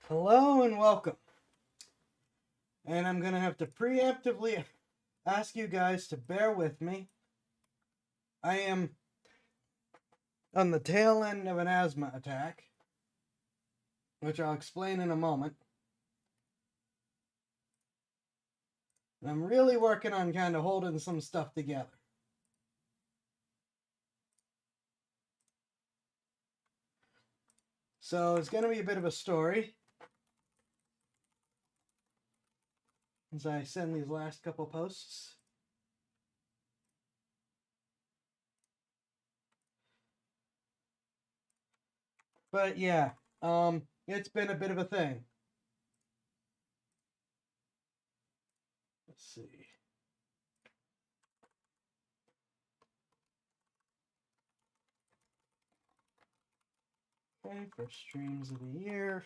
Hello and welcome. And I'm going to have to preemptively ask you guys to bear with me. I am on the tail end of an asthma attack, which I'll explain in a moment. And I'm really working on kind of holding some stuff together. So it's going to be a bit of a story as I send these last couple posts. But yeah, it's been a bit of a thing. Let's see. Okay, first streams of the year.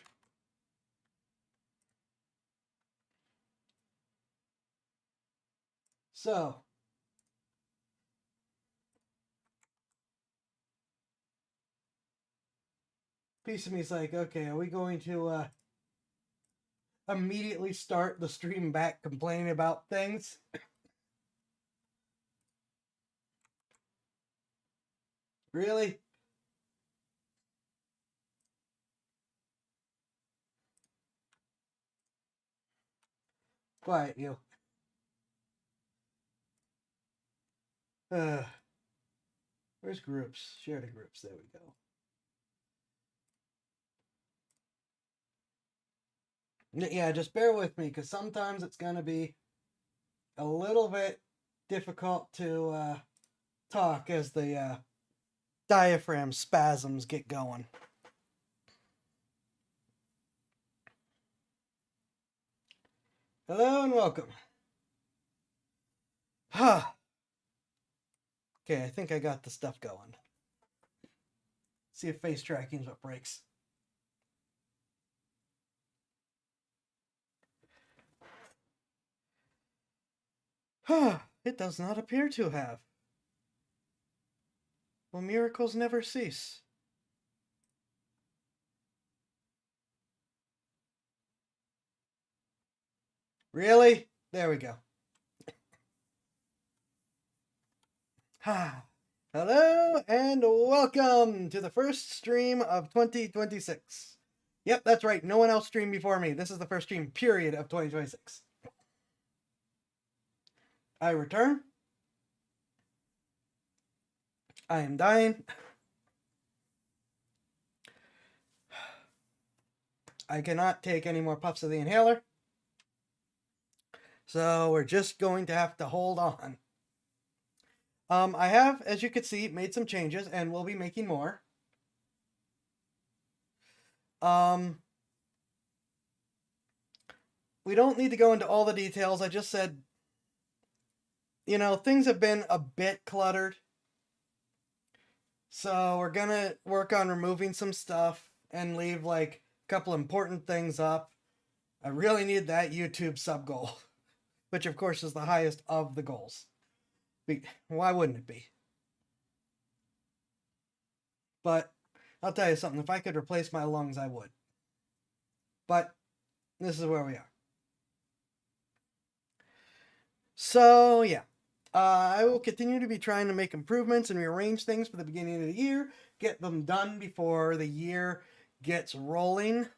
So, piece of me is like, okay, are we going to immediately start the stream back complaining about things? Really? Quiet, you. Where's groups? Share to groups. There we go. Yeah, just bear with me because sometimes it's going to be a little bit difficult to talk as the diaphragm spasms get going. Hello and welcome. Okay, I think I got the stuff going. See if face tracking's what breaks. It does not appear to have. Well, miracles never cease. Really? There we go. Hello and welcome to the first stream of 2026. Yep, that's right. No one else streamed before me. This is the first stream, period, of 2026. I return. I am dying. I cannot take any more puffs of the inhaler. So we're just going to have to hold on. I have, as you can see, made some changes and will be making more. We don't need to go into all the details. I just said, you know, things have been a bit cluttered. So we're gonna work on removing some stuff and leave like a couple important things up. I really need that YouTube sub goal, which of course is the highest of the goals. Why wouldn't it be? But I'll tell you something, if I could replace my lungs, I would. But this is where we are. So yeah, I will continue to be trying to make improvements and rearrange things for the beginning of the year, get them done before the year gets rolling.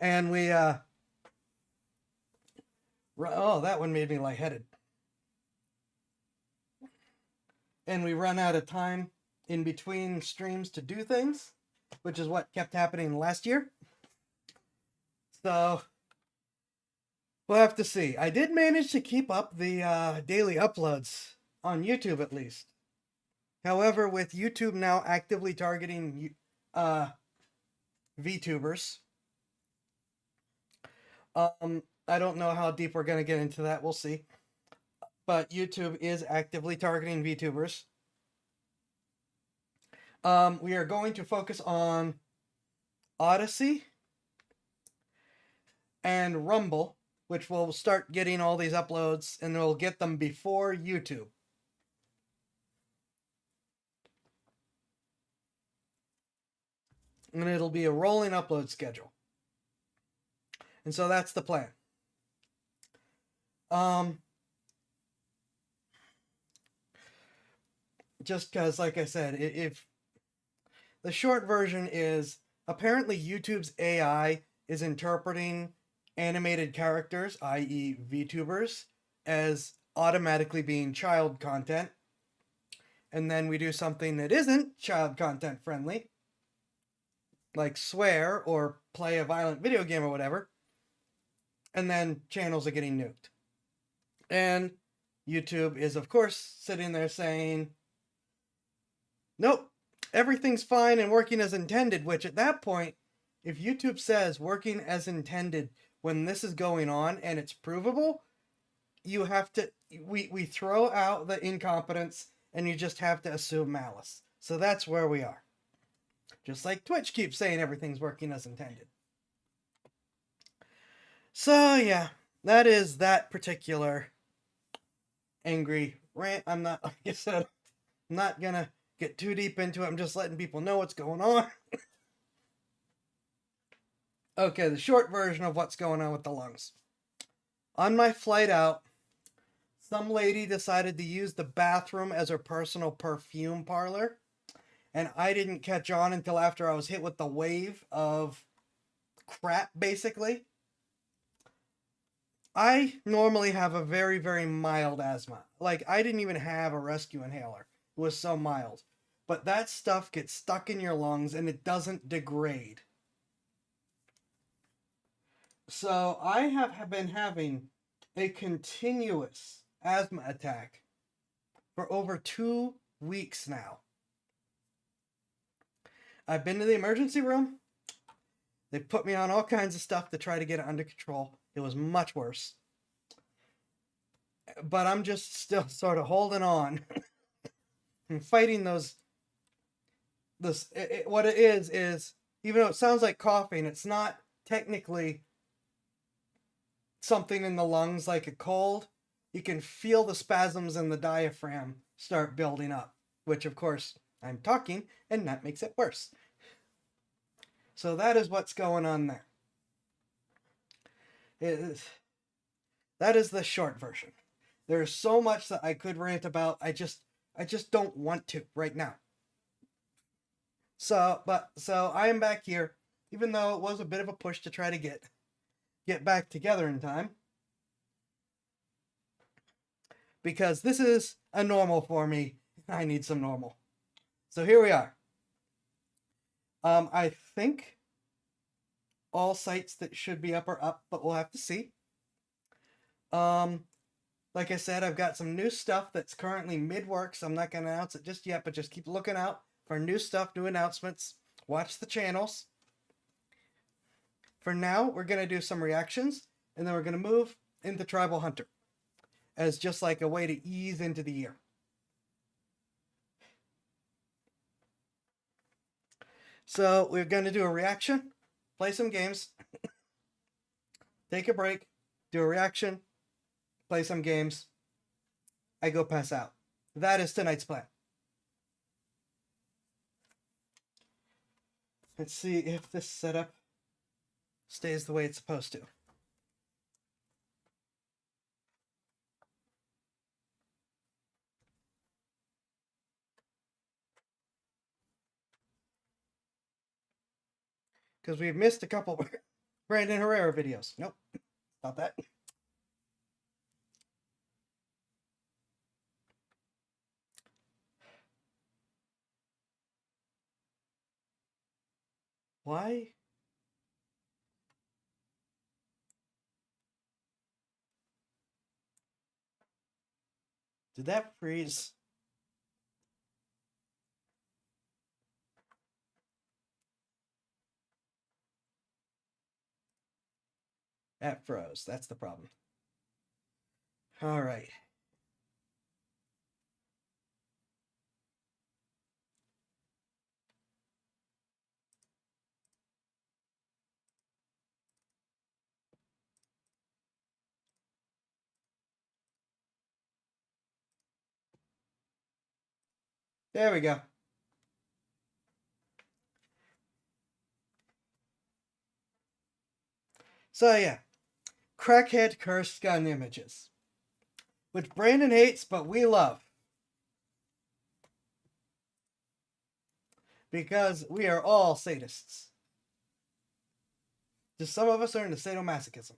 And we, oh, that one made me lightheaded. And we run out of time in between streams to do things, which is what kept happening last year. So we'll have to see. I did manage to keep up the daily uploads on YouTube at least. However, with YouTube now actively targeting VTubers, I don't know how deep we're going to get into that. We'll see. But YouTube is actively targeting VTubers. We are going to focus on Odyssey and Rumble, which will start getting all these uploads, and we'll get them before YouTube. and it'll be a rolling upload schedule. And so that's the plan. Just because, like I said, if the short version is apparently YouTube's AI is interpreting animated characters, i.e. VTubers, as automatically being child content. And then we do something that isn't child content friendly, like swear or play a violent video game or whatever, and then channels are getting nuked. And YouTube is, of course, sitting there saying, nope, everything's fine and working as intended, which at that point, if YouTube says working as intended when this is going on and it's provable, you have to, we throw out the incompetence and you just have to assume malice. So that's where we are. Just like Twitch keeps saying everything's working as intended. So yeah, that is that particular angry rant. I'm not, like I said, I'm not gonna get too deep into it. I'm just letting people know what's going on. Okay, the short version of what's going on with the lungs. On my flight out, some lady decided to use the bathroom as her personal perfume parlor, and I didn't catch on until after I was hit with the wave of crap, basically. I normally have a very, very mild asthma. Like, I didn't even have a rescue inhaler. It was so mild. But that stuff gets stuck in your lungs and it doesn't degrade. So I have been having a continuous asthma attack for over 2 weeks now. I've been to the emergency room. They put me on all kinds of stuff to try to get it under control. It was much worse. But I'm just still sort of holding on and fighting those. What it is, even though it sounds like coughing, it's not technically something in the lungs like a cold. You can feel the spasms in the diaphragm start building up, which of course I'm talking, and that makes it worse. So that is what's going on there. That is the short version. There's so much that I could rant about. I just don't want to right now. So I am back here, even though it was a bit of a push to try to get back together in time. Because this is a normal for me. I need some normal. So here we are. I think all sites that should be up are up, but we'll have to see. Like I said, I've got some new stuff that's currently mid-works. I'm not going to announce it just yet, but just keep looking out for new stuff, new announcements. Watch the channels. For now, we're going to do some reactions, and then we're going to move into Tribal Hunter as just like a way to ease into the year. So we're going to do a reaction, play some games, take a break, do a reaction, play some games. I go pass out. That is tonight's plan. Let's see if this setup stays the way it's supposed to. Because we've missed a couple Brandon Herrera videos. Nope, not that. Why? Did that freeze? That froze. That's the problem. All right. There we go. So yeah, crackhead cursed gun images, which Brandon hates, but we love. Because we are all sadists. Just some of us are into sadomasochism.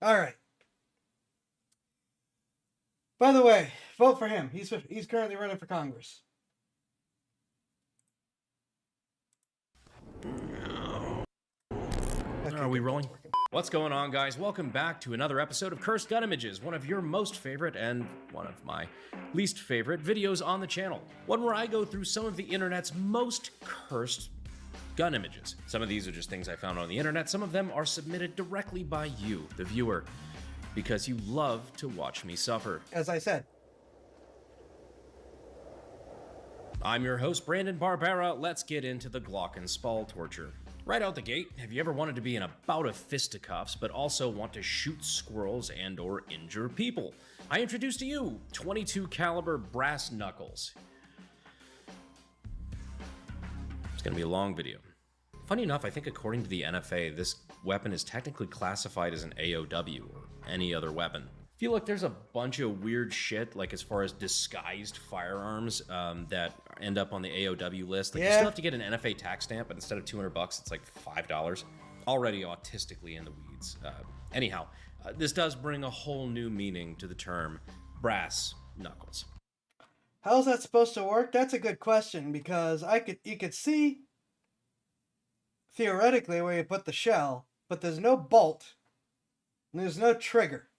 Alright. By the way, vote for him. He's currently running for Congress. Are we rolling? What's going on, guys? Welcome back to another episode of Cursed Gun Images, one of your most favorite and one of my least favorite videos on the channel. One where I go through some of the internet's most cursed gun images. Some of these are just things I found on the internet. Some of them are submitted directly by you, the viewer, because you love to watch me suffer. As I said. I'm your host, Brandon Barbera. Let's get into the Glockenspiel torture. Right out the gate, have you ever wanted to be in a bout of fisticuffs, but also want to shoot squirrels and or injure people? I introduce to you 22 caliber brass knuckles. It's gonna be a long video. Funny enough, I think according to the NFA, this weapon is technically classified as an AOW or any other weapon. I feel like there's a bunch of weird shit, like as far as disguised firearms that end up on the AOW list. Like you still have to get an NFA tax stamp, but instead of $200, it's like $5. Already autistically in the weeds. Anyhow, this does bring a whole new meaning to the term brass knuckles. How's that supposed to work? That's a good question, because you could see theoretically where you put the shell, but there's no bolt and there's no trigger.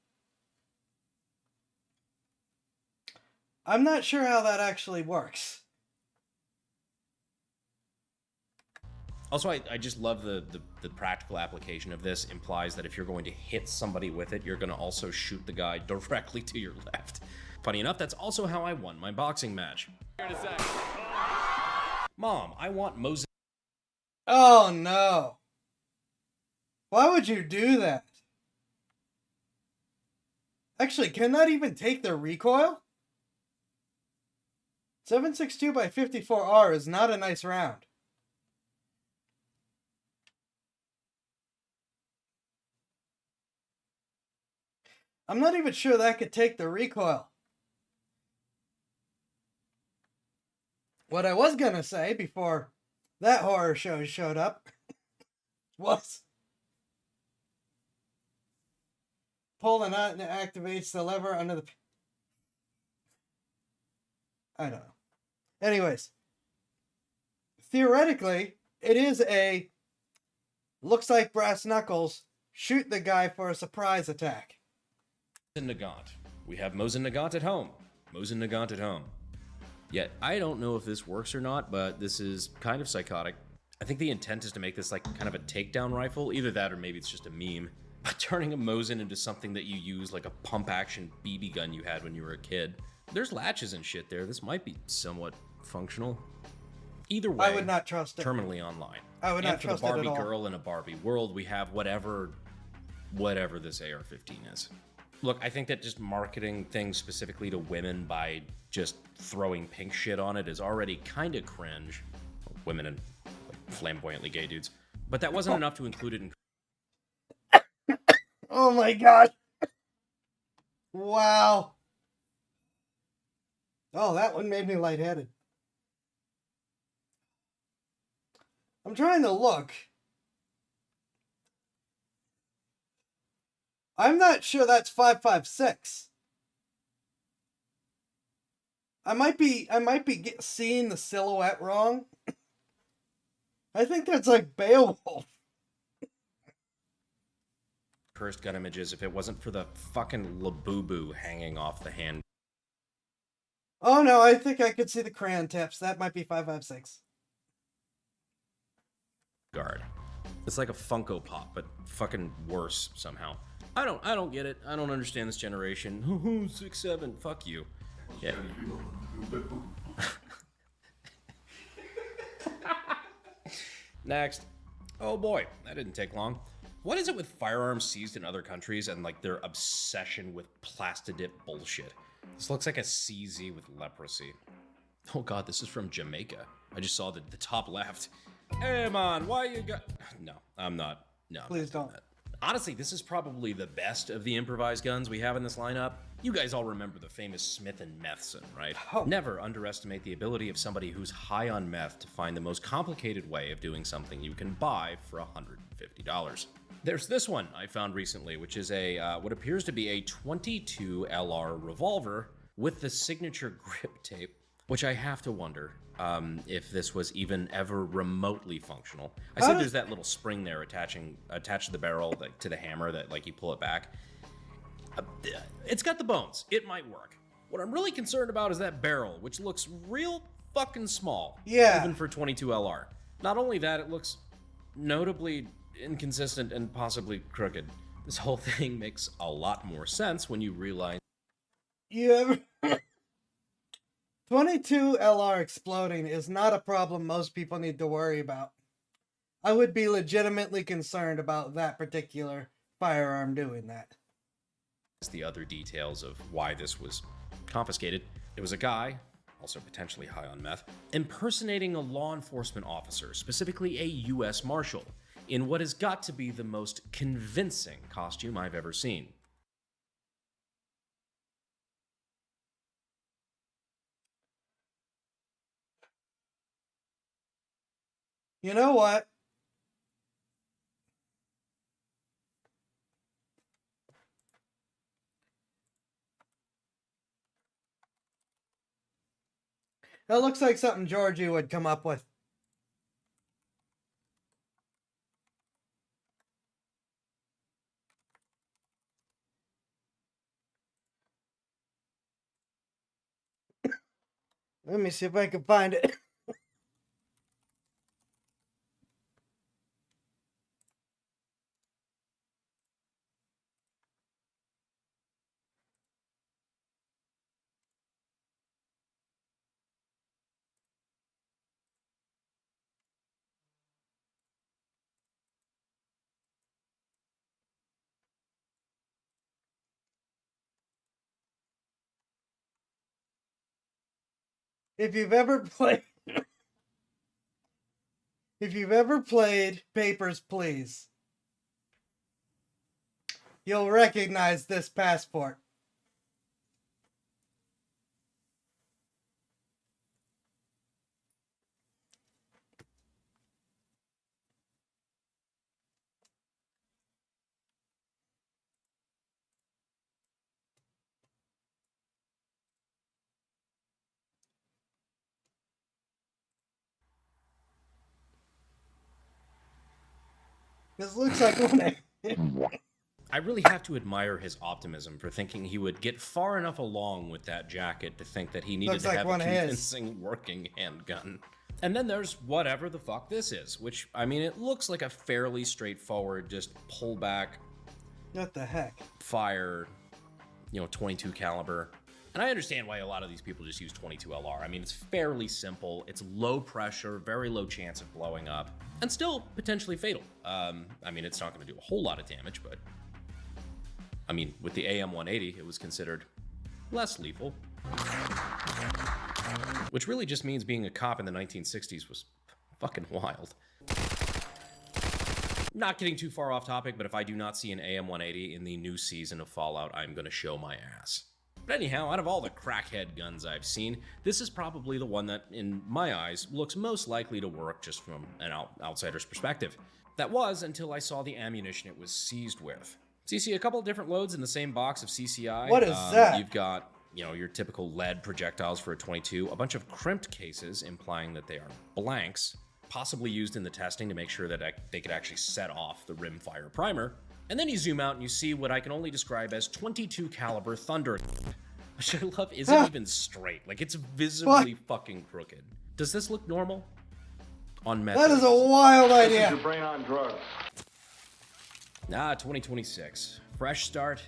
I'm not sure how that actually works. Also, I just love the practical application of this. Implies that if you're going to hit somebody with it, you're going to also shoot the guy directly to your left. Funny enough, that's also how I won my boxing match. Mom, I want Mosin. Oh no. Why would you do that? Actually, can that even take the recoil? 7.62 by 54R is not a nice round. I'm not even sure that could take the recoil. What I was gonna say before that horror show showed up was pull the nut and it activates the lever under the... I don't know. Anyways, theoretically, it is a looks like brass knuckles, shoot the guy for a surprise attack. Nagant. We have Mosin Nagant at home. Mosin Nagant at home. Yet, I don't know if this works or not, but this is kind of psychotic. I think the intent is to make this like kind of a takedown rifle. Either that or maybe it's just a meme. But turning a Mosin into something that you use like a pump action BB gun you had when you were a kid. There's latches and shit there. This might be somewhat functional. Either way, I would not trust it. Terminally online. I would not trust it at all. For the Barbie girl in a Barbie world, we have whatever this AR-15 is. Look, I think that just marketing things specifically to women by just throwing pink shit on it is already kind of cringe. Women and like, flamboyantly gay dudes. But that wasn't enough to include it in... Oh my god. Wow. Oh, that one made me lightheaded. I'm trying to look. I'm not sure that's 5.56. I might be seeing the silhouette wrong. I think that's like Beowulf. Cursed gun images if it wasn't for the fucking Labubu hanging off the hand. Oh no, I think I could see the crayon tips. That might be 5.56. Guard. It's like a Funko Pop, but fucking worse somehow. I don't get it. I don't understand this generation. 6'7", fuck you. Yeah. Next. Oh boy, that didn't take long. What is it with firearms seized in other countries and like their obsession with plastidip bullshit? This looks like a CZ with leprosy. Oh god, this is from Jamaica. I just saw the top left. Hey, man, why you got... No, I'm not. No. Please don't. Honestly, this is probably the best of the improvised guns we have in this lineup. You guys all remember the famous Smith & Methson, right? Oh. Never underestimate the ability of somebody who's high on meth to find the most complicated way of doing something you can buy for $150. There's this one I found recently, which is a what appears to be a 22 LR revolver with the signature grip tape, which I have to wonder if this was even ever remotely functional. I said there's that little spring there attached to the barrel, like, to the hammer that, like, you pull it back. It's got the bones. It might work. What I'm really concerned about is that barrel, which looks real fucking small. Yeah. Even for 22 LR. Not only that, it looks notably inconsistent and possibly crooked. This whole thing makes a lot more sense when you realize You ever... 22 LR exploding is not a problem most people need to worry about. I would be legitimately concerned about that particular firearm doing that. the other details of why this was confiscated. It was a guy, also potentially high on meth, impersonating a law enforcement officer, specifically a U.S. Marshal, in what has got to be the most convincing costume I've ever seen. You know what? That looks like something Georgie would come up with. Let me see if I can find it. If you've ever played Papers, Please, you'll recognize this passport. This looks like one. I really have to admire his optimism for thinking he would get far enough along with that jacket to think that he needed Looks to like have a one of his. convincing working handgun. And then there's whatever the fuck this is, which, I mean, it looks like a fairly straightforward, just pull back, What the heck? fire, 22 caliber. And I understand why a lot of these people just use 22 LR. I mean, it's fairly simple. It's low pressure, very low chance of blowing up, and still potentially fatal. I mean, it's not going to do a whole lot of damage, but I mean, with the AM-180, it was considered less lethal. Which really just means being a cop in the 1960s was fucking wild. Not getting too far off topic, but if I do not see an AM-180 in the new season of Fallout, I'm going to show my ass. But anyhow, out of all the crackhead guns I've seen, this is probably the one that, in my eyes, looks most likely to work just from an outsider's perspective. That was until I saw the ammunition it was seized with. So you see a couple of different loads in the same box of CCI. What is that? You've got, your typical lead projectiles for a 22, a bunch of crimped cases implying that they are blanks, possibly used in the testing to make sure that they could actually set off the rimfire primer. And then you zoom out and you see what I can only describe as 22 caliber thunder, which I love isn't even straight. Like, it's visibly fucking crooked. Does this look normal? On meth. That is a wild This is idea. your brain on drugs. 2026. Fresh start,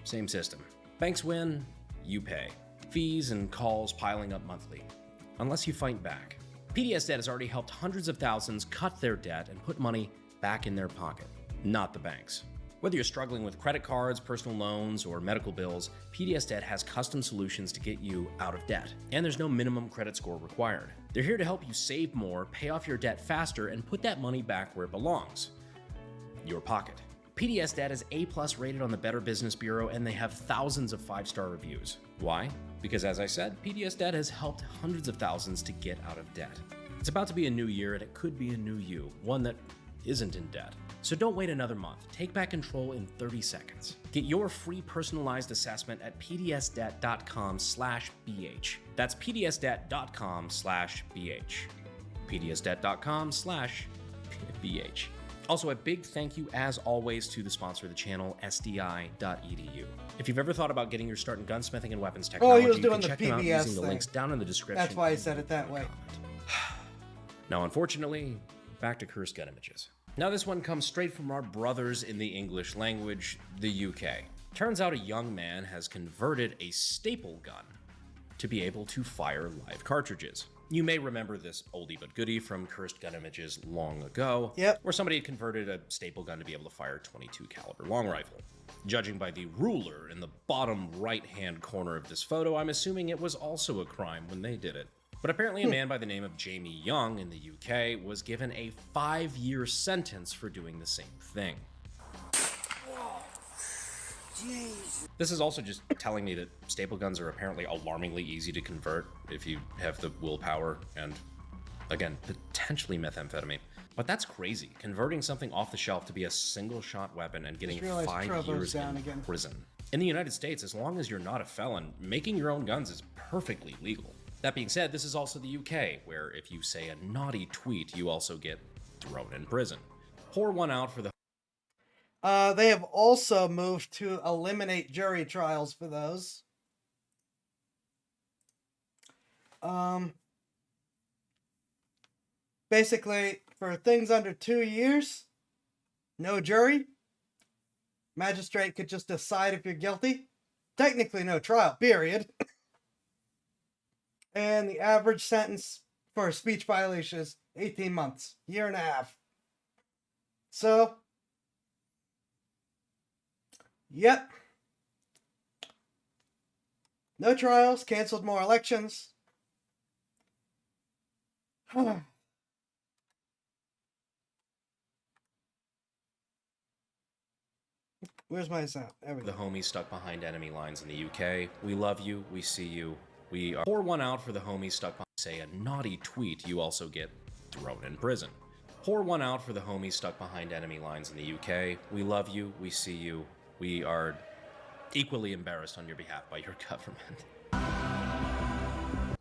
same system. Banks win, you pay. Fees and calls piling up monthly. Unless you fight back. PDS Debt has already helped hundreds of thousands cut their debt and put money back in their pocket. Not the banks. Whether you're struggling with credit cards, personal loans, or medical bills, PDS Debt has custom solutions to get you out of debt. And there's no minimum credit score required. They're here to help you save more, pay off your debt faster, and put that money back where it belongs. Your pocket. PDS Debt is A+ rated on the Better Business Bureau, and they have thousands of 5-star reviews. Why? Because as I said, PDS Debt has helped hundreds of thousands to get out of debt. It's about to be a new year, and it could be a new you, one that isn't in debt. So don't wait another month. Take back control in 30 seconds. Get your free personalized assessment at pdsdebt.com/bh. That's pdsdebt.com/bh. pdsdebt.com/bh. Also, a big thank you, as always, to the sponsor of the channel, SDI.edu. If you've ever thought about getting your start in gunsmithing and weapons technology, he was you doing can the check them out PBS using the thing. links down in the description. That's why I said it that way. Now, unfortunately, back to cursed gun images. Now, this one comes straight from our brothers in the English language, the UK. Turns out a young man has converted a staple gun to be able to fire live cartridges. You may remember this oldie but goodie from Cursed Gun Images long ago, Yep. where somebody had converted a staple gun to be able to fire a .22 caliber long rifle. Judging by the ruler in the bottom right-hand corner of this photo, I'm assuming it was also a crime when they did it. But apparently a man by the name of Jamie Young in the UK was given a 5-year sentence for doing the same thing. This is also just telling me that staple guns are apparently alarmingly easy to convert if you have the willpower and, again, potentially methamphetamine. But that's crazy, converting something off the shelf to be a single-shot weapon and getting Just realized 5 Trevor's years down in again. prison. In the United States, as long as you're not a felon, making your own guns is perfectly legal. That being said, this is also the UK, where if you say a naughty tweet, you also get thrown in prison. Pour one out for the They have also moved to eliminate jury trials for those. Basically, for things under 2 years, no jury. Magistrate could just decide if you're guilty. Technically, no trial, period. And the average sentence for a speech violation is 18 months, year and a half. So, yep. No trials, canceled more elections. Where's my sound? There we The go. homies stuck behind enemy lines in the UK. We love you. We see you. We are. Pour one out for the homies stuck behind. Say a naughty tweet, you also get thrown in prison. Pour one out for the homies stuck behind enemy lines in the UK. We love you. We see you. We are equally embarrassed on your behalf by your government.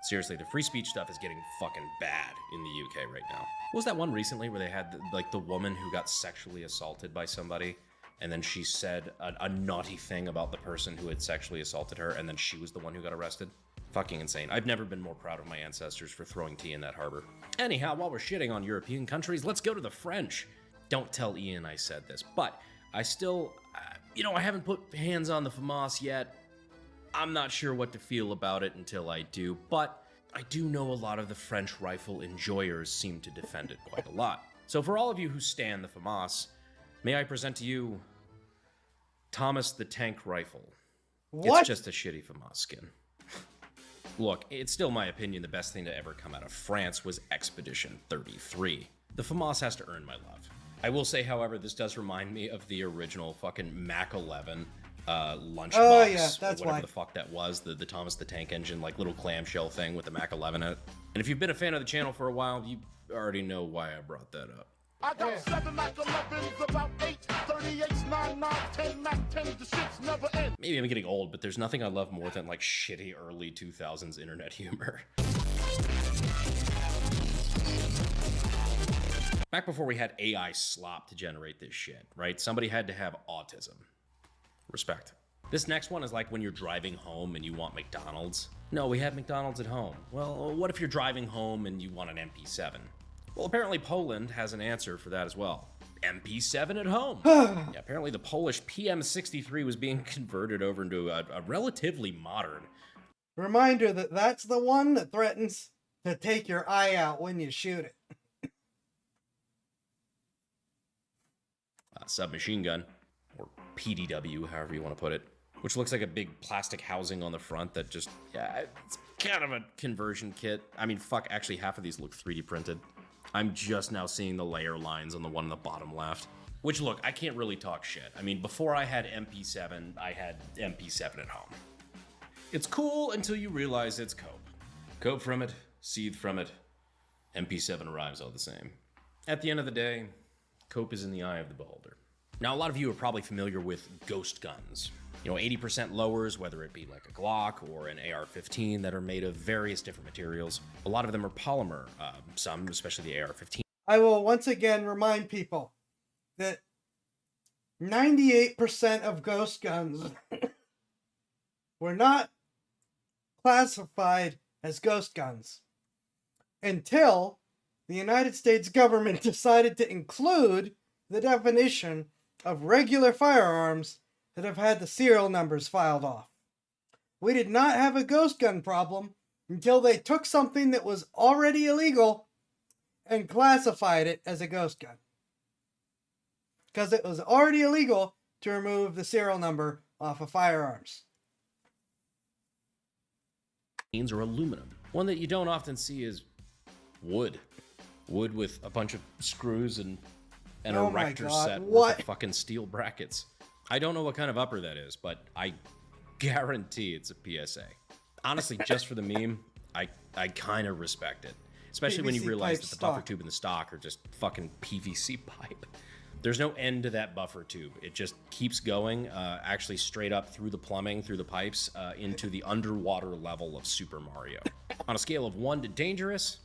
Seriously, the free speech stuff is getting fucking bad in the UK right now. What was that one recently where they had the woman who got sexually assaulted by somebody? And then she said a naughty thing about the person who had sexually assaulted her, and then she was the one who got arrested. Fucking insane. I've never been more proud of my ancestors for throwing tea in that harbor. Anyhow, while we're shitting on European countries, let's go to the French. Don't tell Ian I said this, but I still, I haven't put hands on the FAMAS yet. I'm not sure what to feel about it until I do, but I do know a lot of the French rifle enjoyers seem to defend it quite a lot. So for all of you who stan the FAMAS, may I present to you Thomas the Tank Rifle. What? It's just a shitty FAMAS skin. Look, it's still my opinion the best thing to ever come out of France was Expedition 33. The FAMAS has to earn my love. I will say, however, this does remind me of the original fucking Mac 11 lunchbox. Oh, yeah, that's or whatever why. the fuck that was, the Thomas the Tank Engine, little clamshell thing with the Mac 11 in it. And if you've been a fan of the channel for a while, you already know why I brought that up. I got 7 Mac 11s, about 8, 38s, 9, 9, 10 Mac 10s, the shits never end. Maybe I'm getting old, but there's nothing I love more than shitty early 2000s internet humor. Back before we had AI slop to generate this shit, right? Somebody had to have autism. Respect. This next one is like when you're driving home and you want McDonald's. No, we have McDonald's at home. Well, what if you're driving home and you want an MP7? Well, apparently Poland has an answer for that as well. MP7 at home. Yeah, apparently the Polish PM63 was being converted over into a relatively modern. Reminder that that's the one that threatens to take your eye out when you shoot it. Submachine gun, or PDW, however you want to put it, which looks like a big plastic housing on the front that just, yeah, it's kind of a conversion kit. I mean, fuck, actually half of these look 3D printed. I'm just now seeing the layer lines on the one in the bottom left. Which, look, I can't really talk shit. I mean, before I had MP7, I had MP7 at home. It's cool until you realize it's cope. Cope from it, seethe from it, MP7 arrives all the same. At the end of the day, cope is in the eye of the beholder. Now, a lot of you are probably familiar with ghost guns. You know, 80% lowers, whether it be like a Glock or an AR-15 that are made of various different materials. A lot of them are polymer, some, especially the AR-15. I will once again remind people that 98% of ghost guns were not classified as ghost guns until the United States government decided to include the definition of regular firearms that have had the serial numbers filed off. We did not have a ghost gun problem until they took something that was already illegal and classified it as a ghost gun. Because it was already illegal to remove the serial number off of firearms. Or aluminum. One that you don't often see is wood. Wood with a bunch of screws and an Oh my erector God, set what? with fucking steel brackets. I don't know what kind of upper that is, but I guarantee it's a PSA. Honestly, just for the meme, I kind of respect it. Especially when you PVC realize pipe that the buffer stock. tube and the stock are just fucking PVC pipe. There's no end to that buffer tube. It just keeps going, actually straight up through the plumbing, through the pipes, into the underwater level of Super Mario. On a scale of 1 to dangerous,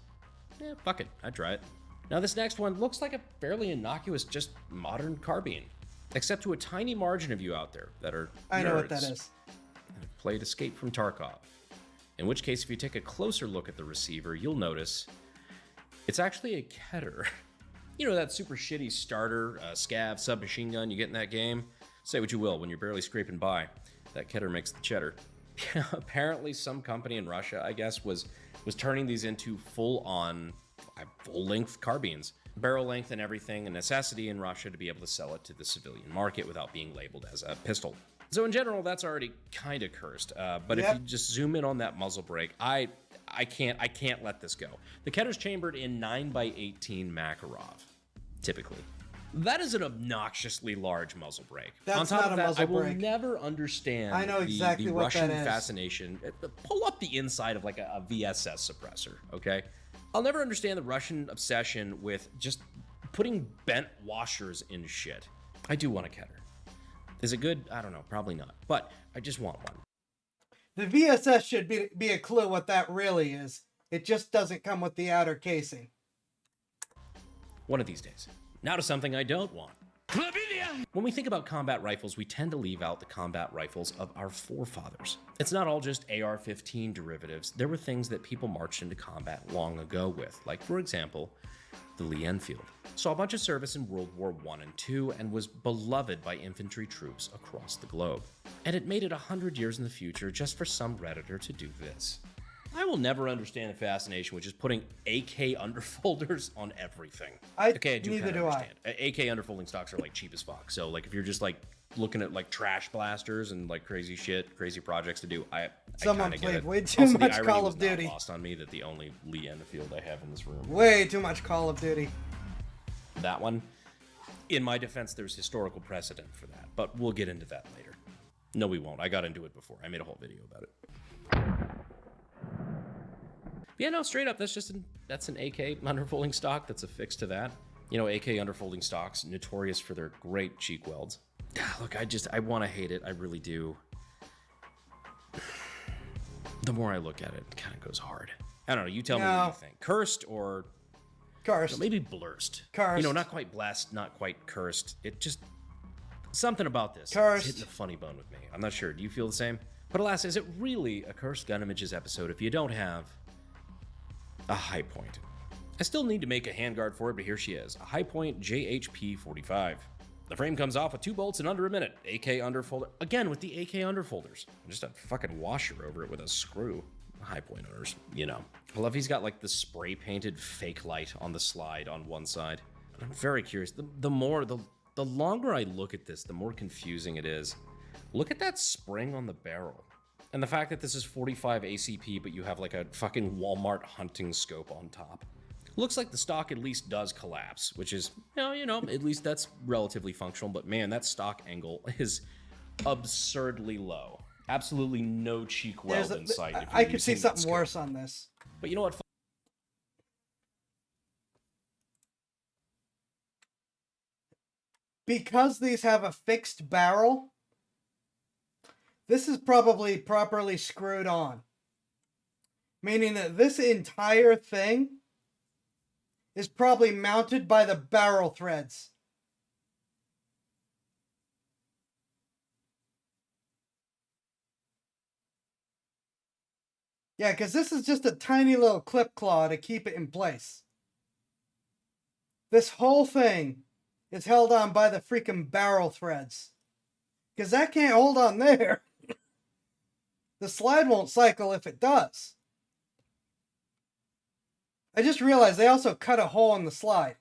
fuck it, I'd try it. Now this next one looks like a fairly innocuous, just modern carbine. Except to a tiny margin of you out there that are I know what that nerds is. and have played Escape from Tarkov. In which case, if you take a closer look at the receiver, you'll notice it's actually a Keter. You know that super shitty starter, scav, submachine gun you get in that game? Say what you will, when you're barely scraping by, that Keter makes the cheddar. Apparently some company in Russia, I guess, was turning these into full-on, full-length carbines. Barrel length and everything, a necessity in Russia to be able to sell it to the civilian market without being labeled as a pistol. So in general, that's already kind of cursed. But Yep. if you just zoom in on that muzzle brake, I can't let this go. The Ketter's chambered in 9x18 Makarov, typically. That is an obnoxiously large muzzle brake. That's on top not of a that, muzzle I will brake. never understand I know exactly the what Russian that is. fascination. Pull up the inside of like a VSS suppressor, okay? I'll never understand the Russian obsession with just putting bent washers in shit. I do want a Keter. Is it good? I don't know. Probably not. But I just want one. The VSS should be a clue what that really is. It just doesn't come with the outer casing. One of these days. Now to something I don't want. When we think about combat rifles, we tend to leave out the combat rifles of our forefathers. It's not all just AR-15 derivatives. There were things that people marched into combat long ago with, like, for example, the Lee Enfield. Saw a bunch of service in World War I and II and was beloved by infantry troops across the globe. And it made it 100 years in the future just for some Redditor to do this. I will never understand the fascination with just putting AK underfolders on everything. Neither kinda do I. understand. AK underfolding stocks are like cheap as fuck. So like if you're just like looking at like trash blasters and like crazy shit, crazy projects to do, I Someone kinda get played it. way too Also, the much irony Call was of not Duty. lost on me that the only Lee Enfield I have in this room, Way too much Call of Duty. that one. In my defense, there's historical precedent for that, but we'll get into that later. No, we won't. I got into it before. I made a whole video about it. Yeah, no, straight up, that's an AK underfolding stock that's affixed to that. You know, AK underfolding stocks, notorious for their great cheek welds. Look, I want to hate it. I really do. The more I look at it, it kind of goes hard. I don't know. You tell me what you think. Cursed or Cursed. maybe blurst. Cursed. You know, not quite blessed, not quite cursed. It just, something about this. Cursed. It's hitting a funny bone with me. I'm not sure. Do you feel the same? But alas, is it really a Cursed Gun Images episode if you don't have a High Point? I still need to make a handguard for it, but here she is. A High Point JHP 45. The frame comes off with 2 bolts in under a minute. AK underfolder. Again, with the AK underfolders. Just a fucking washer over it with a screw. High Point owners, you know. I love he's got like the spray painted fake light on the slide on one side. I'm very curious. The more, the The longer I look at this, the more confusing it is. Look at that spring on the barrel. And the fact that this is 45 ACP, but you have like a fucking Walmart hunting scope on top. Looks like the stock at least does collapse, which is, at least that's relatively functional. But man, that stock angle is absurdly low. Absolutely no cheek weld in sight. If I you're could see using that something scope. worse on this. But you know what? Because these have a fixed barrel, this is probably properly screwed on. Meaning that this entire thing is probably mounted by the barrel threads. Yeah, because this is just a tiny little clip claw to keep it in place. This whole thing is held on by the freaking barrel threads. Because that can't hold on there. The slide won't cycle if it does. I just realized they also cut a hole in the slide.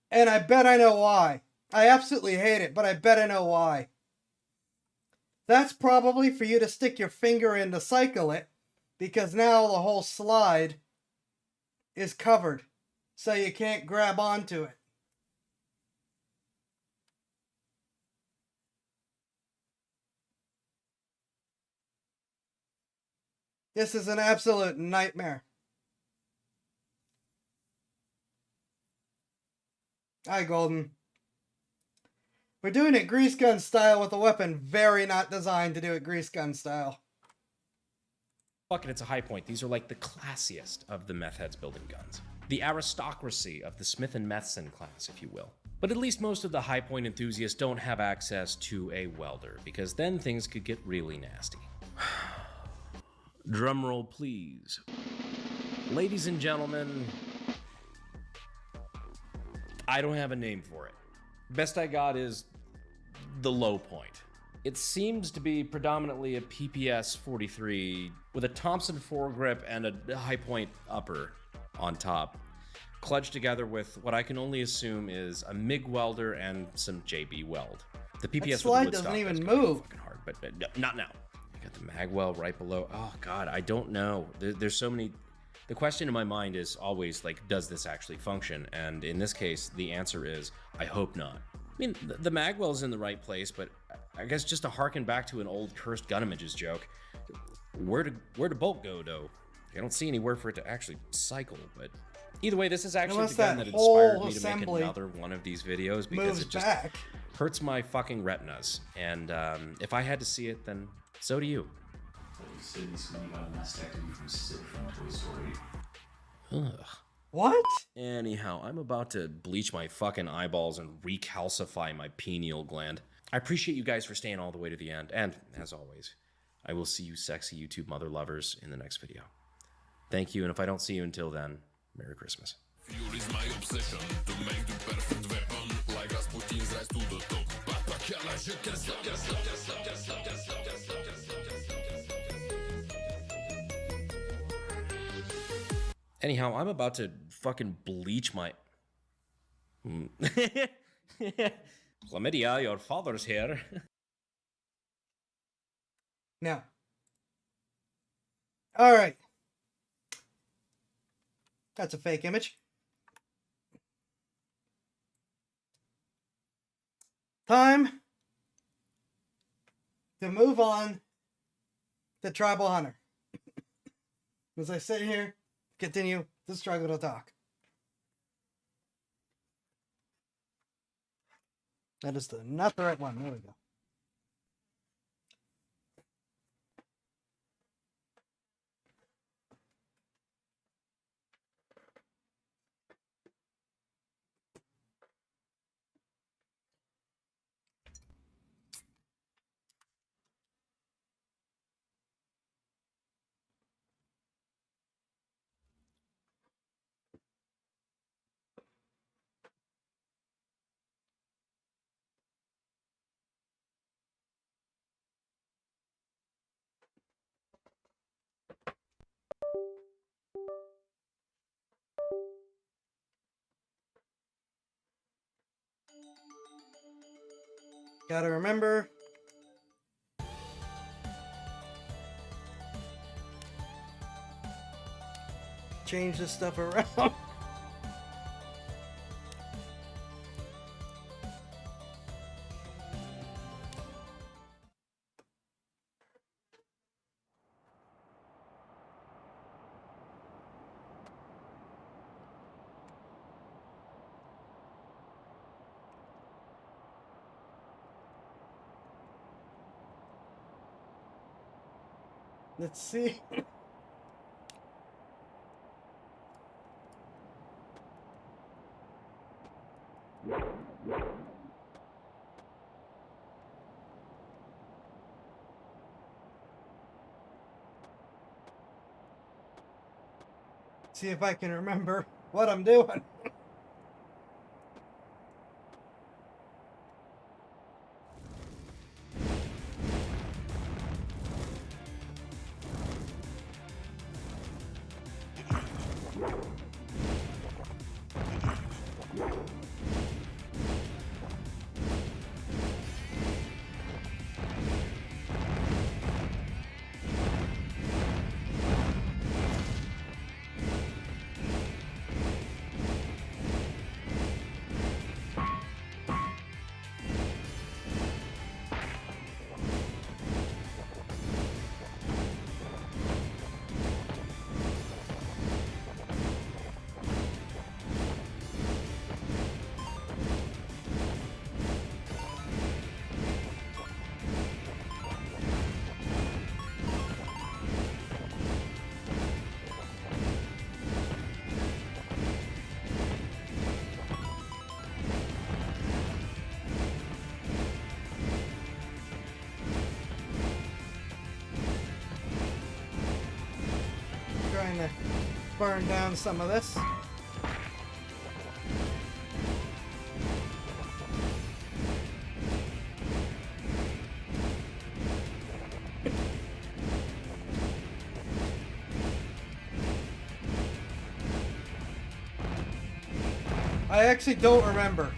And I bet I know why. I absolutely hate it, but I bet I know why. That's probably for you to stick your finger in to cycle it, because now the whole slide is covered, so you can't grab onto it. This is an absolute nightmare. Hi, Golden. We're doing it grease gun style with a weapon very not designed to do it grease gun style. Fuck it, it's a high point. These are like the classiest of the meth heads building guns. The aristocracy of the Smith & Methson class, if you will. But at least most of the high point enthusiasts don't have access to a welder, because then things could get really nasty. Drumroll, please. Ladies and gentlemen, I don't have a name for it. Best I got is the low point. It seems to be predominantly a PPS 43 with a Thompson foregrip and a high point upper on top, clutched together with what I can only assume is a MIG welder and some JB weld. The PPS That slide with the wood doesn't stock even is gonna be move. fucking hard, but not now. You got the magwell right below. Oh god, I don't know. There's so many. The question in my mind is always like, does this actually function? And in this case, the answer is, I hope not. I mean, the magwell's in the right place, but I guess just to harken back to an old Cursed Gun Images joke, where to bolt go, though? I don't see anywhere for it to actually cycle, but either way, this is actually Unless the gun that that inspired whole me to make assembly another one of these videos, because moves it just back. hurts my fucking retinas. And if I had to see it, then so do you. Sydney Sweeney got a mastectomy from Sid from Toy Story. Ugh. What? Anyhow, I'm about to bleach my fucking eyeballs and recalcify my pineal gland. I appreciate you guys for staying all the way to the end, and as always, I will see you sexy YouTube mother lovers in the next video. Thank you, and if I don't see you until then, Merry Christmas. Fuel is my obsession to make the perfect weapon. Like Rasputin's rise to the top. Patakia, je can stop, can stop, can stop, can stop, can stop, can stop, can stop, can stop, can stop, can stop. Anyhow, I'm about to fucking bleach my... Chlamydia, your father's here. Now. Alright. That's a fake image. Time to move on to Tribal Hunter. As I sit here, continue the struggle to talk. That is not the right one. There we go. Gotta remember. Change this stuff around. Let's see. See if I can remember what I'm doing. Trying to burn down some of this. I actually don't remember.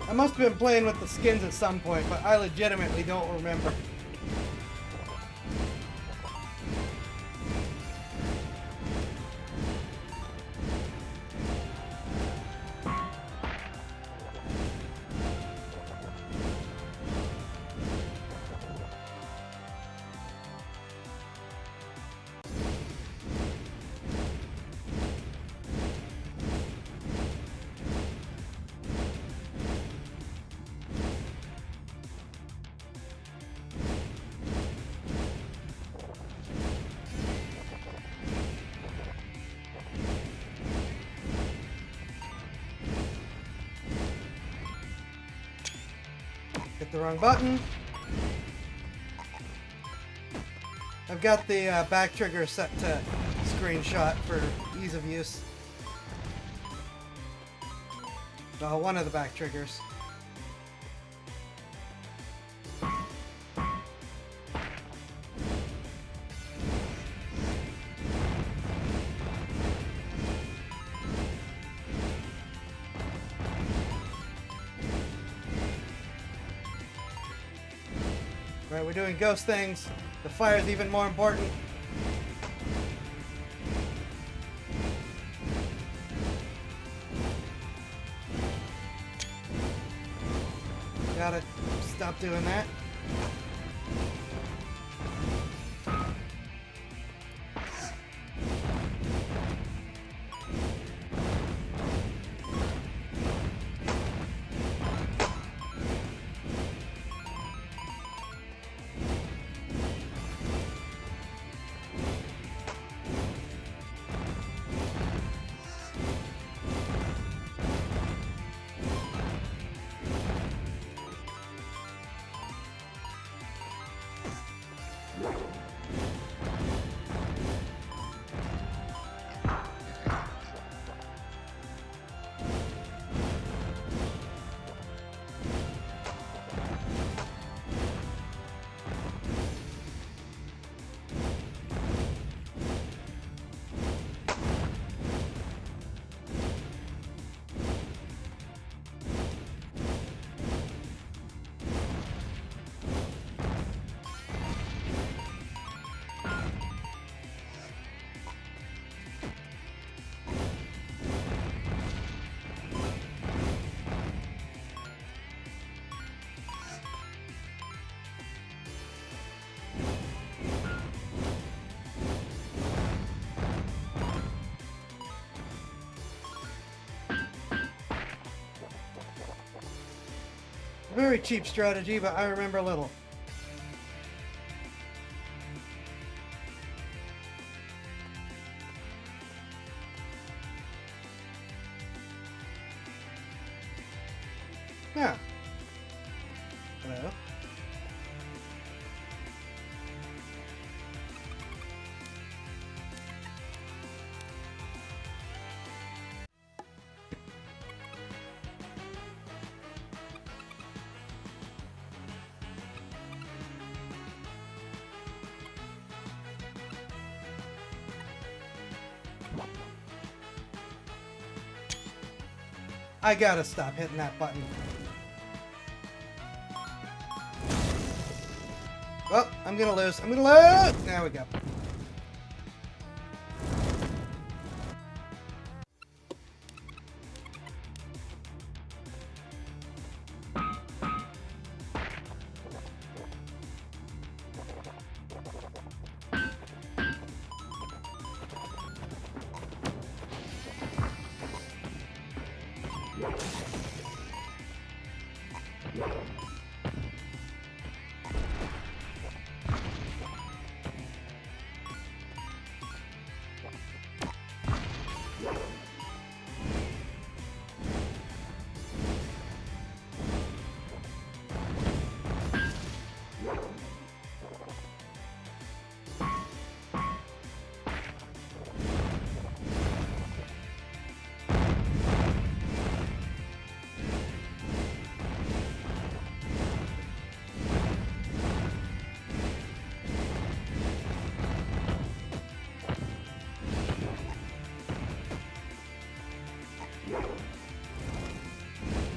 I must have been playing with the skins at some point, but I legitimately don't remember. Hit the wrong button. I've got the back trigger set to screenshot for ease of use. One of the back triggers. Right, we're doing ghost things. The fire's even more important. Gotta stop doing that. Very cheap strategy, but I remember little. Yeah. Hello. I gotta stop hitting that button. Well, I'm gonna lose. I'm gonna lose! There we go.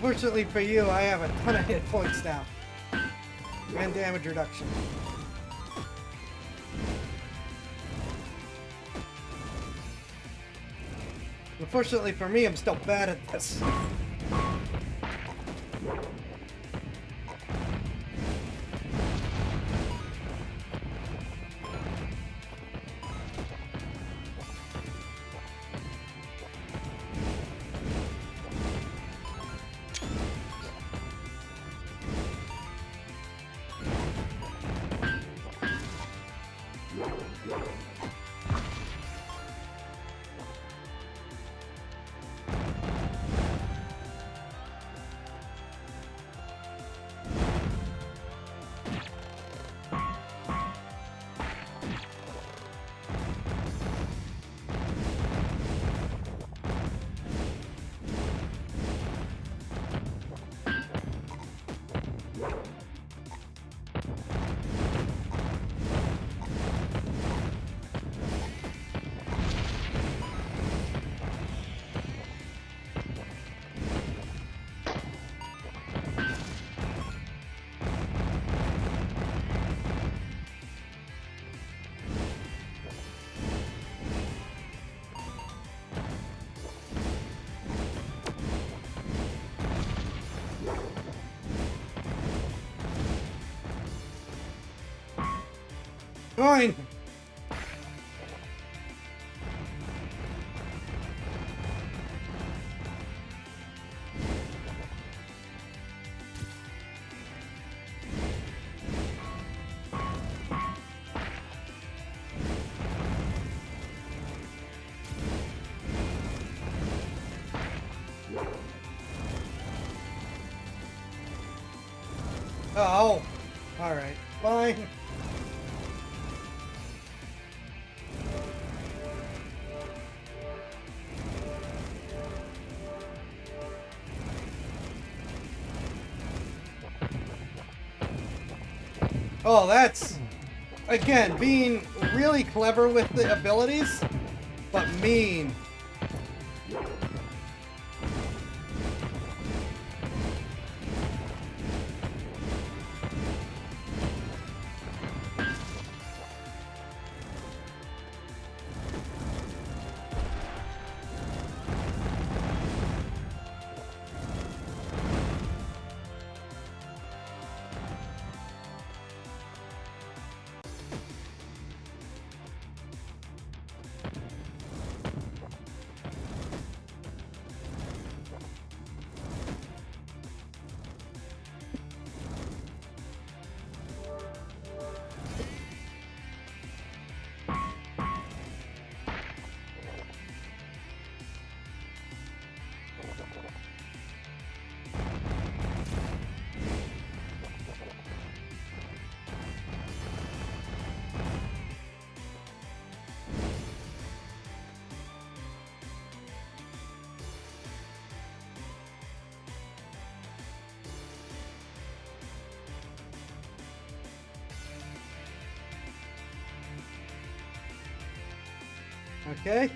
Fortunately for you, I have a ton of hit points now. And damage reduction. Unfortunately for me, I'm still bad at this. Fine. Oh, all right, fine. Oh, that's, again, being really clever with the abilities, but mean. Okay.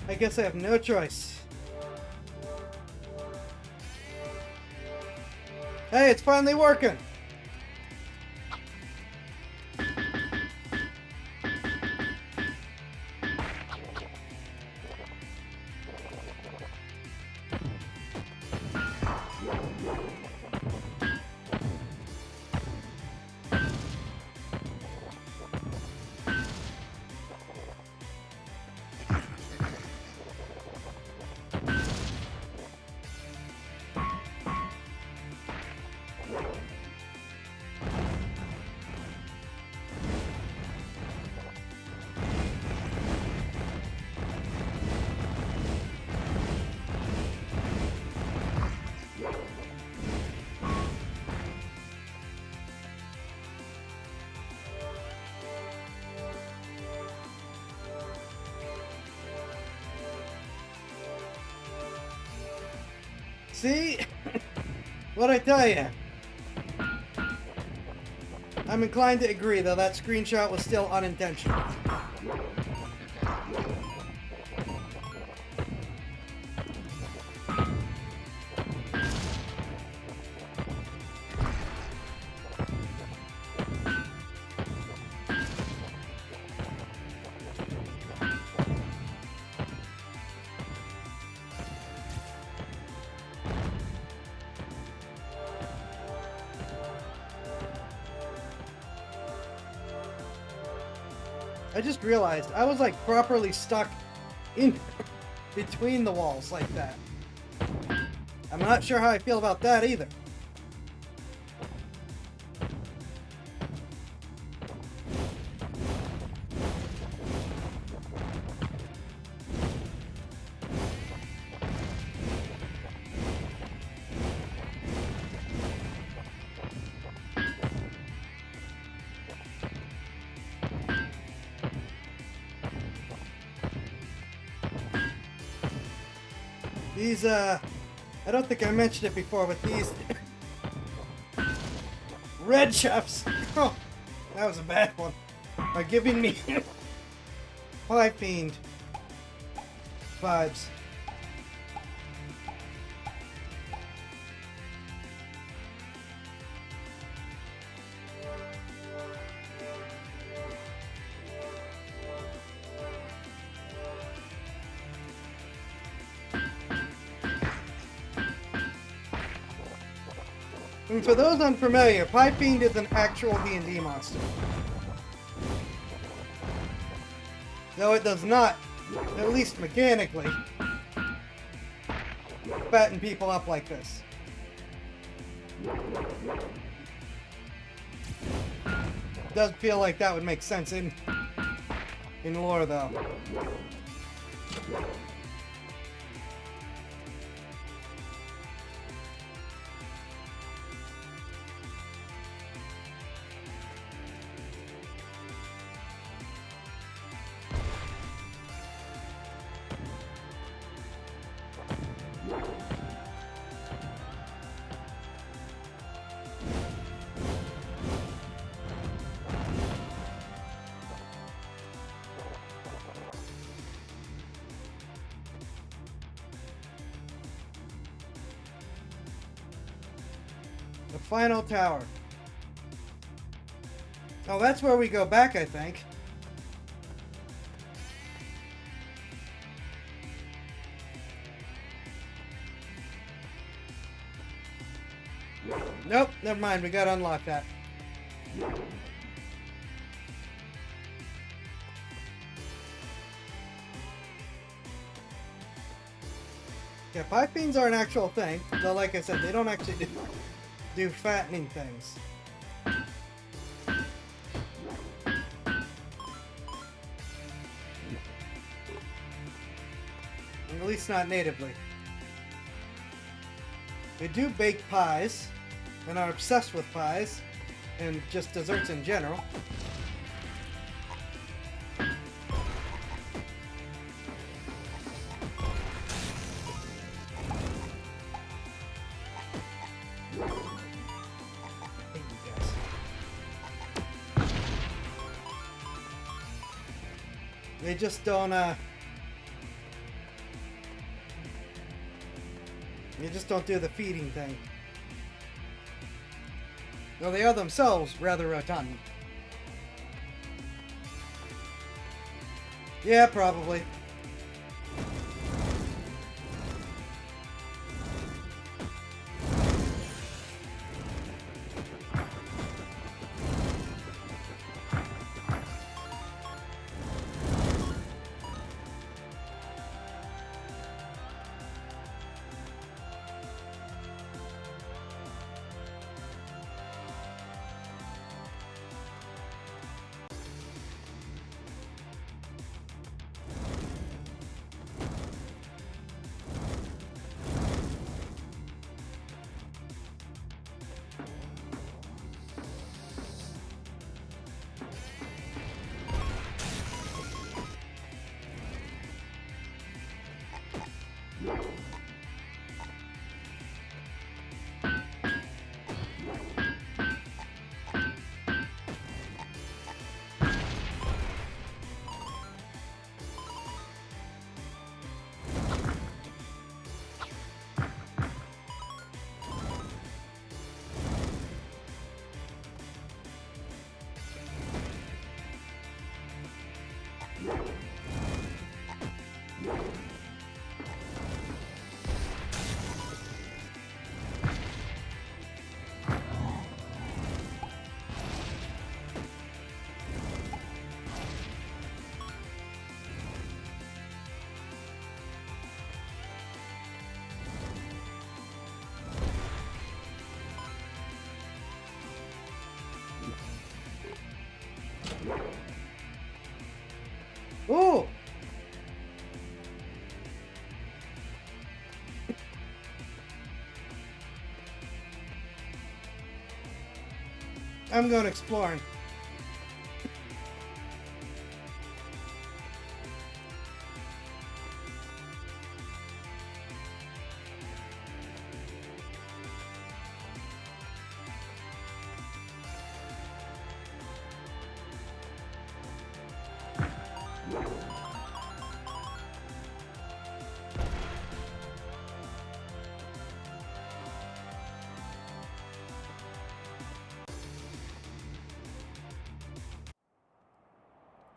I guess I have no choice. Hey, it's finally working! See? What'd I tell you? I'm inclined to agree, though that screenshot was still unintentional. I just realized I was like properly stuck in between the walls like that. I'm not sure how I feel about that either. These, I don't think I mentioned it before, but these red chefs, oh, that was a bad one, are giving me Pie Fiend vibes. And for those unfamiliar, Pie Fiend is an actual D&D monster. Though it does not, at least mechanically, fatten people up like this. Does feel like that would make sense in lore, though. The final tower. Oh, that's where we go back, I think. Nope, never mind. We gotta unlock that. Yeah, pie fiends are an actual thing. Though, like I said, they don't actually do fattening things. At least not natively. They do bake pies, and are obsessed with pies, and just desserts in general. Hate you guys. They just don't, they just don't do the feeding thing. Though they are themselves rather rotund. Yeah, probably. Ooh! I'm going exploring.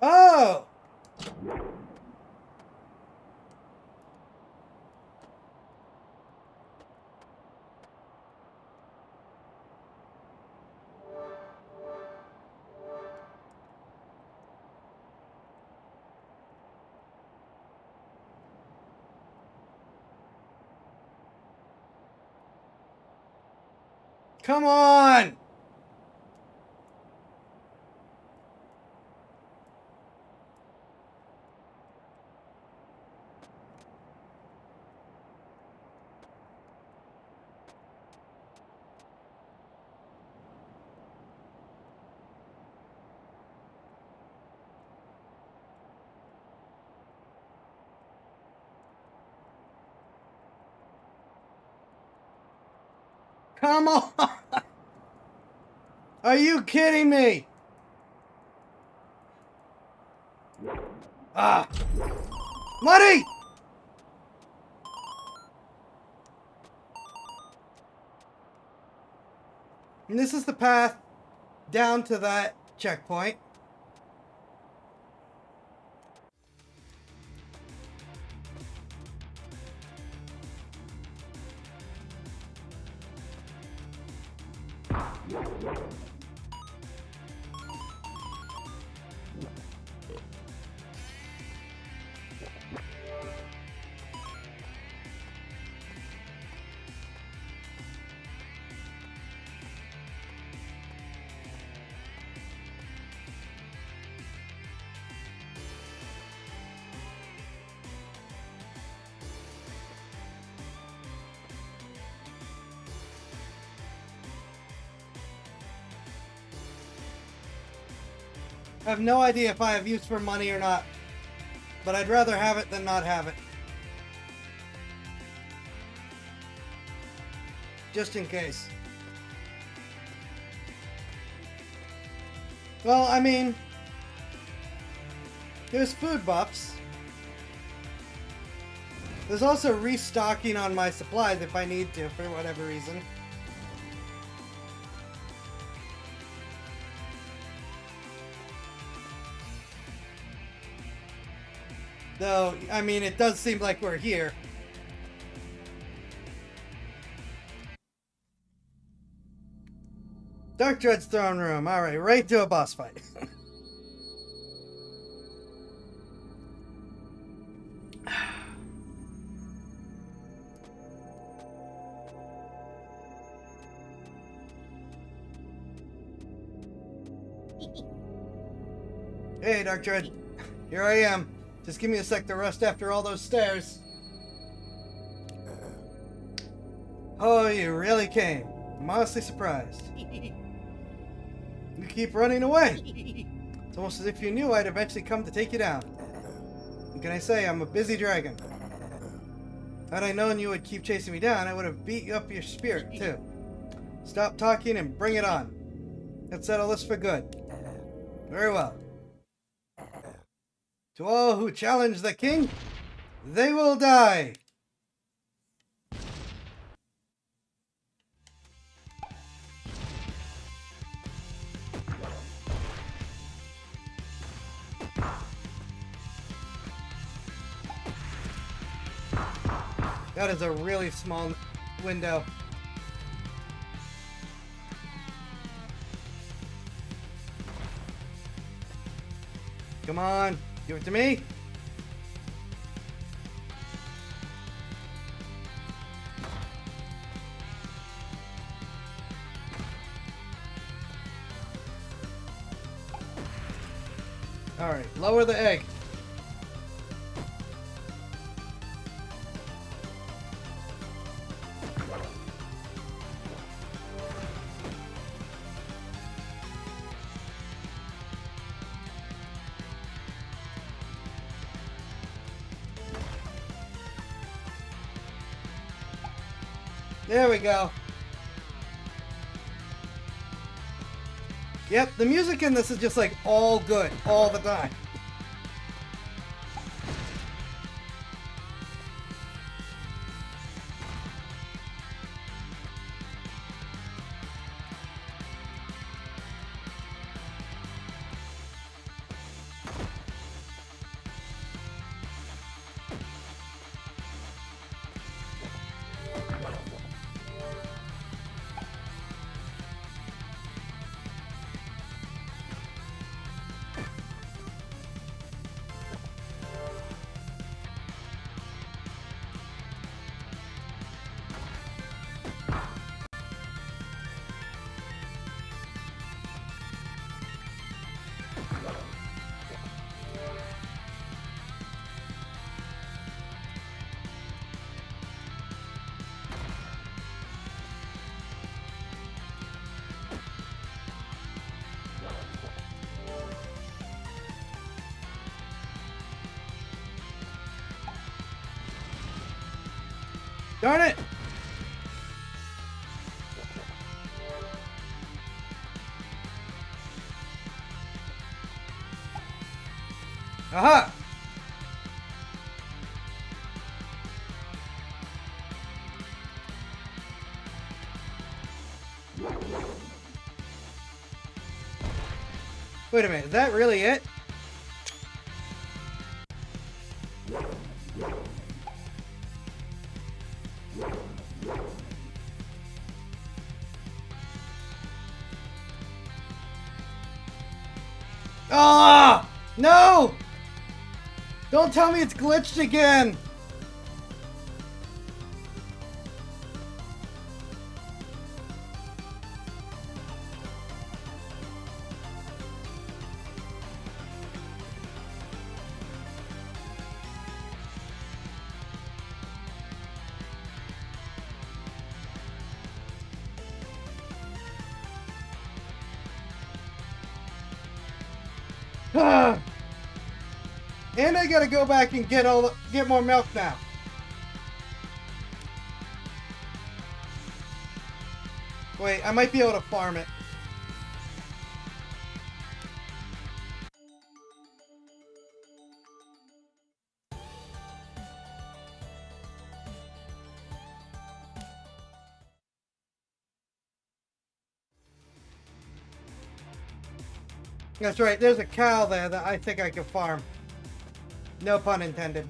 Oh! Come on! Come on! Are you kidding me? Ah! Money! And this is the path down to that checkpoint. I have no idea if I have use for money or not, but I'd rather have it than not have it. Just in case. Well, I mean, there's food buffs. There's also restocking on my supplies if I need to, for whatever reason. Though, I mean, it does seem like we're here. Dark Dread's throne room. Alright, right to a boss fight. Hey, Dark Dread. Here I am. Just give me a sec to rest after all those stairs. Oh, you really came. I'm honestly surprised. You keep running away. It's almost as if you knew I'd eventually come to take you down. What can I say? I'm a busy dragon. Had I known you would keep chasing me down, I would have beat up your spirit, too. Stop talking and bring it on. Let's settle this for good. Very well. To all who challenge the king, they will die. That is a really small window. Come on. Give it to me. All right, lower the egg. There we go. Yep, the music in this is just like all good, all the time. Darn it! Aha! Wait a minute, is that really it? Ah! No! Don't tell me it's glitched again! Ah! And I gotta go back and get more milk now. Wait, I might be able to farm it. That's right, there's a cow there that I think I can farm. No pun intended.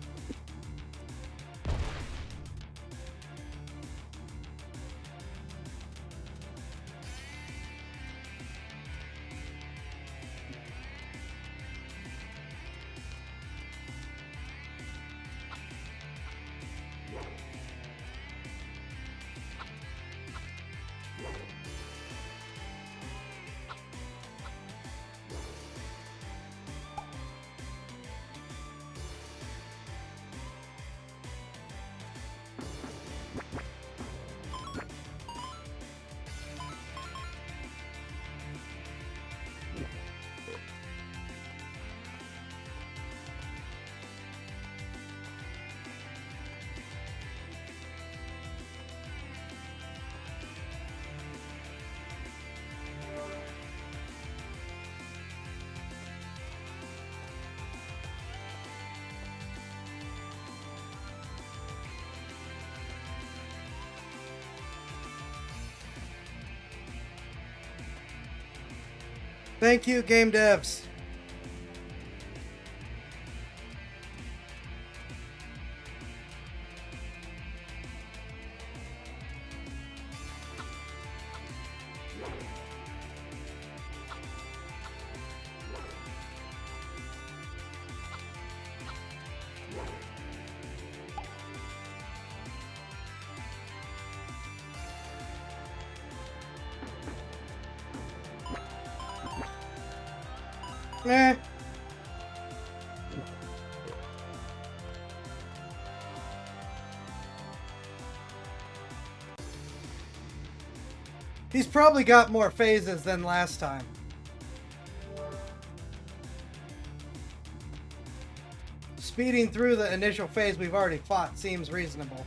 Thank you, game devs. Eh. He's probably got more phases than last time. Speeding through the initial phase we've already fought seems reasonable.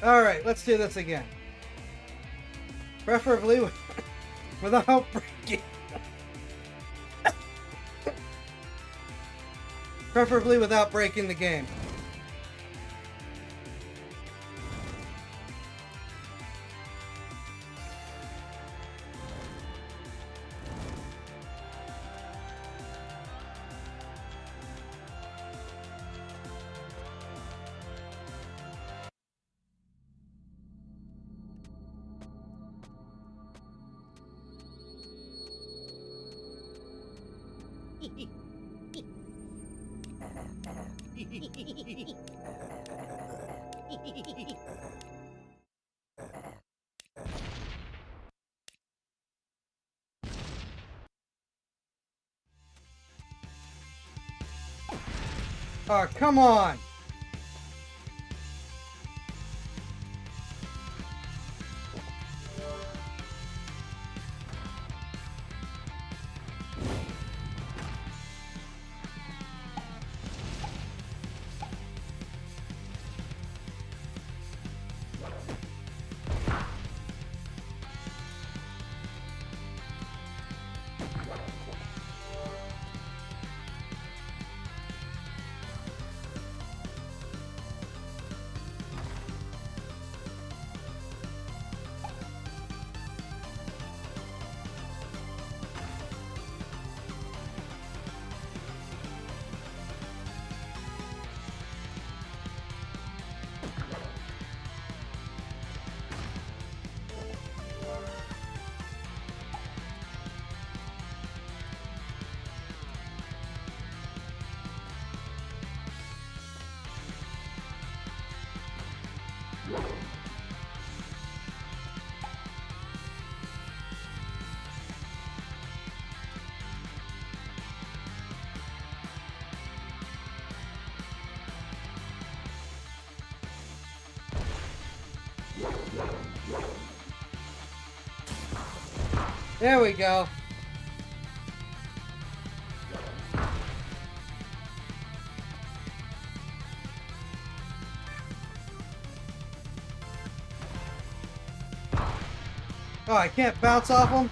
Alright, let's do this again. Preferably without breaking. Preferably without breaking the game. Oh, come on! There we go. Oh, I can't bounce off him?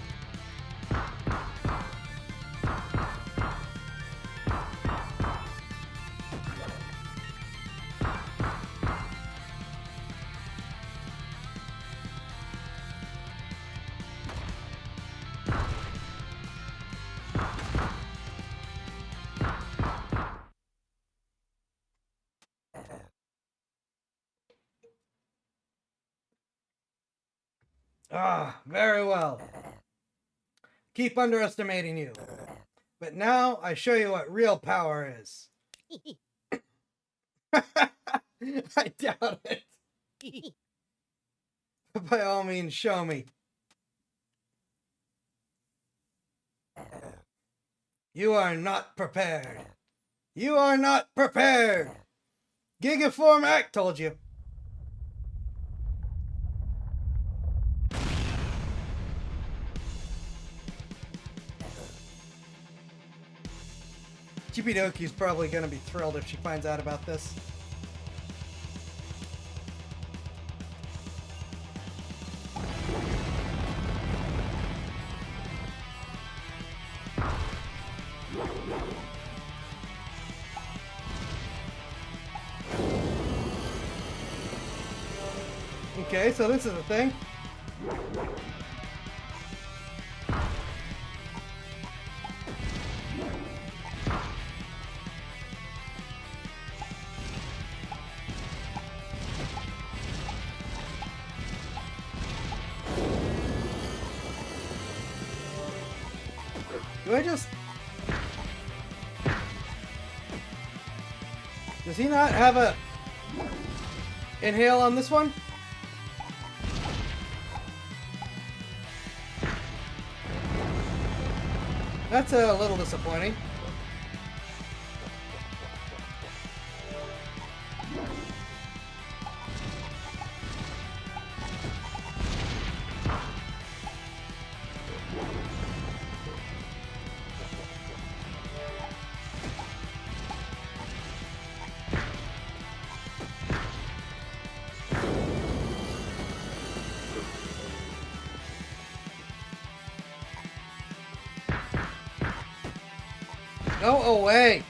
Ah, very well. Keep underestimating you. But now I show you what real power is. I doubt it. By all means, show me. You are not prepared. You are not prepared. Gigaform Act told you. Chibidoki's probably going to be thrilled if she finds out about this. Okay, so this is the thing. Do I just... Does he not have a inhale on this one? That's a little disappointing. Go away!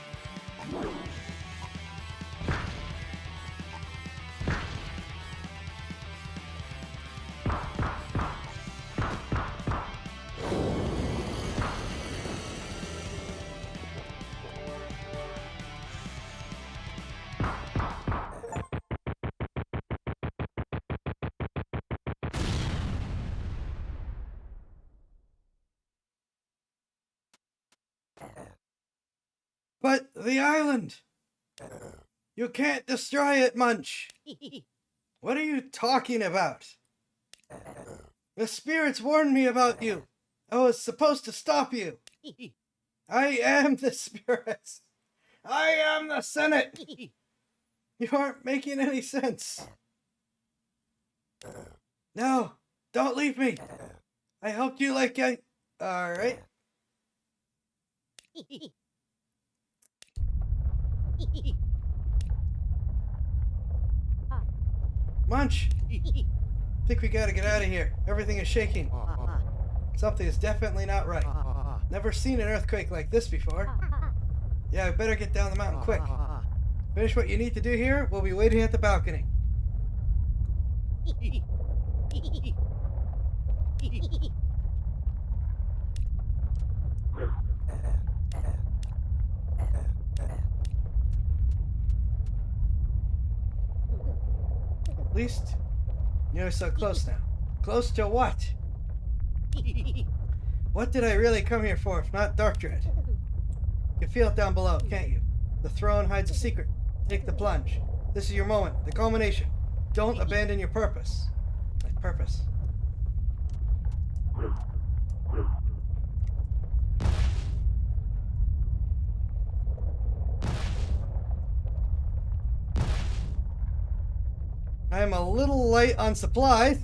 But the island! You can't destroy it, Munch! What are you talking about? The spirits warned me about you. I was supposed to stop you. I am the spirits. I am the Senate. You aren't making any sense. No, don't leave me. I helped you like I... Alright. Munch! Think we gotta get out of here. Everything is shaking. Something is definitely not right. Never seen an earthquake like this before. Yeah, I better get down the mountain quick. Finish what you need to do here. We'll be waiting at the balcony. At least you're so close now. Close to what? What did I really come here for if not Dark Dread? You can feel it down below, can't you? The throne hides a secret. Take the plunge. This is your moment, the culmination. Don't abandon your purpose. My purpose. I'm a little light on supplies.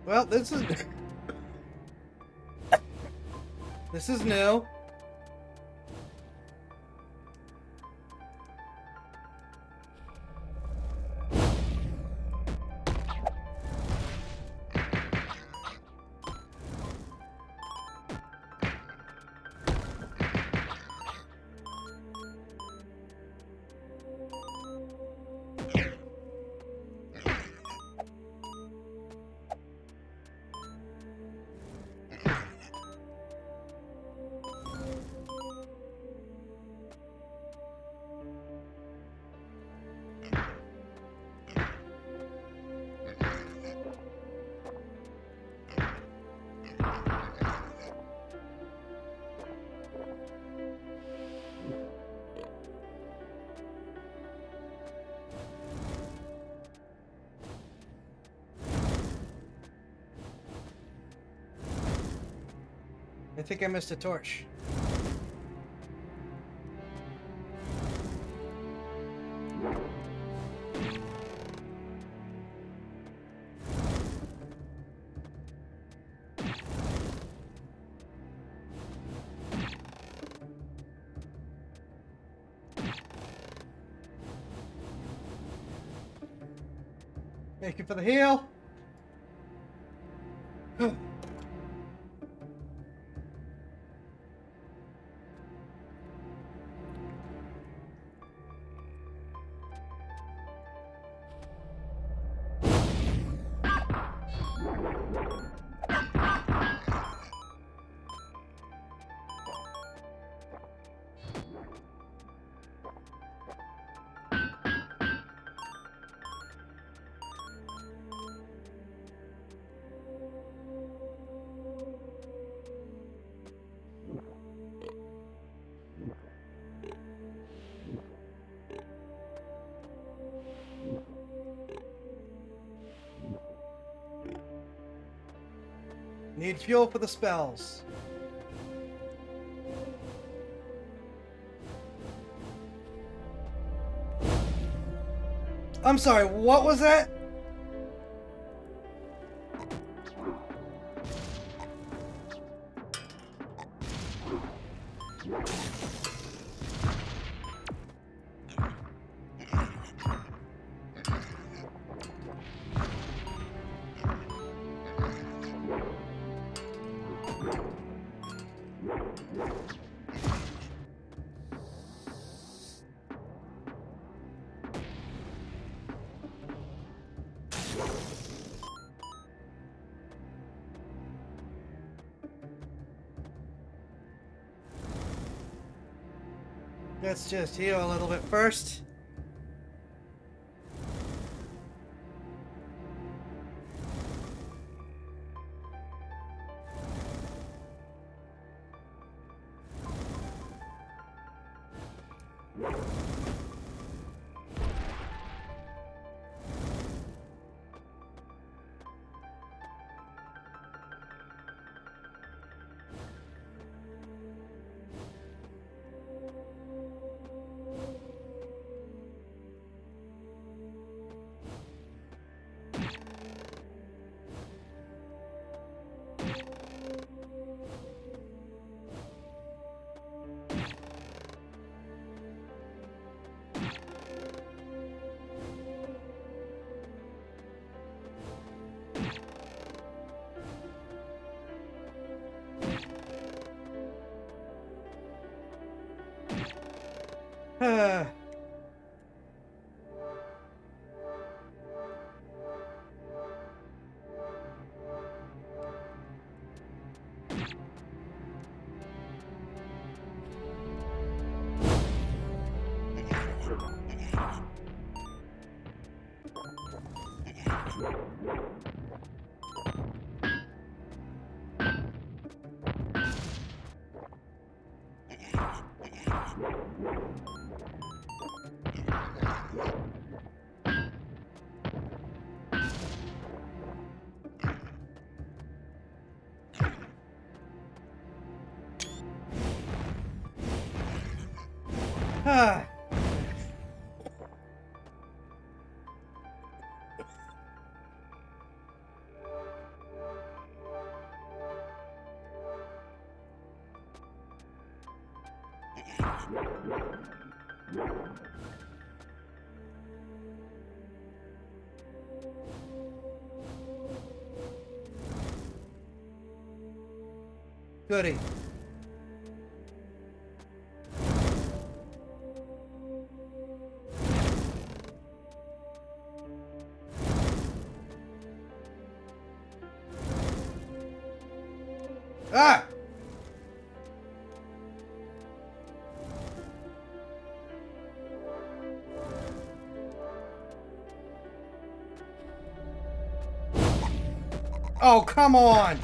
Well, this is new. I think I missed a torch. Thank you for the heal. Need fuel for the spells. I'm sorry, what was that? Let's just heal a little bit first. Ah. Goody. Ah! Oh, come on!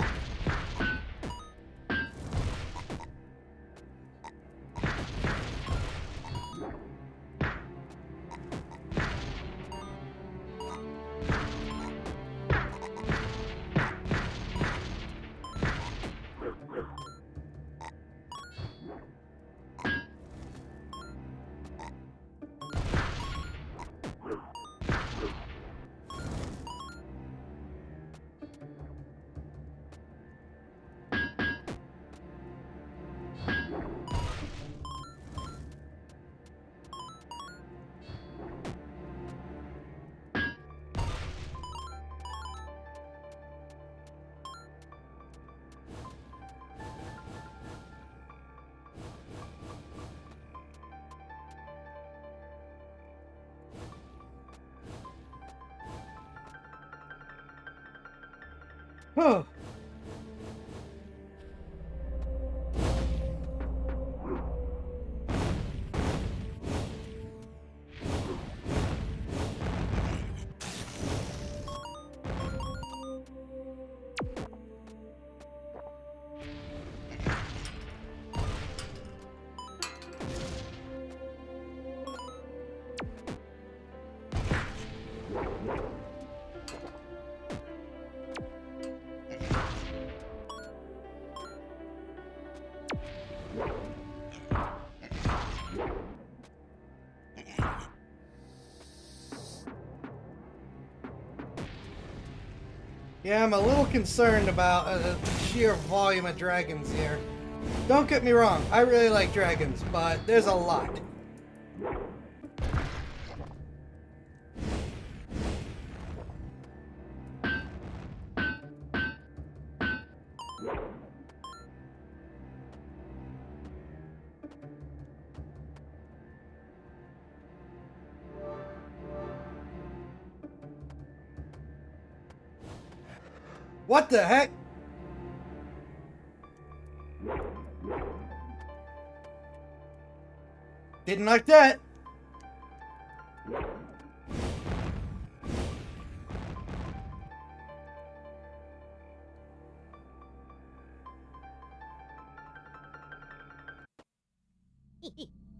Oh. Yeah, I'm a little concerned about the sheer volume of dragons here. Don't get me wrong, I really like dragons, but there's a lot. What the heck? Didn't like that.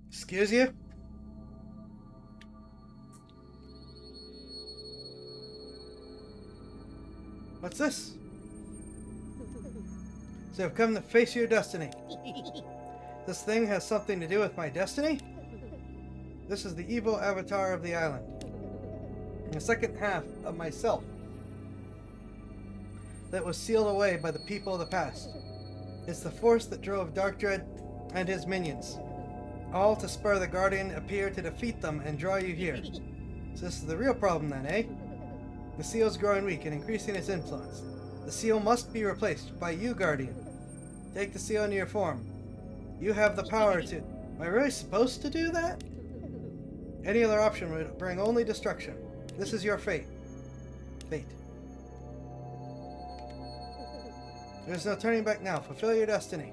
Excuse you? What's this? So I've come to face your destiny. This thing has something to do with my destiny? This is the evil avatar of the island. The second half of myself that was sealed away by the people of the past. It's the force that drove Darkdread and his minions, all to spur the Guardian appear to defeat them and draw you here. So this is the real problem then, eh? The seal's growing weak and increasing its influence. The seal must be replaced by you, Guardian. Take the seal into your form. You have the power to... Am I really supposed to do that? Any other option would bring only destruction. This is your fate. Fate. There's no turning back now. Fulfill your destiny.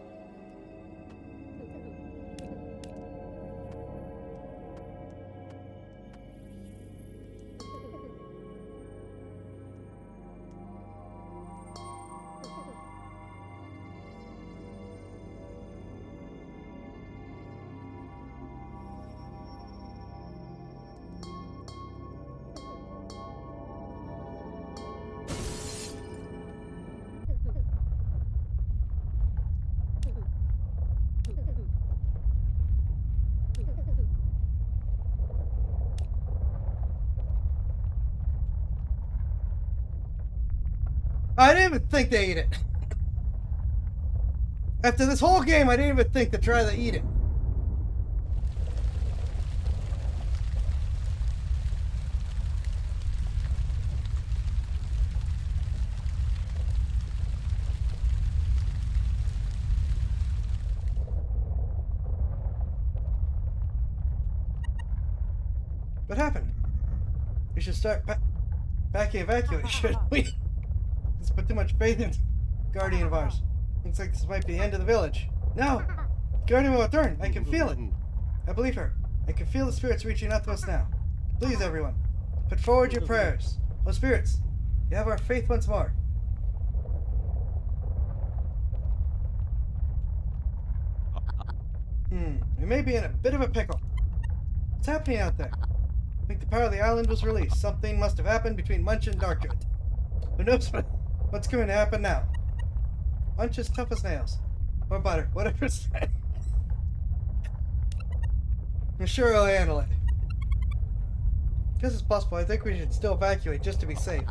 I didn't even think to eat it. After this whole game, I didn't even think to try to eat it. What happened? We should start packing evacuate, shouldn't we? Let's put too much faith in Guardian of ours. Looks like this might be the end of the village. No! Guardian will return. I can feel it. I believe her. I can feel the spirits reaching out to us now. Please, everyone, put forward your prayers. Oh, spirits, you have our faith once more. We may be in a bit of a pickle. What's happening out there? I think the power of the island was released. Something must have happened between Munch and Darkdread. Who knows what's going to happen now? Munch is tough as nails. Or butter, whatever it's saying. I'm sure I'll handle it. Guess it's possible. I think we should still evacuate just to be safe.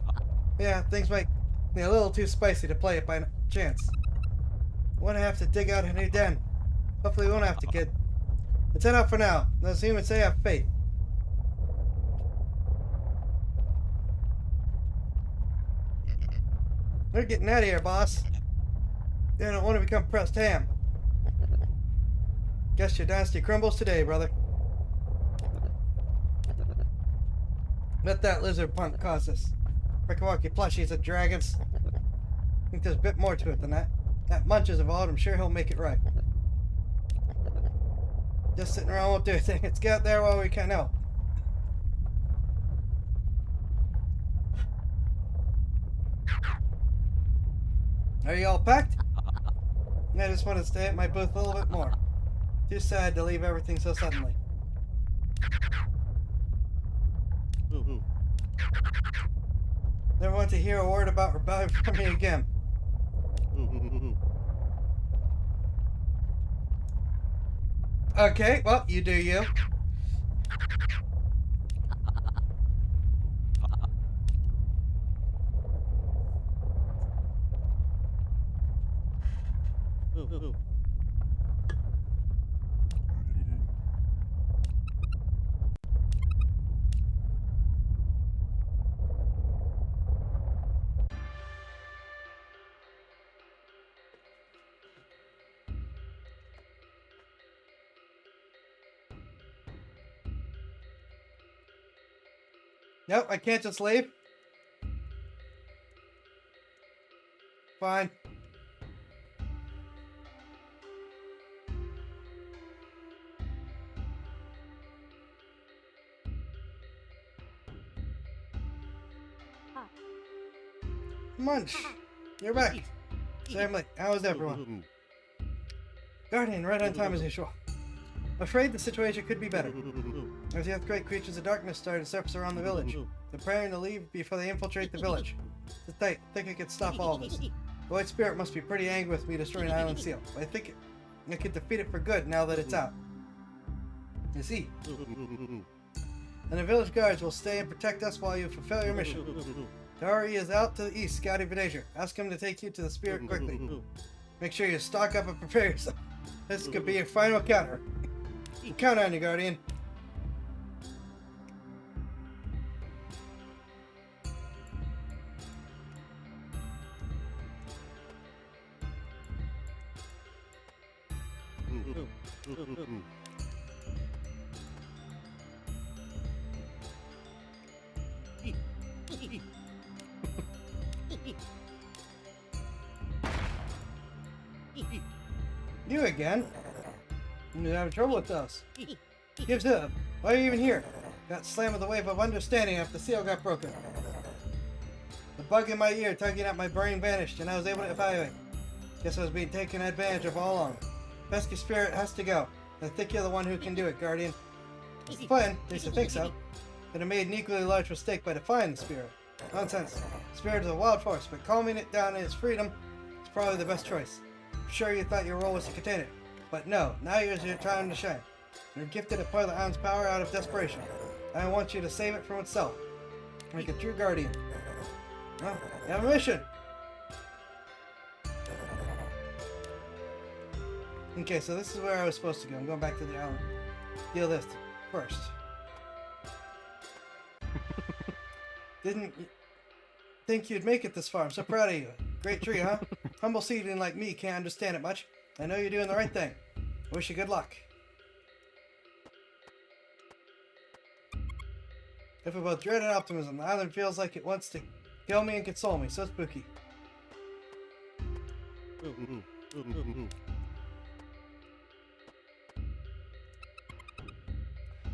Yeah, things might be a little too spicy to play it by chance. I won't have to dig out a new den. Hopefully we won't have to, kid. Let's head out for now. Those humans say have faith. We're getting out of here, boss. You don't want to become pressed ham. Guess your dynasty crumbles today, brother. Let that lizard punk cause this. Rikawaki plushies and dragons. I think there's a bit more to it than that. That Munch is involved, I'm sure he'll make it right. Just sitting around won't do a thing. Let's get out there while we can help. Are you all packed? I just want to stay at my booth a little bit more. Too sad to leave everything so suddenly. Never want to hear a word about rebellion from me again. Okay, well, you do you. Nope, I can't just leave. Fine. Munch, you're back. Sorry I'm late. How is everyone? Guardian, right on time as usual. Afraid the situation could be better. As the earthquake creatures of darkness started to surface around the village, preparing to leave before they infiltrate the village. Sit tight. I think I could stop all of this. The White Spirit must be pretty angry with me destroying the Island Seal, but I think I could defeat it for good now that it's out. You see. And the village guards will stay and protect us while you fulfill your mission. Dari is out to the east scouting for danger. Ask him to take you to the Spirit quickly. Make sure you stock up and prepare yourself. This could be your final counter. Count on you, Guardian. You again? You're having trouble with those. Gives up. Why are you even here? Got slammed with a wave of understanding after the seal got broken. The bug in my ear tugging at my brain vanished, and I was able to evaluate. Guess I was being taken advantage of all along. Pesky Spirit has to go. I think you're the one who can do it, Guardian. It's the plan, at least I think so. But I made an equally large mistake by defying the Spirit. Nonsense. Spirit is a wild force, but calming it down in its freedom is probably the best choice. I'm sure you thought your role was to contain it. But no, now here's your time to shine. You're gifted a part of the Island's power out of desperation. I want you to save it from itself. Make a true guardian. Well, you have a mission! Okay, so this is where I was supposed to go. I'm going back to the island. Deal this first. Didn't think you'd make it this far. I'm so proud of you. Great tree, huh? Humble seedling like me can't understand it much. I know you're doing the right thing. I wish you good luck. If for both dread and optimism, the island feels like it wants to kill me and console me. So spooky.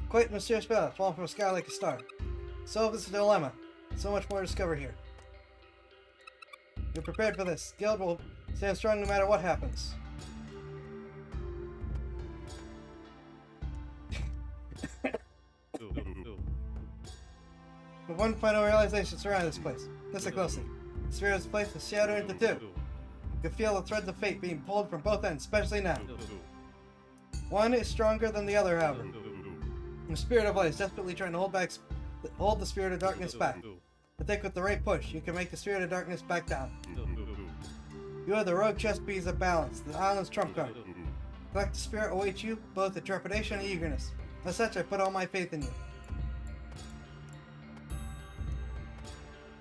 Quite a mysterious spell, falling from the sky like a star. Solve this dilemma. So much more to discover here. You're prepared for this. Guild will stand strong no matter what happens. But one final realization surrounding this place. Listen closely. The spirit of this place is shattered into two. You can feel the threads of fate being pulled from both ends, especially now. One is stronger than the other, however. The spirit of light is desperately trying to hold the spirit of darkness back. I think with the right push, you can make the spirit of darkness back down. You are the rogue chess piece of balance, the island's trump card. Collective spirit awaits you, both with trepidation and eagerness. As such, I put all my faith in you.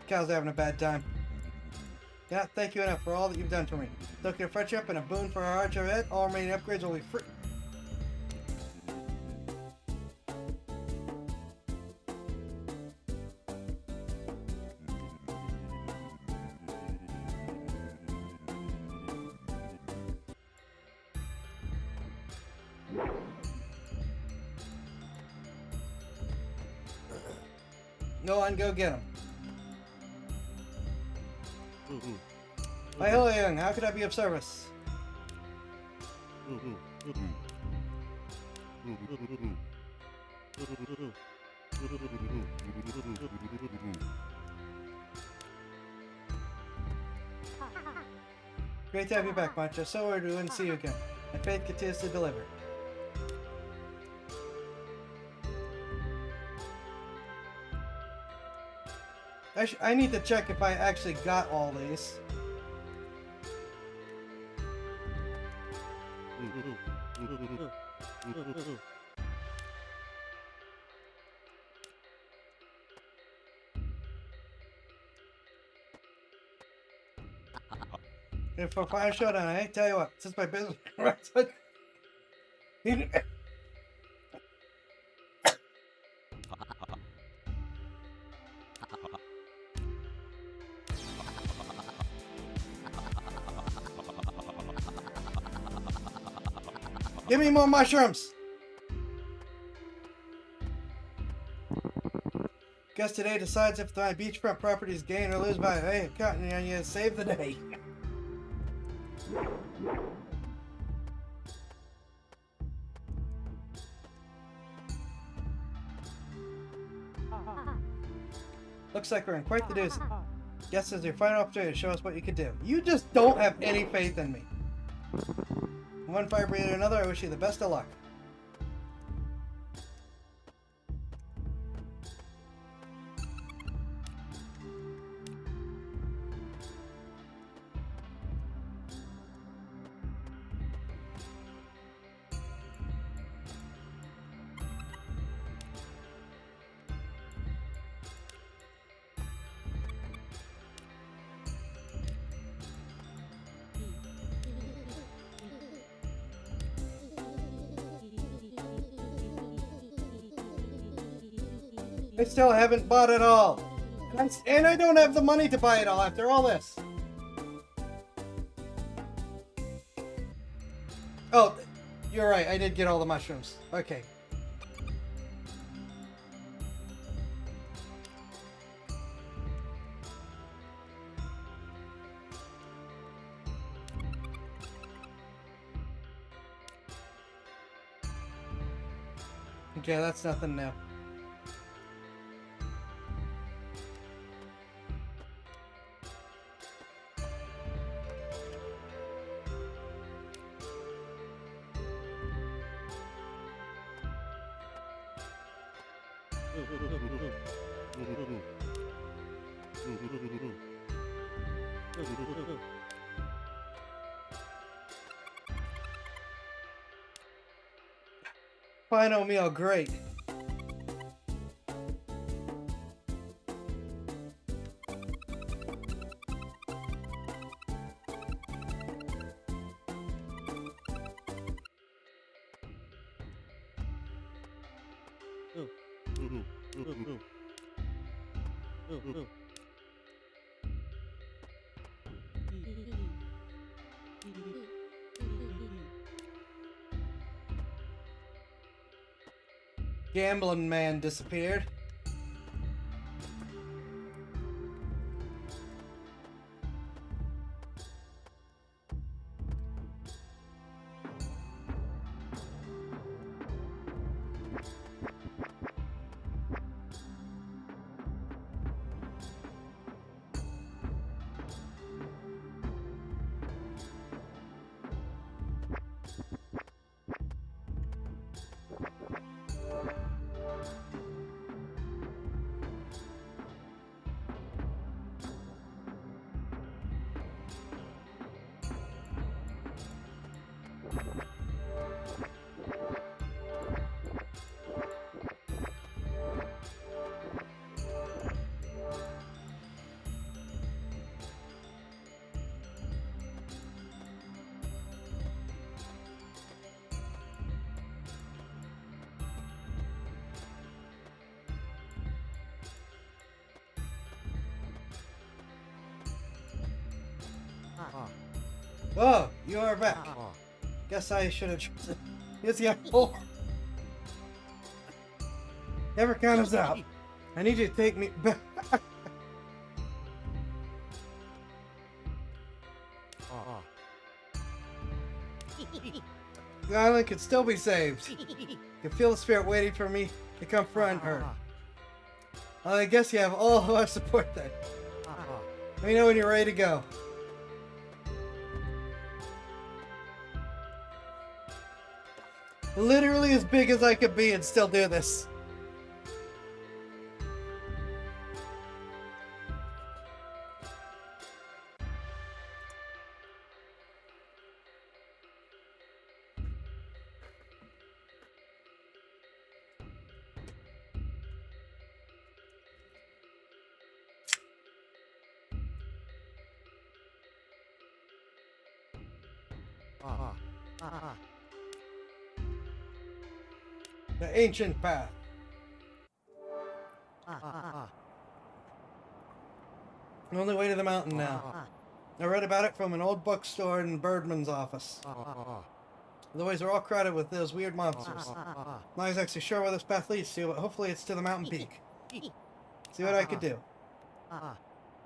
Cal's having a bad time. Cannot thank you enough for all that you've done for me. Took your friendship and a boon for our archer head. All remaining upgrades will be free. Go on, go get him. Hi, hello, young. How could I be of service? Great to have you back, Mancha. So weird we wouldn't see you again. My faith continues to deliver. I need to check if I actually got all these. And for final showdown, I tell you what, since my business Give me more mushrooms! Good, Guess today decides if my beachfront properties gain or lose value. Hey, Cotton, you save the day. Looks like we're in quite the doozy. Guess this is your final opportunity to show us what you can do. You just don't have any faith in me. One fire breather to another, I wish you the best of luck. I still haven't bought it all. And I don't have the money to buy it all after all this. Oh, you're right. I did get all the mushrooms. Okay. Okay, that's nothing new. Final meal, great. Gambling man disappeared. Oh, you are back. Guess I should have chosen. Here's the apple. Never count us out. I need you to take me back. The island can still be saved. You can feel the spirit waiting for me to confront her. Well, I guess you have all of our support then. Let me know when you're ready to go. Literally as big as I could be and still do this. The ancient path. The only way to the mountain now. I read about it from an old bookstore in Birdman's office. The ways are all crowded with those weird monsters. I'm not exactly sure where this path leads to, but hopefully it's to the mountain peak. See what I could do.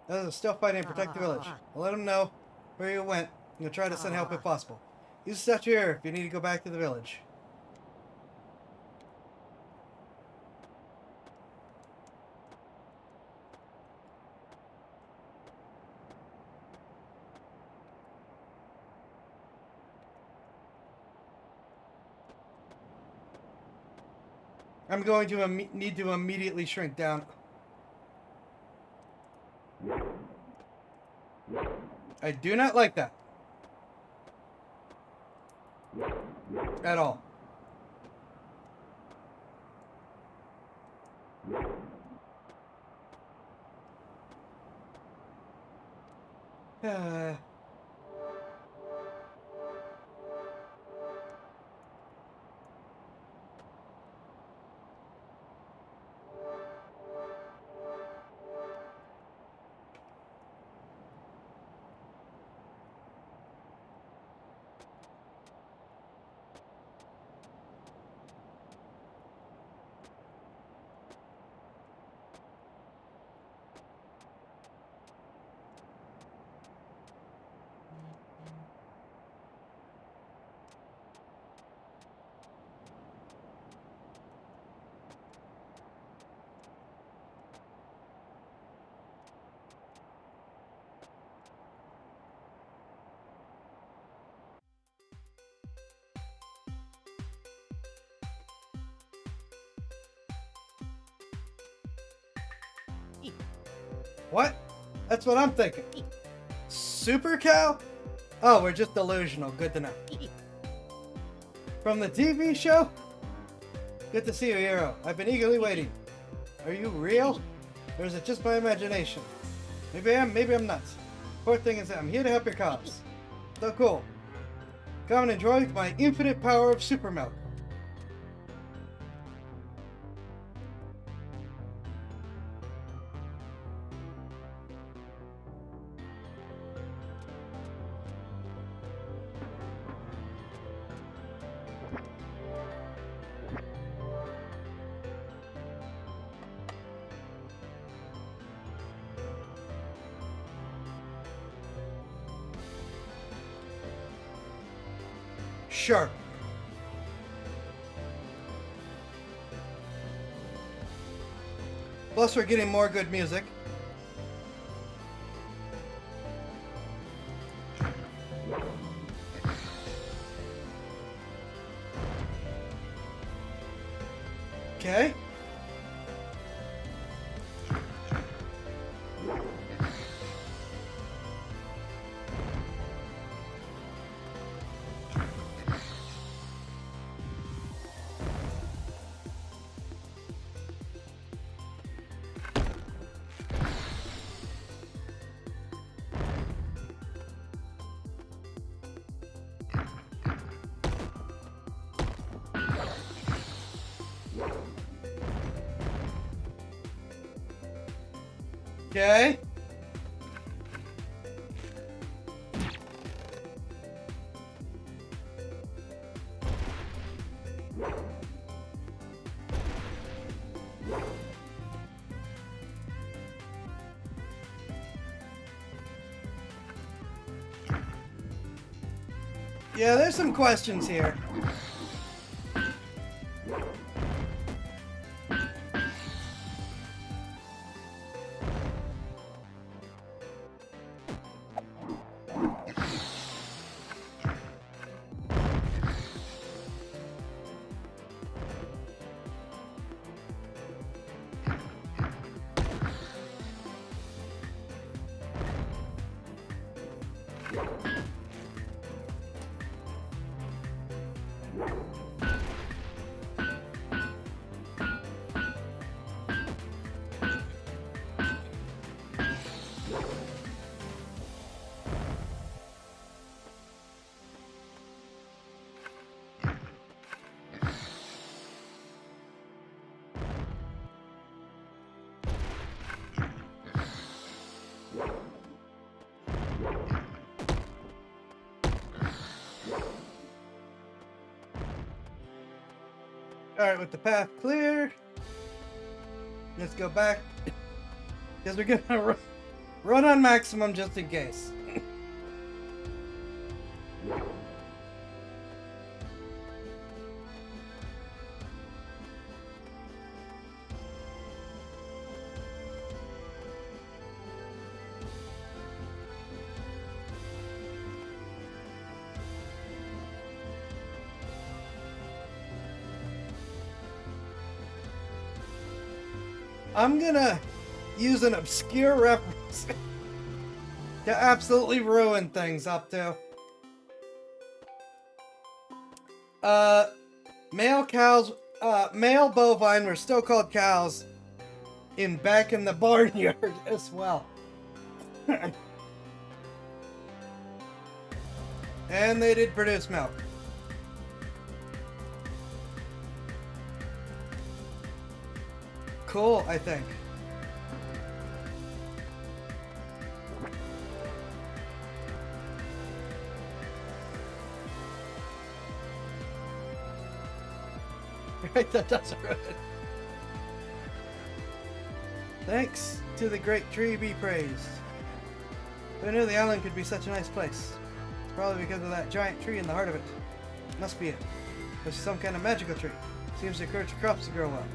Others are still fighting to protect the village. I'll let them know where you went. I'm gonna try to send help if possible. Use the statue here if you need to go back to the village. I'm going to need to immediately shrink down. I do not like that. At all. What? That's what I'm thinking. Super Cow? Oh, we're just delusional. Good to know. From the TV show? Good to see you, Hero. I've been eagerly waiting. Are you real? Or is it just my imagination? Maybe I am, maybe I'm nuts. Poor thing is that I'm here to help your cause. So cool. Come and enjoy my infinite power of super milk. Sure. Plus, we're getting more good music. Okay. Okay. Yeah, there's some questions here. Alright, with the path clear, let's go back Because we're gonna run on maximum just in case. I'm gonna use an obscure reference to absolutely ruin things up to. Male cows, male bovine were still called cows back in the barnyard as well. And they did produce milk. Cool, I think. Right, that does it right. Thanks to the great tree be praised. Who knew the island could be such a nice place? It's probably because of that giant tree in the heart of it. Must be it. It's some kind of magical tree. Seems to encourage crops to grow well.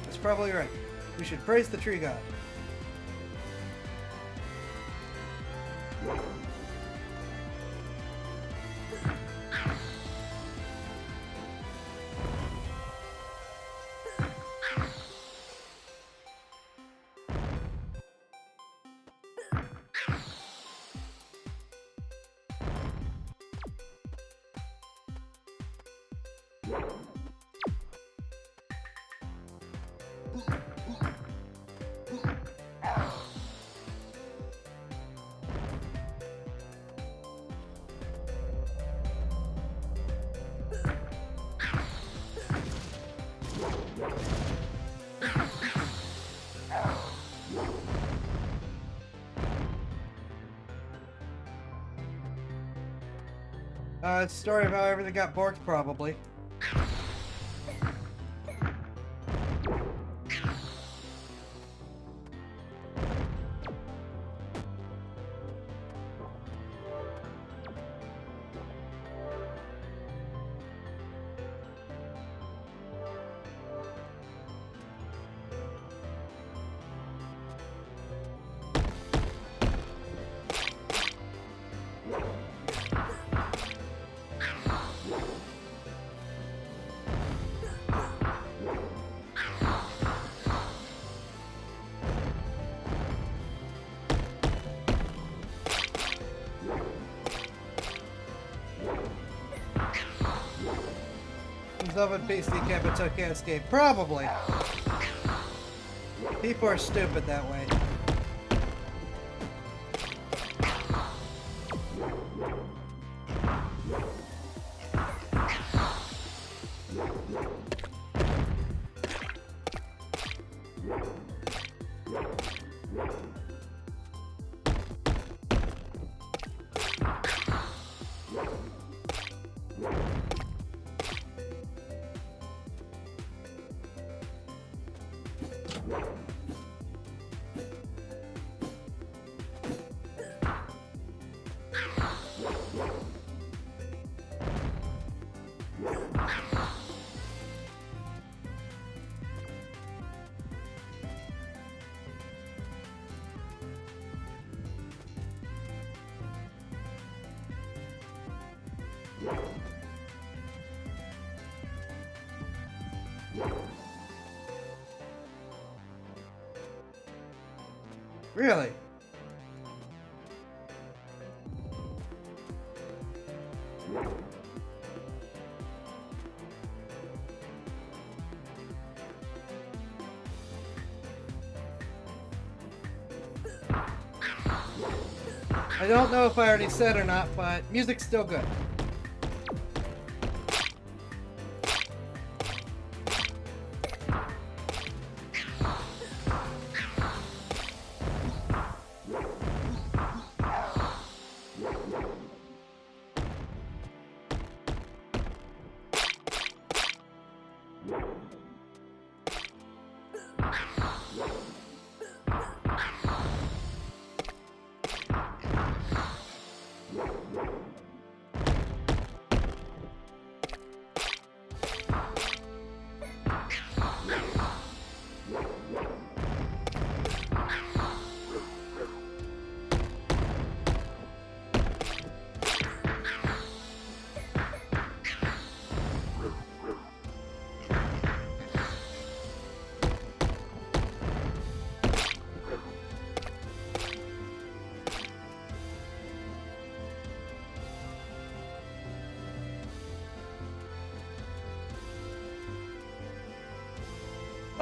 That's probably right. We should praise the tree god. It's a story of how everything got borked, probably. Love and Pasty Capito Cascade. Probably. People are stupid that way. Really? I don't know if I already said or not, but music's still good.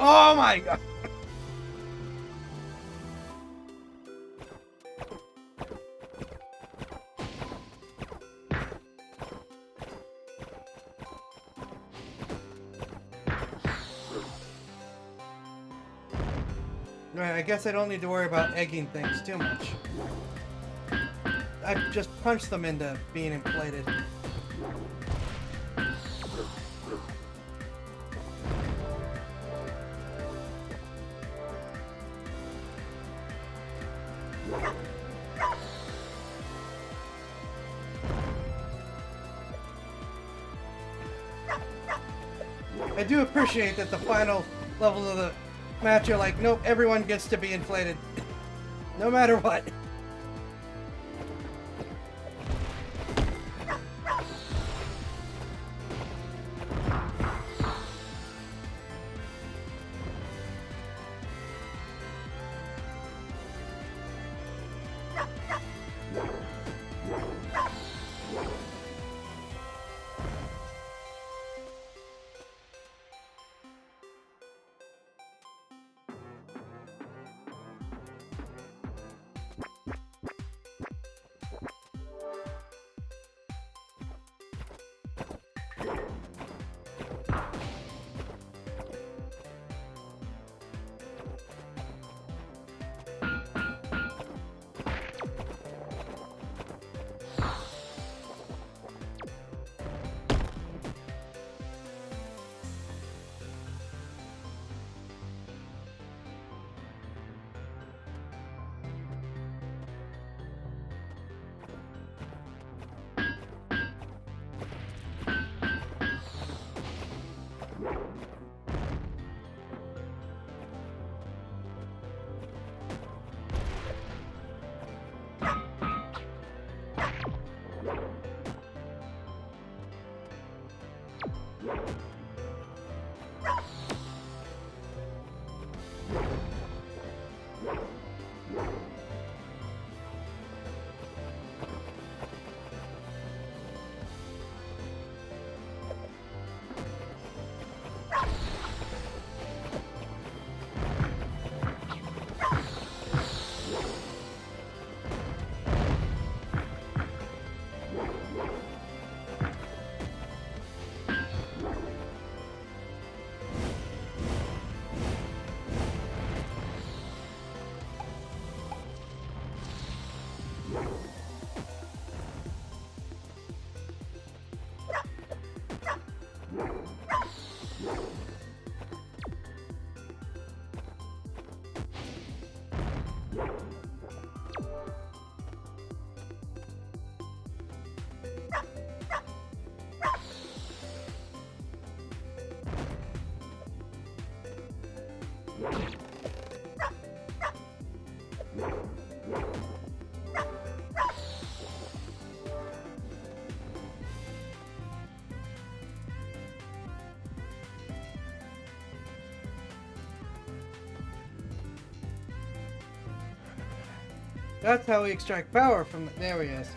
Oh my god! Right, I guess I don't need to worry about egging things too much. I just punch them into being inflated. I do appreciate that the final level of the match, you're like, nope, everyone gets to be inflated. No matter what. That's how we extract power from the... There he is.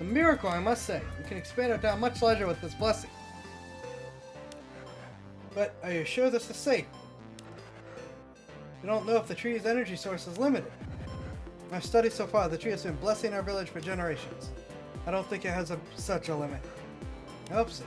A miracle, I must say. We can expand our town much larger with this blessing. But are you sure this is safe? We don't know if the tree's energy source is limited. In our studies so far, the tree has been blessing our village for generations. I don't think it has such a limit. I hope so.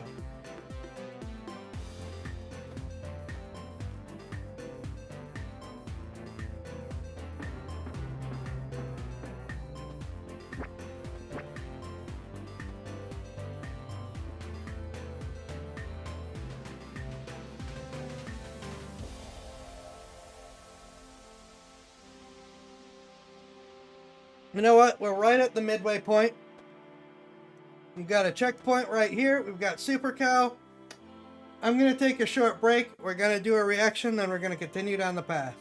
You know what? We're right at the midway point. We've got a checkpoint right here. We've got Super Cow. I'm going to take a short break. We're going to do a reaction, then we're going to continue down the path.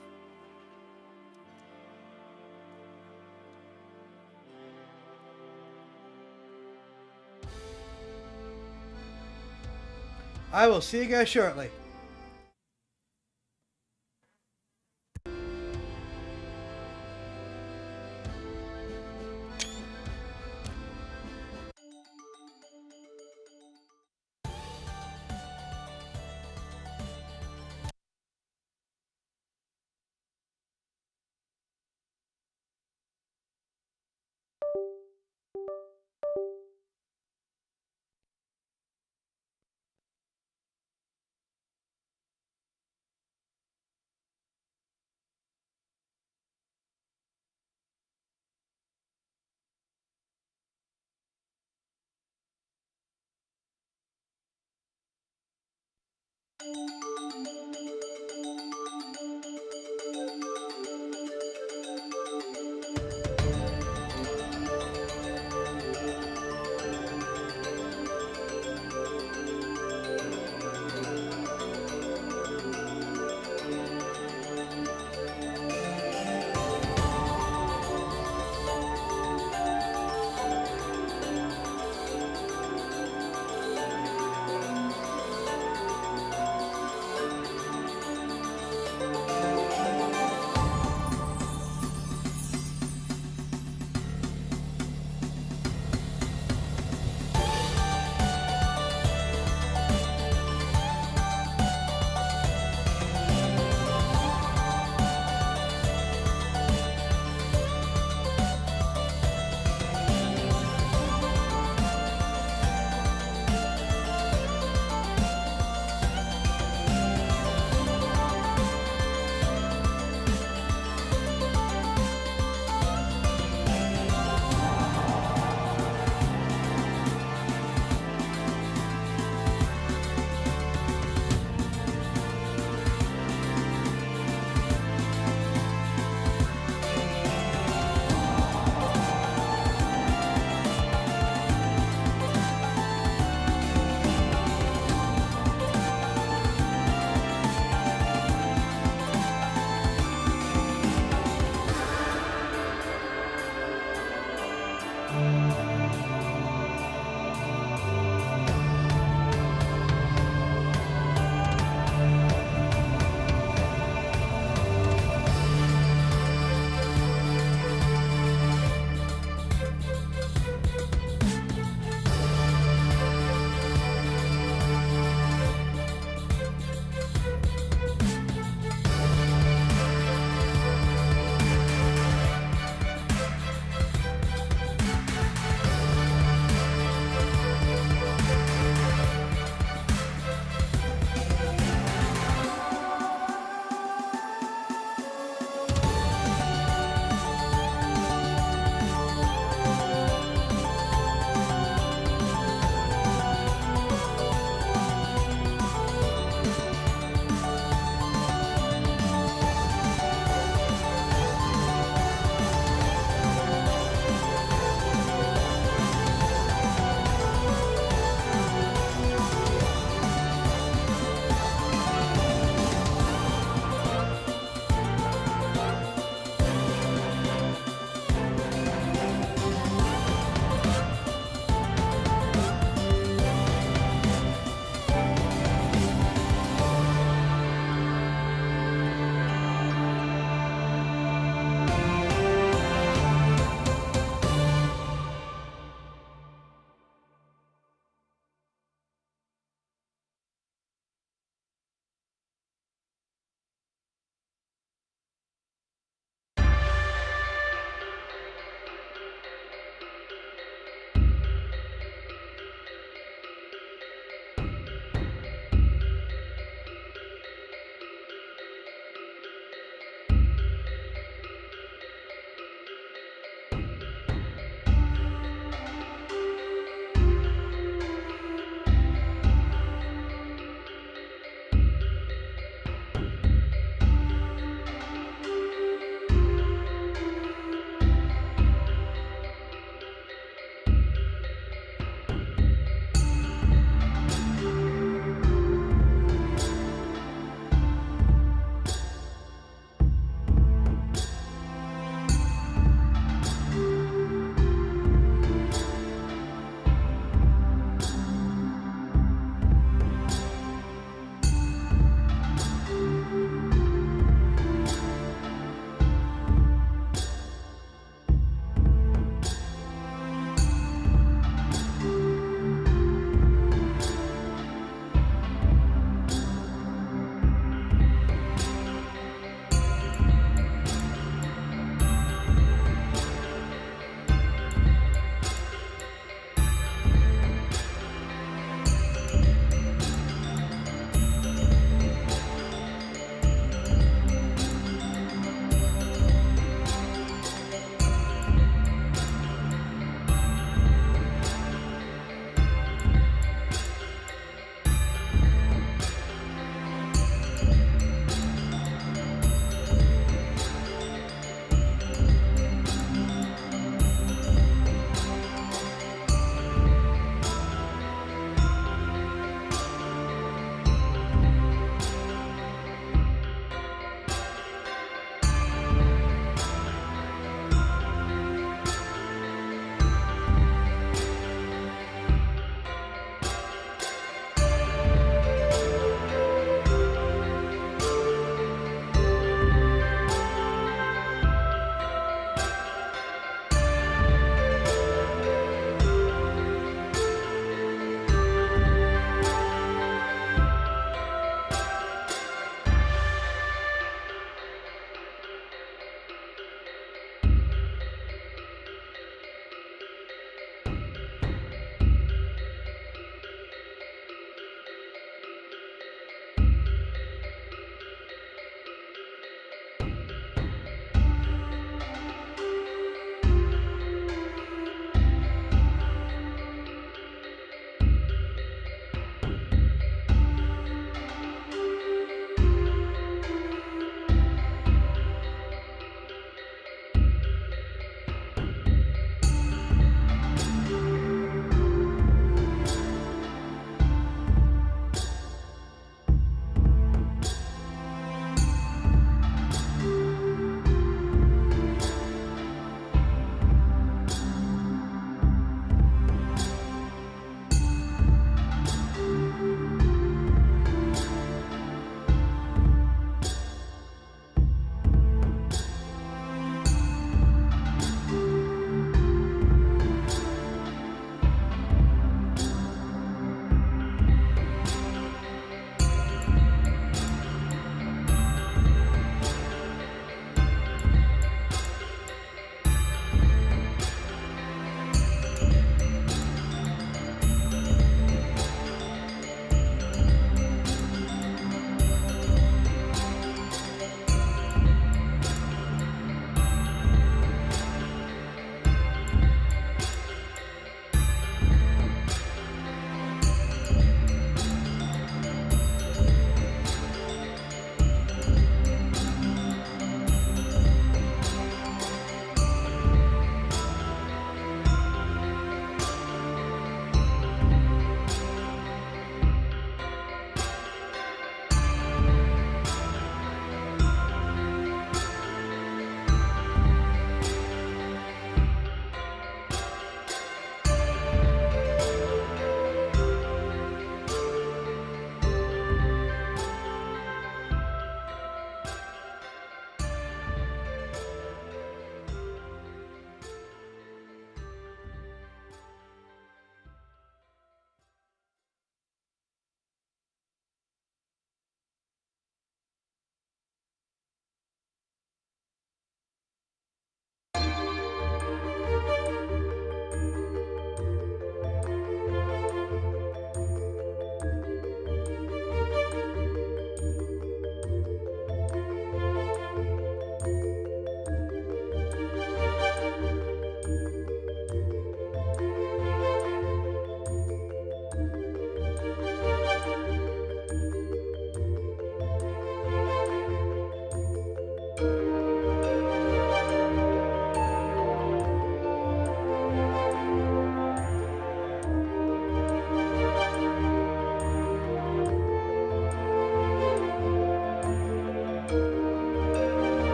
I will see you guys shortly.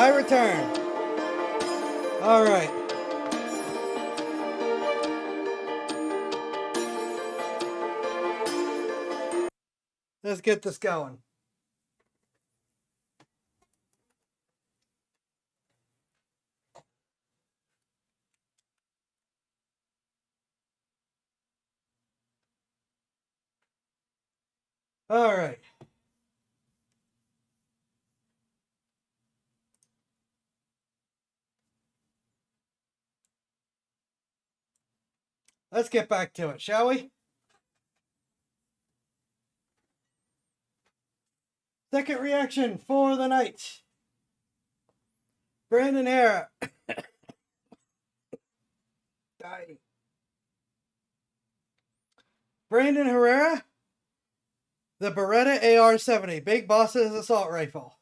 I return. All right. Let's get this going. All right. Let's get back to it, shall we? Second reaction for the night. Brandon Herrera. Dying. Brandon Herrera. The Beretta AR-70, Big Boss's assault rifle.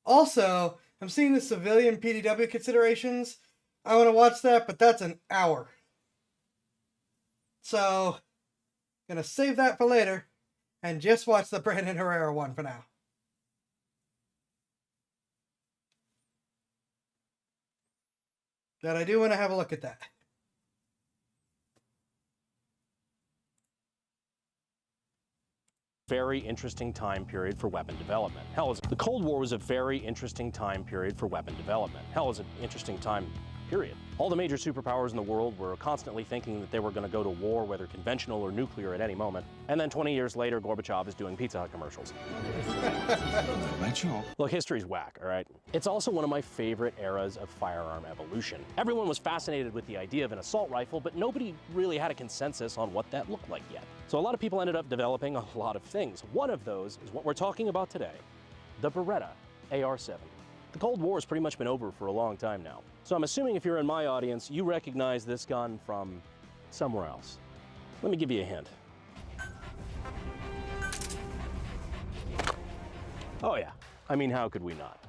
Also, I'm seeing the civilian PDW considerations. I want to watch that, but that's an hour. So, gonna save that for later and just watch the Brandon Herrera one for now. But I do want to have a look at that. Very interesting time period for weapon development. Hell, the Cold War was a very interesting time period for weapon development. Hell, it was an interesting time period. All the major superpowers in the world were constantly thinking that they were going to go to war, whether conventional or nuclear, at any moment. And then 20 years later, Gorbachev is doing Pizza Hut commercials. Look, history's whack, all right? It's also one of my favorite eras of firearm evolution. Everyone was fascinated with the idea of an assault rifle, but nobody really had a consensus on what that looked like yet. So a lot of people ended up developing a lot of things. One of those is what we're talking about today, the Beretta AR-70. The Cold War has pretty much been over for a long time now. So I'm assuming if you're in my audience, you recognize this gun from somewhere else. Let me give you a hint. Oh yeah, I mean, how could we not?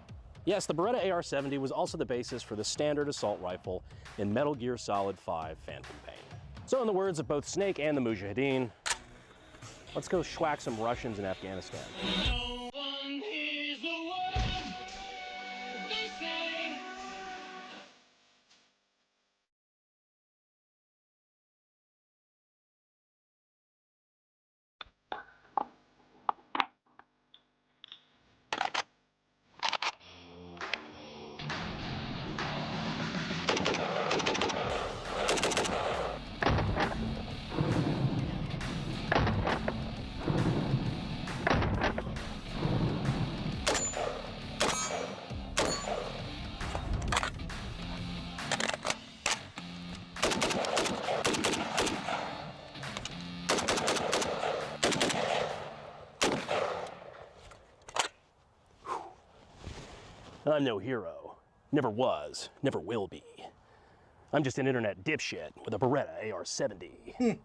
Yes, the Beretta AR-70 was also the basis for the standard assault rifle in Metal Gear Solid 5 Phantom Pain. So in the words of both Snake and the Mujahideen, let's go schwack some Russians in Afghanistan. I'm no hero. Never was, never will be. I'm just an internet dipshit with a Beretta AR-70.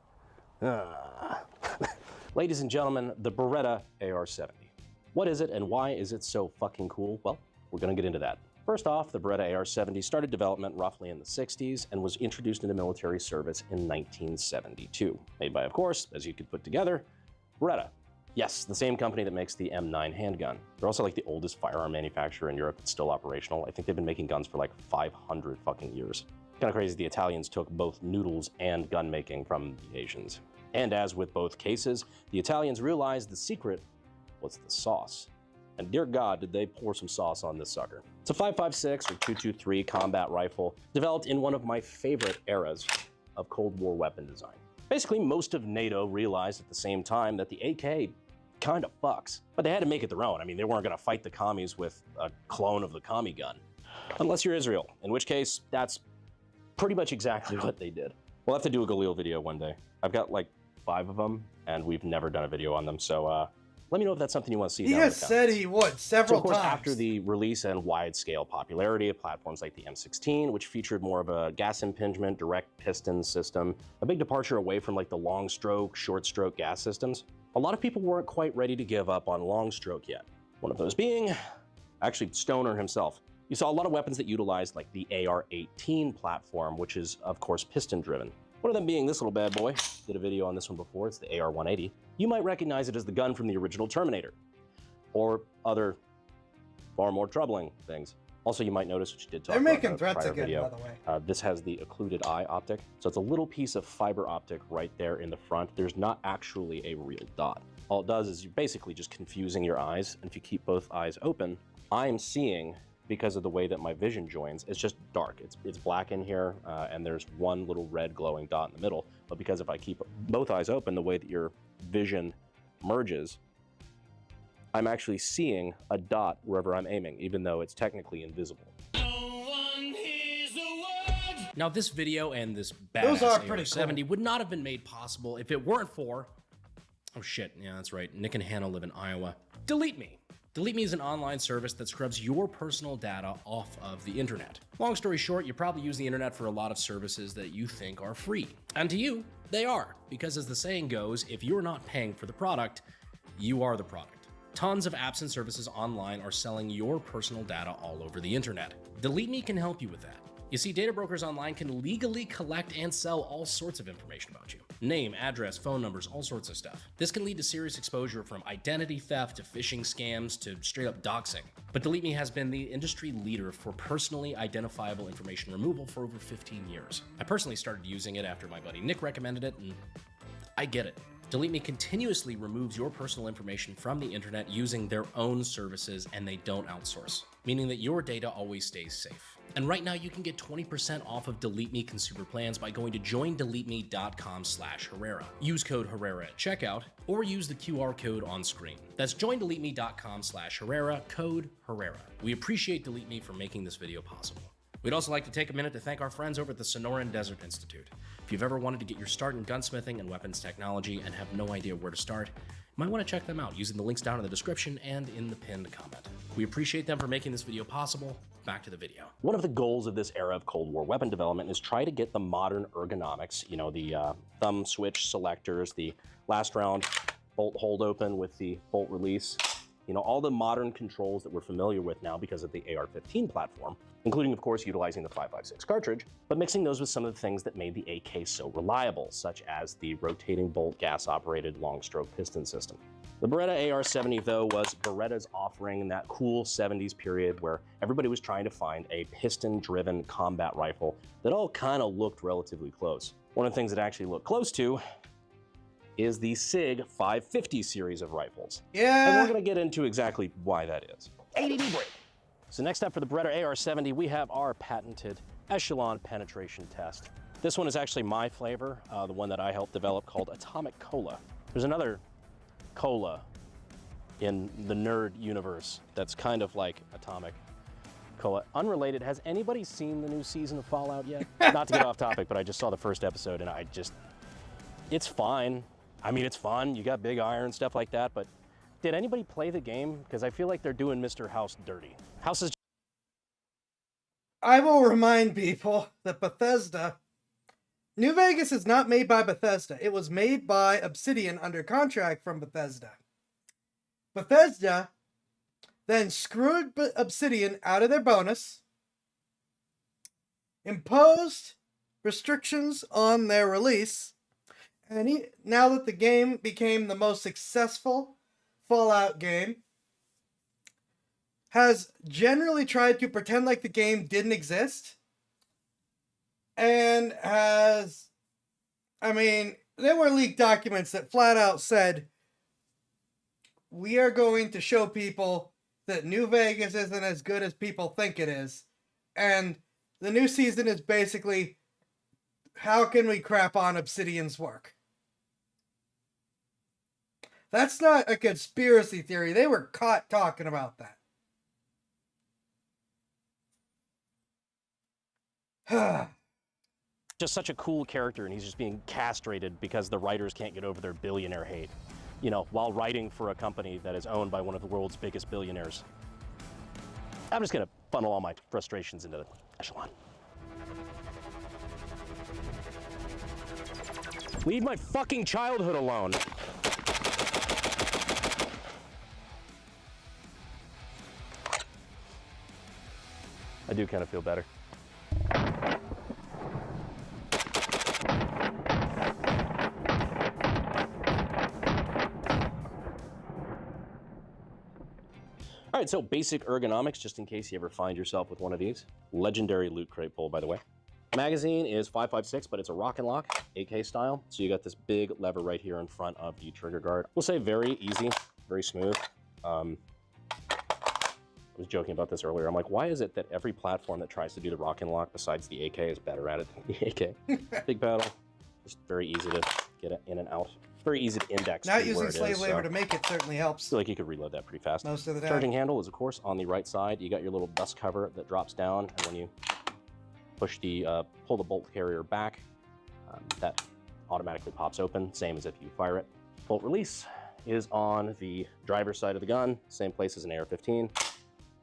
Ladies and gentlemen, the Beretta AR-70. What is it and why is it so fucking cool? Well, we're gonna get into that. First off, the Beretta AR-70 started development roughly in the 60s and was introduced into military service in 1972. Made by, of course, as you could put together, Beretta. Yes, the same company that makes the M9 handgun. They're also like the oldest firearm manufacturer in Europe that's still operational. I think they've been making guns for like 500 fucking years. Kind of crazy the Italians took both noodles and gun making from the Asians. And as with both cases, the Italians realized the secret was the sauce. And dear God, did they pour some sauce on this sucker. It's a 5.56 or 2.23 combat rifle developed in one of my favorite eras of Cold War weapon design. Basically, most of NATO realized at the same time that the AK kind of fucks, but they had to make it their own. I mean, they weren't gonna fight the commies with a clone of the commie gun. Unless you're Israel, in which case, that's pretty much exactly what they did. We'll have to do a Galil video one day. I've got like 5 of them, and we've never done a video on them, so let me know if that's something you want to see. He has said he would several times. So of course, times. after the release and wide-scale popularity of platforms like the M16, which featured more of a gas impingement, direct piston system, a big departure away from like the long stroke, short stroke gas systems, a lot of people weren't quite ready to give up on long stroke yet. One of those being, actually, Stoner himself. You saw a lot of weapons that utilized like the AR-18 platform, which is of course piston-driven. One of them being this little bad boy. Did a video on this one before, it's the AR-180. You might recognize it as the gun from the original Terminator, or other far more troubling things. Also, you might notice, which you did talk They're about making in a threats prior again, video, by the way. this has the occluded eye optic. So it's a little piece of fiber optic right there in the front. There's not actually a real dot. All it does is you're basically just confusing your eyes. And if you keep both eyes open, I'm seeing, because of the way that my vision joins, it's just dark. It's black in here, and there's one little red glowing dot in the middle. But because if I keep both eyes open, the way that your vision merges, I'm actually seeing a dot wherever I'm aiming, even though it's technically invisible. Now, this video and this Those badass are pretty AR-70 would not have been made possible if it weren't for... Oh shit, yeah, that's right. Nick and Hannah live in Iowa. Delete Me. Delete Me is an online service that scrubs your personal data off of the internet. Long story short, you probably use the internet for a lot of services that you think are free. And to you, they are. Because as the saying goes, if you're not paying for the product, you are the product. Tons of apps and services online are selling your personal data all over the internet. Delete Me can help you with that. You see, data brokers online can legally collect and sell all sorts of information about you. Name, address, phone numbers, all sorts of stuff. This can lead to serious exposure, from identity theft to phishing scams to straight up doxing. But Delete Me has been the industry leader for personally identifiable information removal for over 15 years. I personally started using it after my buddy Nick recommended it, and I get it. Delete Me continuously removes your personal information from the internet using their own services, and they don't outsource, meaning that your data always stays safe. And right now you can get 20% off of Delete Me consumer plans by going to joindeleteme.com/Herrera. Use code Herrera at checkout, or use the QR code on screen. That's joindeleteme.com/Herrera, code Herrera. We appreciate Delete Me for making this video possible. We'd also like to take a minute to thank our friends over at the Sonoran Desert Institute. If you've ever wanted to get your start in gunsmithing and weapons technology and have no idea where to start, you might want to check them out using the links down in the description and in the pinned comment. We appreciate them for making this video possible. Back to the video. One of the goals of this era of Cold War weapon development is try to get the modern ergonomics, you know, the thumb switch selectors, the last round bolt hold open with the bolt release, you know, all the modern controls that we're familiar with now because of the AR-15 platform, including, of course, utilizing the 5.56 cartridge, but mixing those with some of the things that made the AK so reliable, such as the rotating bolt gas-operated long-stroke piston system. The Beretta AR-70, though, was Beretta's offering in that cool 70s period where everybody was trying to find a piston-driven combat rifle that all kind of looked relatively close. One of the things that actually looked close to is the SIG 550 series of rifles. And Yeah. we're going to get into exactly why that is. ADB break. So next up for the Beretta AR-70, we have our patented Echelon penetration test. This one is actually my flavor, the one that I helped develop, called Atomic Cola. There's another cola in the nerd universe that's kind of like Atomic Cola. Unrelated, has anybody seen the new season of Fallout yet? Not to get off topic, but I just saw the first episode and it's fine. I mean, it's fun. You got big iron, stuff like that, but did anybody play the game? Because I feel like they're doing Mr. House dirty. House is I will remind people that Bethesda, New Vegas is not made by Bethesda. It was made by Obsidian under contract from Bethesda. Bethesda then screwed Obsidian out of their bonus, imposed restrictions on their release, and now that the game became the most successful Fallout game, has generally tried to pretend like the game didn't exist. And has, I mean, there were leaked documents that flat out said, we are going to show people that New Vegas isn't as good as people think it is. And the new season is basically, how can we crap on Obsidian's work? That's not a conspiracy theory. They were caught talking about that. just such a cool character, and he's just being castrated because the writers can't get over their billionaire hate, you know, while writing for a company that is owned by one of the world's biggest billionaires. I'm just gonna funnel all my frustrations into the Echelon. Leave my fucking childhood alone. I do kind of feel better. All right, so basic ergonomics, just in case you ever find yourself with one of these. Legendary loot crate pull, by the way. Magazine is 5.56, but it's a rock and lock, AK style. So you got this big lever right here in front of the trigger guard. We'll say very easy, very smooth. I was joking about this earlier. I'm like, why is it that every platform that tries to do the rock and lock besides the AK is better at it than the AK? Big paddle, just very easy to get it in and out. Very easy to index. Not to using where it slave is, labor so to make it certainly helps. I feel like you could reload that pretty fast. Most of the time. Charging handle is, of course, on the right side. You got your little dust cover that drops down, and when you push the, pull the bolt carrier back, that automatically pops open, same as if you fire it. Bolt release is on the driver's side of the gun, same place as an AR-15.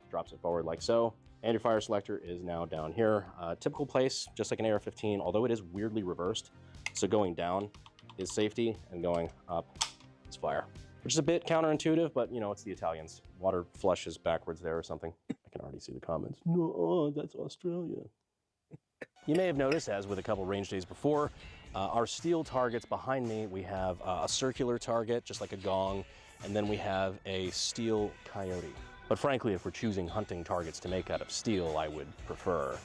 Drops it forward like so. And your fire selector is now down here. Typical place, just like an AR-15, although it is weirdly reversed. So going down is safety, and going up is fire. Which is a bit counterintuitive, but you know, it's the Italians. Water flushes backwards there or something. I can already see the comments. No, that's Australia. You may have noticed, as with a couple range days before, our steel targets behind me, we have a circular target, just like a gong, and then we have a steel coyote. But frankly, if we're choosing hunting targets to make out of steel, I would prefer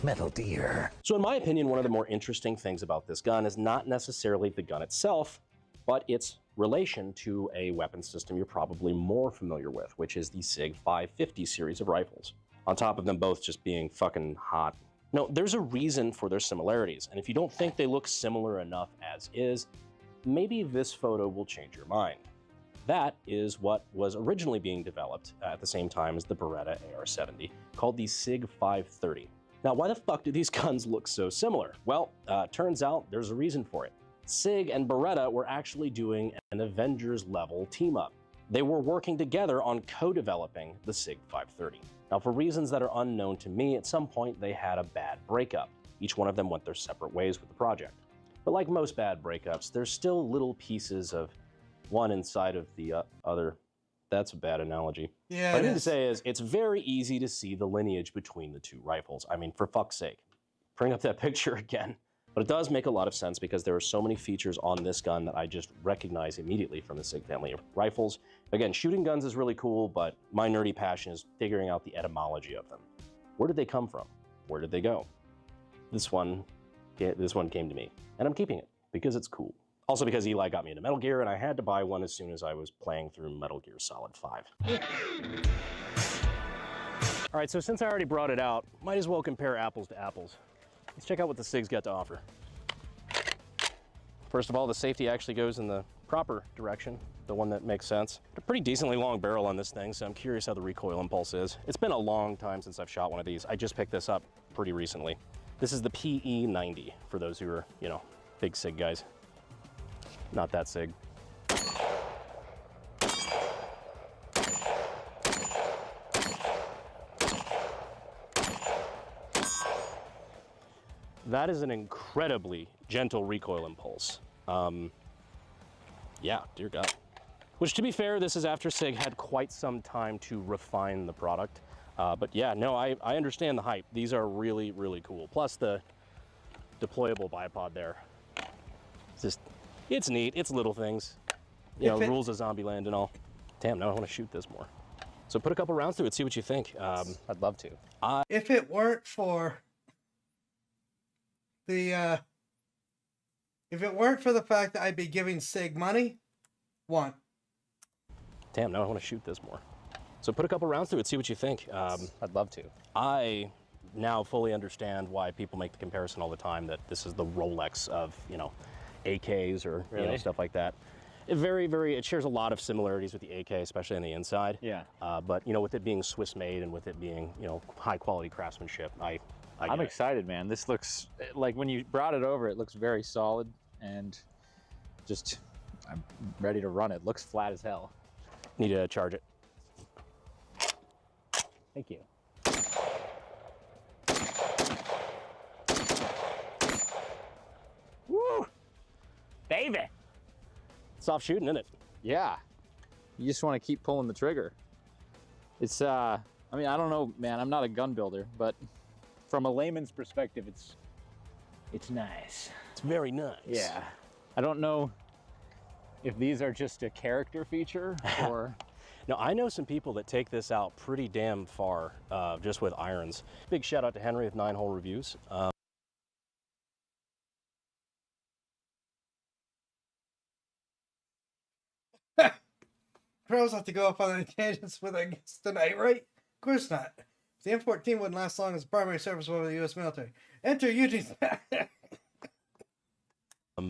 Metal Deer. So in my opinion, one of the more interesting things about this gun is not necessarily the gun itself, but its relation to a weapon system you're probably more familiar with, which is the SIG 550 series of rifles. On top of them both just being fucking hot. No, there's a reason for their similarities, and if you don't think they look similar enough as is, maybe this photo will change your mind. That is what was originally being developed at the same time as the Beretta AR-70, called the SIG 530. Now, why the fuck do these guns look so similar? Well, turns out there's a reason for it. SIG and Beretta were actually doing an Avengers-level team-up. They were working together on co-developing the SIG 530. Now, for reasons that are unknown to me, at some point they had a bad breakup. Each one of them went their separate ways with the project. But like most bad breakups, there's still little pieces of one inside of the other. That's a bad analogy. Yeah, What I it need to is. say is, it's very easy to see the lineage between the two rifles. I mean, for fuck's sake. Bring up that picture again. But it does make a lot of sense because there are so many features on this gun that I just recognize immediately from the SIG family of rifles. Again, shooting guns is really cool, but my nerdy passion is figuring out the etymology of them. Where did they come from? Where did they go? This one came to me, and I'm keeping it because it's cool. Also because Eli got me into Metal Gear, and I had to buy one as soon as I was playing through Metal Gear Solid 5. All right, so since I already brought it out, might as well compare apples to apples. Let's check out what the SIG's got to offer. First of all, the safety actually goes in the proper direction, the one that makes sense. A pretty decently long barrel on this thing, so I'm curious how the recoil impulse is. It's been a long time since I've shot one of these. I just picked this up pretty recently. This is the PE90, for those who are, you know, big SIG guys. Not that SIG. That is an incredibly gentle recoil impulse. Yeah, dear God. Which, to be fair, this is after SIG had quite some time to refine the product. But yeah, no, I understand the hype. These are really, really cool. Plus the deployable bipod there. It's neat, it's little things. You know, rules of Zombieland and all. Damn, now I want to shoot this more. So put a couple rounds through it, see what you think. I'd love to. If it weren't for the fact that I'd be giving SIG money, one. Damn, now I want to shoot this more. So put a couple rounds through it, see what you think. I'd love to. I now fully understand why people make the comparison all the time that this is the Rolex of, you know, AKs or you know, stuff like that. It shares a lot of similarities with the AK, especially on the inside. Yeah. But you know, with it being Swiss made and with it being, you know, high quality craftsmanship, I'm excited, man. This looks like, when you brought it over, it looks very solid, and just, I'm ready to run it. Looks flat as hell. Need to charge it. Thank you. Woo! Baby! Soft shooting, isn't it? Yeah. You just want to keep pulling the trigger. It's, I mean, I don't know, man. I'm not a gun builder, but from a layman's perspective, it's nice. It's very nice. Yeah. I don't know if these are just a character feature or Now, I know some people that take this out pretty damn far just with irons. Big shout out to Henry with 9 Hole Reviews. Pros have to go off on any tangents with our guests tonight, right? Of course not. The M14 wouldn't last long as a primary service weapon of the U.S. military. Enter Eugene's.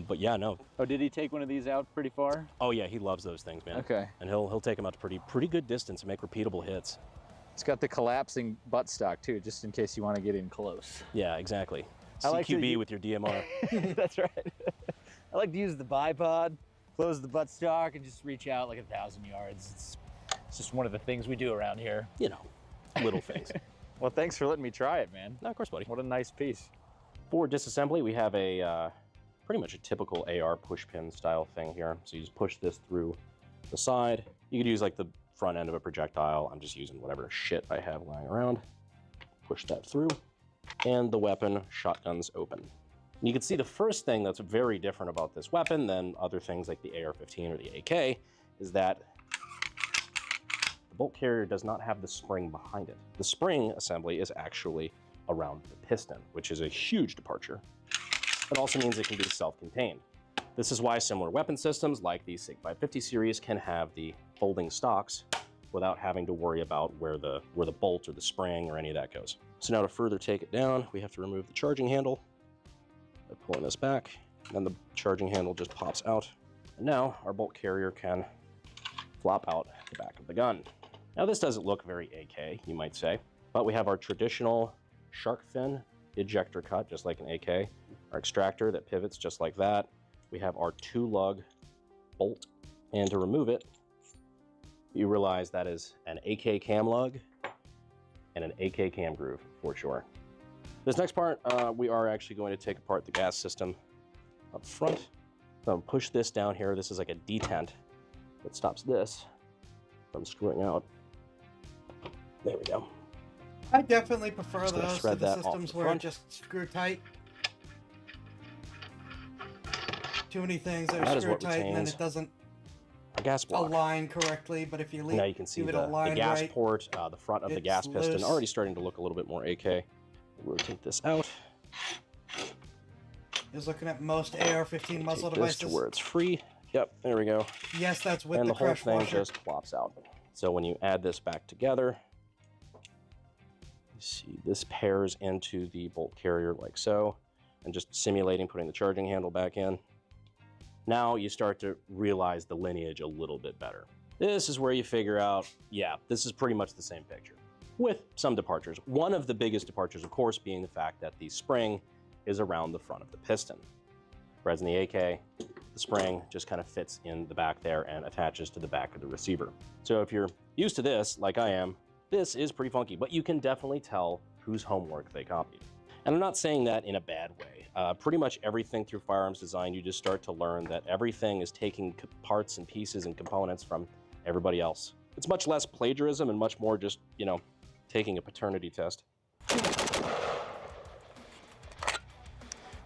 But yeah, no. Oh, did he take one of these out pretty far? Oh yeah, he loves those things, man. Okay. And he'll take them out to pretty good distance and make repeatable hits. It's got the collapsing buttstock too, just in case you want to get in close. Yeah, exactly. I like to CQB with your DMR. That's right. I like to use the bipod, close the buttstock, and just reach out like 1,000 yards. It's just one of the things we do around here. You know, little things. Well, thanks for letting me try it, man. No, of course, buddy. What a nice piece. For disassembly, we have a pretty much a typical AR push pin style thing here. So you just push this through the side. You could use like the front end of a projectile. I'm just using whatever shit I have lying around. Push that through, and the weapon shotguns open. And you can see the first thing that's very different about this weapon than other things like the AR-15 or the AK is that the bolt carrier does not have the spring behind it. The spring assembly is actually around the piston, which is a huge departure. It also means it can be self-contained. This is why similar weapon systems like the SIG 550 series can have the folding stocks without having to worry about where the bolt or the spring or any of that goes. So now to further take it down, we have to remove the charging handle by pulling this back, and then the charging handle just pops out. And now our bolt carrier can flop out the back of the gun. Now this doesn't look very AK, you might say, but we have our traditional shark fin ejector cut, just like an AK, our extractor that pivots just like that. We have our 2-lug bolt, and to remove it, you realize that is an AK cam lug and an AK cam groove for sure. This next part, we are actually going to take apart the gas system up front. So push this down here. This is like a detent that stops this from screwing out. There we go. I definitely prefer Just gonna those to shred the that off systems the where it front. just screw tight. Too many things that That are is screw what tight and then retains it doesn't our gas block. align correctly, but if you leave, Now you can see leave it the aligned gas right, port, the front of the it's gas piston, loose. already starting to look a little bit more AK. Rotate this out. is looking at most AR-15 muzzle Take this to devices. where it's free. Yep, there we go. Yes, that's with And the the whole crush thing washer. just plops out. So when you add this back together, you see this pairs into the bolt carrier like so, and just simulating putting the charging handle back in. Now you start to realize the lineage a little bit better. This is where you figure out, yeah, this is pretty much the same picture, with some departures. One of the biggest departures, of course, being the fact that the spring is around the front of the piston. Whereas in the AK, the spring just kind of fits in the back there and attaches to the back of the receiver. So if you're used to this, like I am, this is pretty funky, but you can definitely tell whose homework they copied. And I'm not saying that in a bad way. Pretty much everything through firearms design, you just start to learn that everything is taking parts and pieces and components from everybody else. It's much less plagiarism and much more just, you know, taking a paternity test.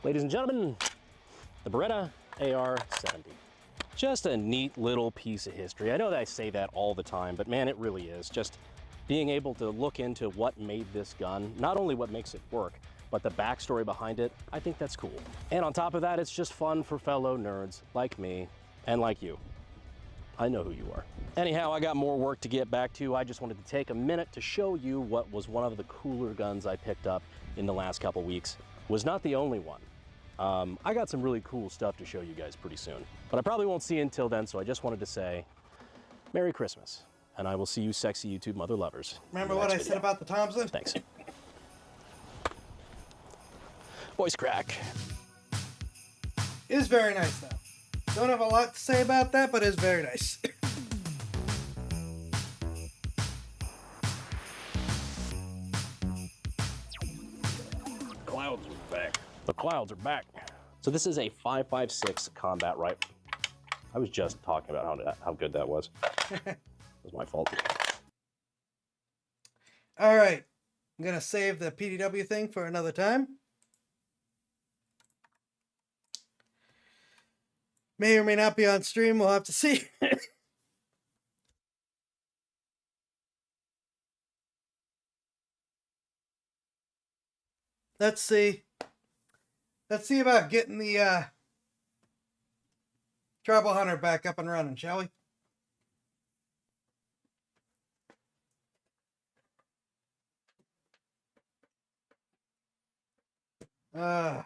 Ladies and gentlemen, the Beretta AR-70. Just a neat little piece of history. I know that I say that all the time, but man, it really is. Just being able to look into what made this gun, not only what makes it work, but the backstory behind it, I think that's cool. And on top of that, it's just fun for fellow nerds like me and like you. I know who you are. Anyhow, I got more work to get back to. I just wanted to take a minute to show you what was one of the cooler guns I picked up in the last couple weeks. Was not the only one. I got some really cool stuff to show you guys pretty soon, but I probably won't see you until then, so I just wanted to say Merry Christmas, and I will see you sexy YouTube mother lovers. in Remember the what I next said video. about the Thompson? Thanks. Voice crack. It is very nice though. Don't have a lot to say about that, but it's very nice. Clouds are back. The clouds are back. So this is a 5.56 combat rifle. I was just talking about how good that was. It was my fault. All right, I'm gonna save the PDW thing for another time. May or may not be on stream. We'll have to see. let's see. Let's see about getting the Trouble Hunter back up and running, shall we? Uh,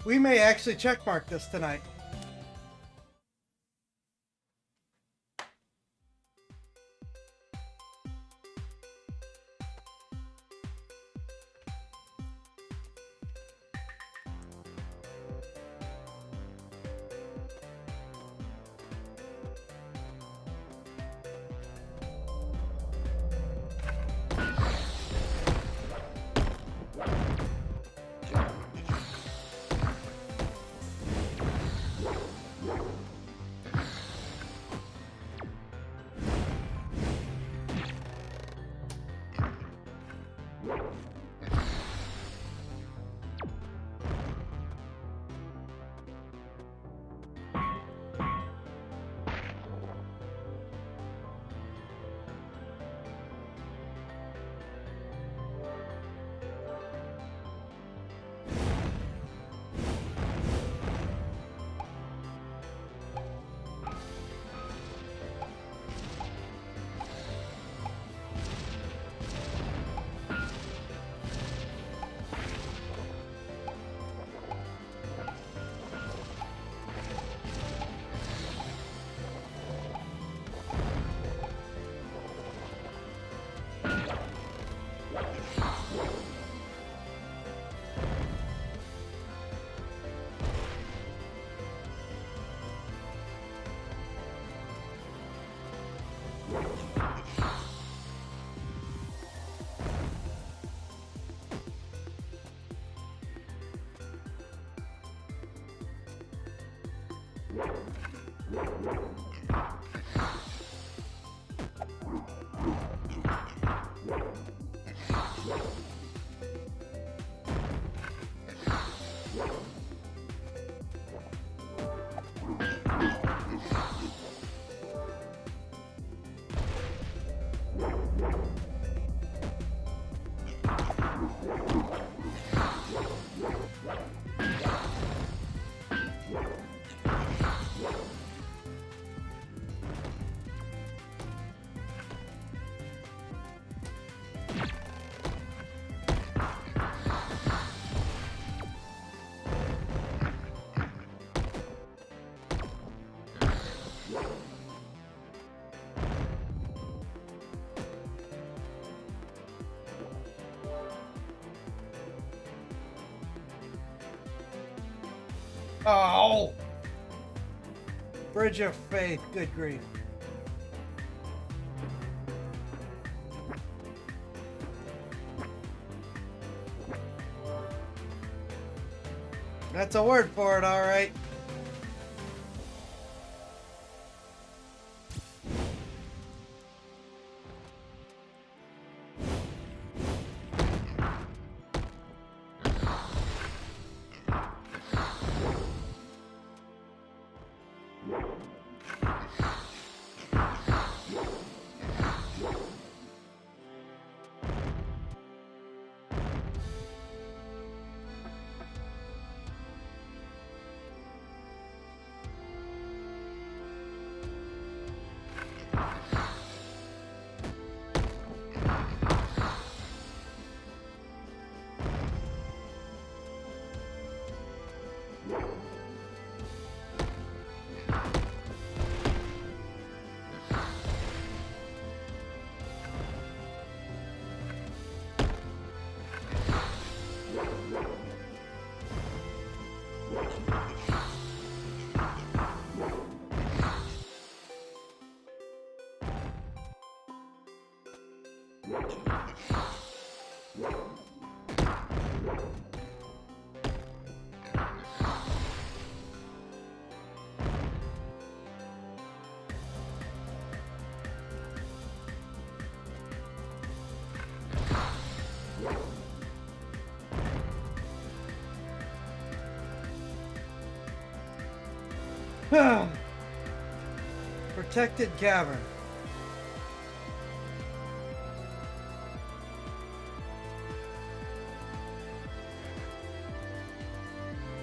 we may actually checkmark this tonight. Oh! Bridge of Faith, good grief. That's a word for it, all right. Protected cavern.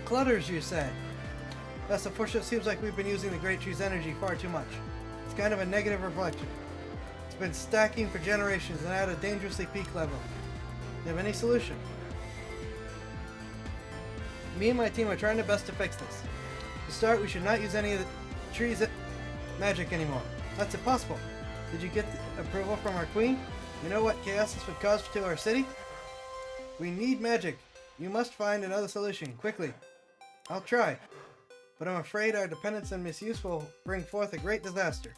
Clutters, you say? That's unfortunate. It seems like we've been using the Great Tree's energy far too much. It's kind of a negative reflection. It's been stacking for generations and at a dangerously peak level. Do you have any solution? Me and my team are trying our best to fix this. To start, we should not use any of the trees' magic anymore. That's impossible. Did you get the approval from our queen? You know what chaos this would cause to our city? We need magic. You must find another solution, quickly. I'll try. But I'm afraid our dependence and misuse will bring forth a great disaster.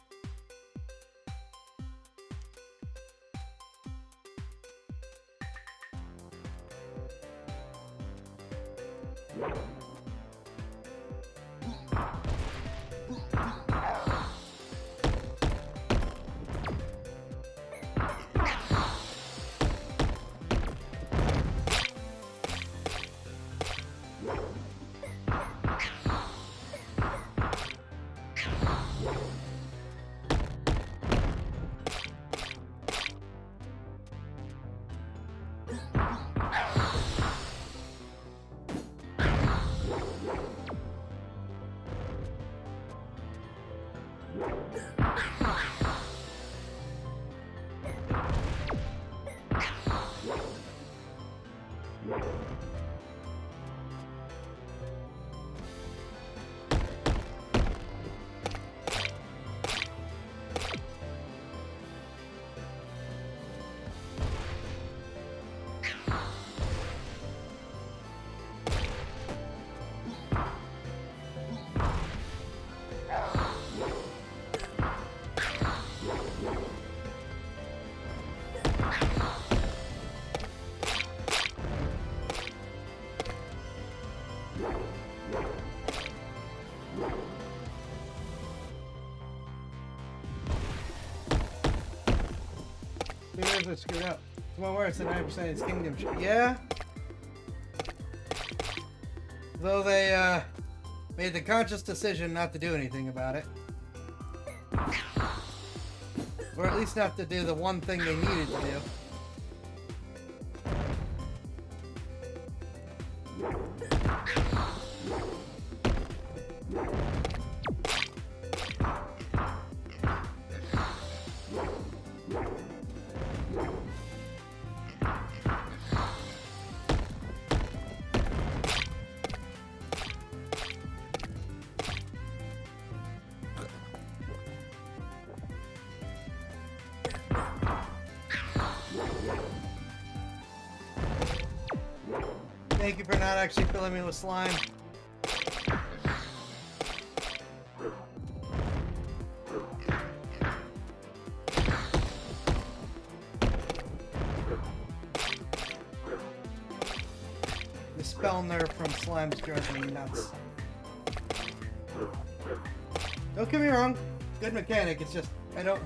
Here's what screwed up. Come on, where it's at 9% of its kingdom. Yeah? Though they, made the conscious decision not to do anything about it. Or at least not to do the one thing they needed to do. Thank you for not actually filling me with slime. The spell nerf from slime's driving me nuts. Don't get me wrong, good mechanic, it's just, I don't...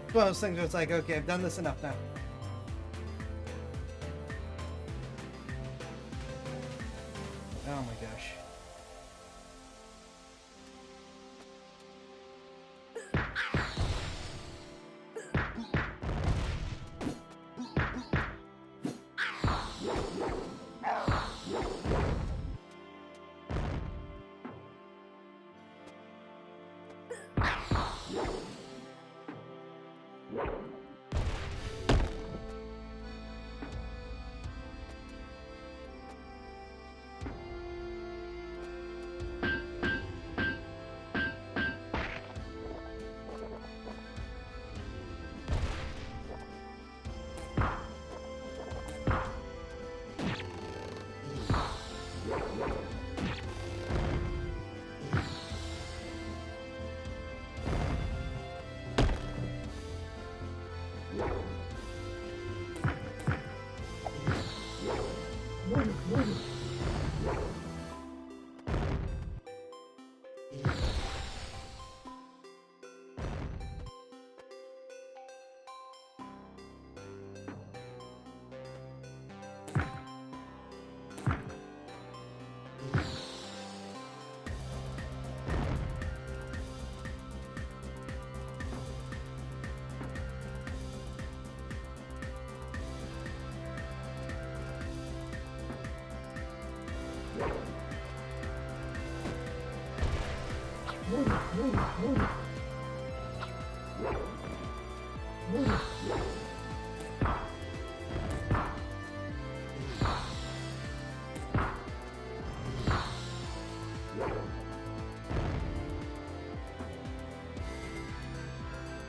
It's one of those things where it's like, okay, I've done this enough now. Oh my gosh.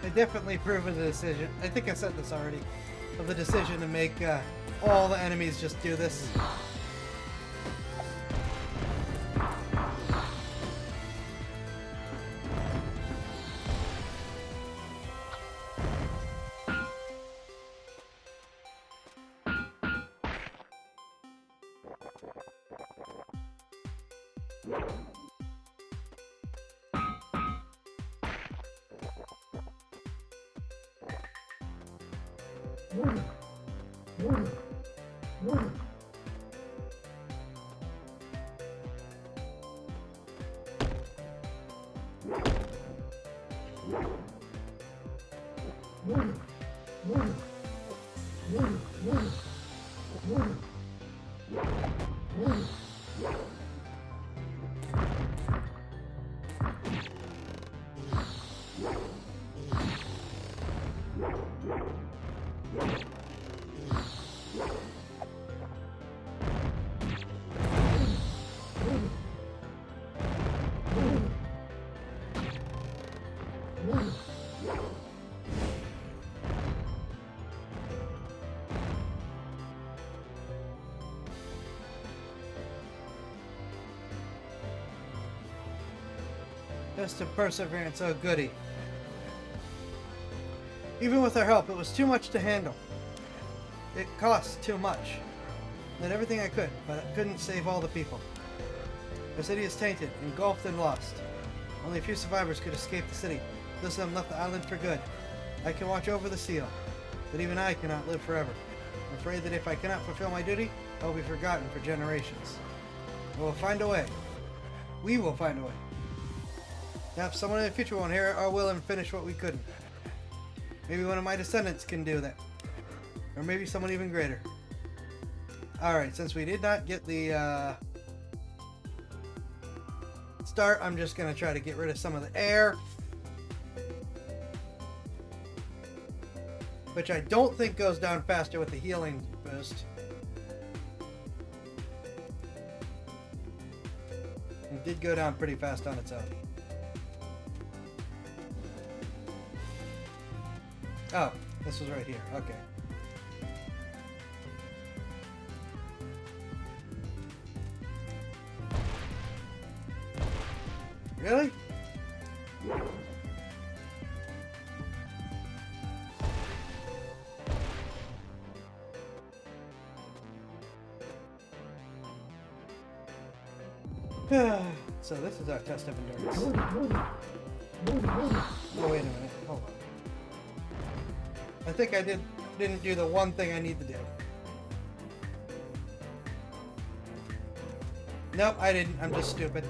I definitely approve of the decision. I think I said this already. Of the decision to make all the enemies just do this. Just to perseverance, oh goody. Even with our help, it was too much to handle. It cost too much. I did everything I could, but I couldn't save all the people. Our city is tainted, engulfed, and lost. Only a few survivors could escape the city. Those of them left the island for good. I can watch over the seal, but even I cannot live forever. I'm afraid that if I cannot fulfill my duty, I will be forgotten for generations. I will find a way. We will find a way. Perhaps someone in the future will inherit our will and finish what we couldn't. Maybe one of my descendants can do that. Or maybe someone even greater. Alright, since we did not get the start, I'm just going to try to get rid of some of the air. Which I don't think goes down faster with the healing boost. It did go down pretty fast on its own. Oh, this was right here. Okay. Really? So this is our test of endurance. Oh, wait a minute. Hold on. I think I didn't do the one thing I need to do. Nope, I didn't. I'm just stupid.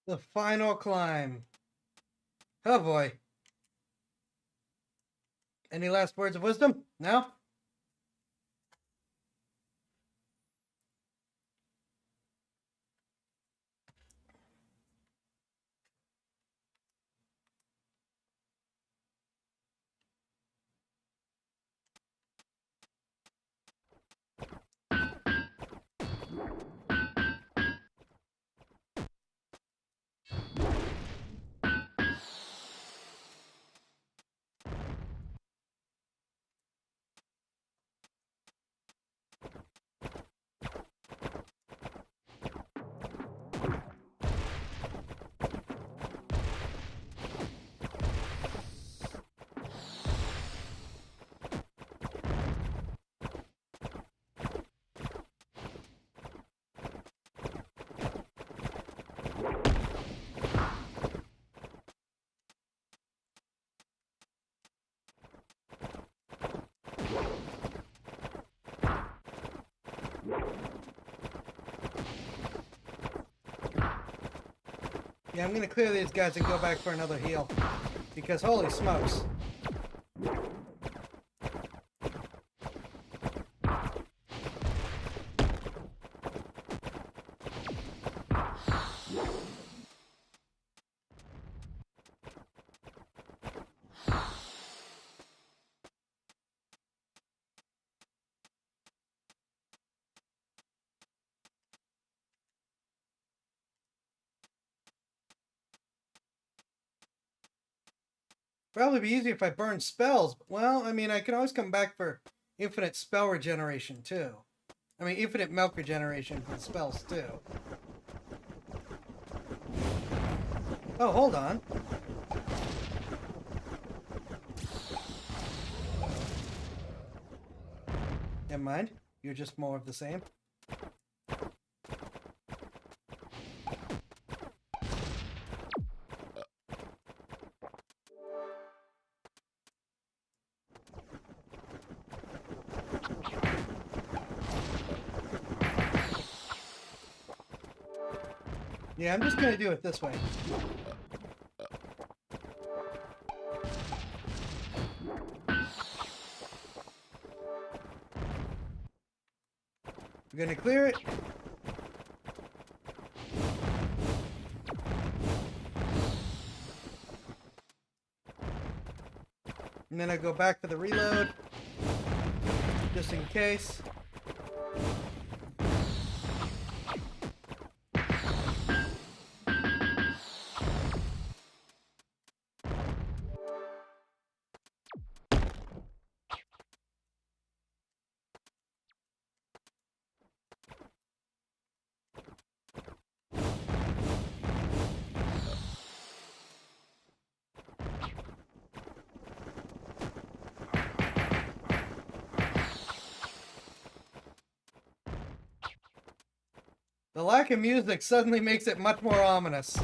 The final climb. Oh boy. Any last words of wisdom? No? Yeah, I'm gonna clear these guys and go back for another heal. Because holy smokes. Probably be easier if I burn spells. Well, I mean, I can always come back for infinite spell regeneration, too. I mean, infinite milk regeneration for the spells, too. Oh, hold on. Never mind. You're just more of the same. Yeah, I'm just gonna do it this way. We're gonna clear it. And then I go back for the reload. Just in case. The lack of music suddenly makes it much more ominous.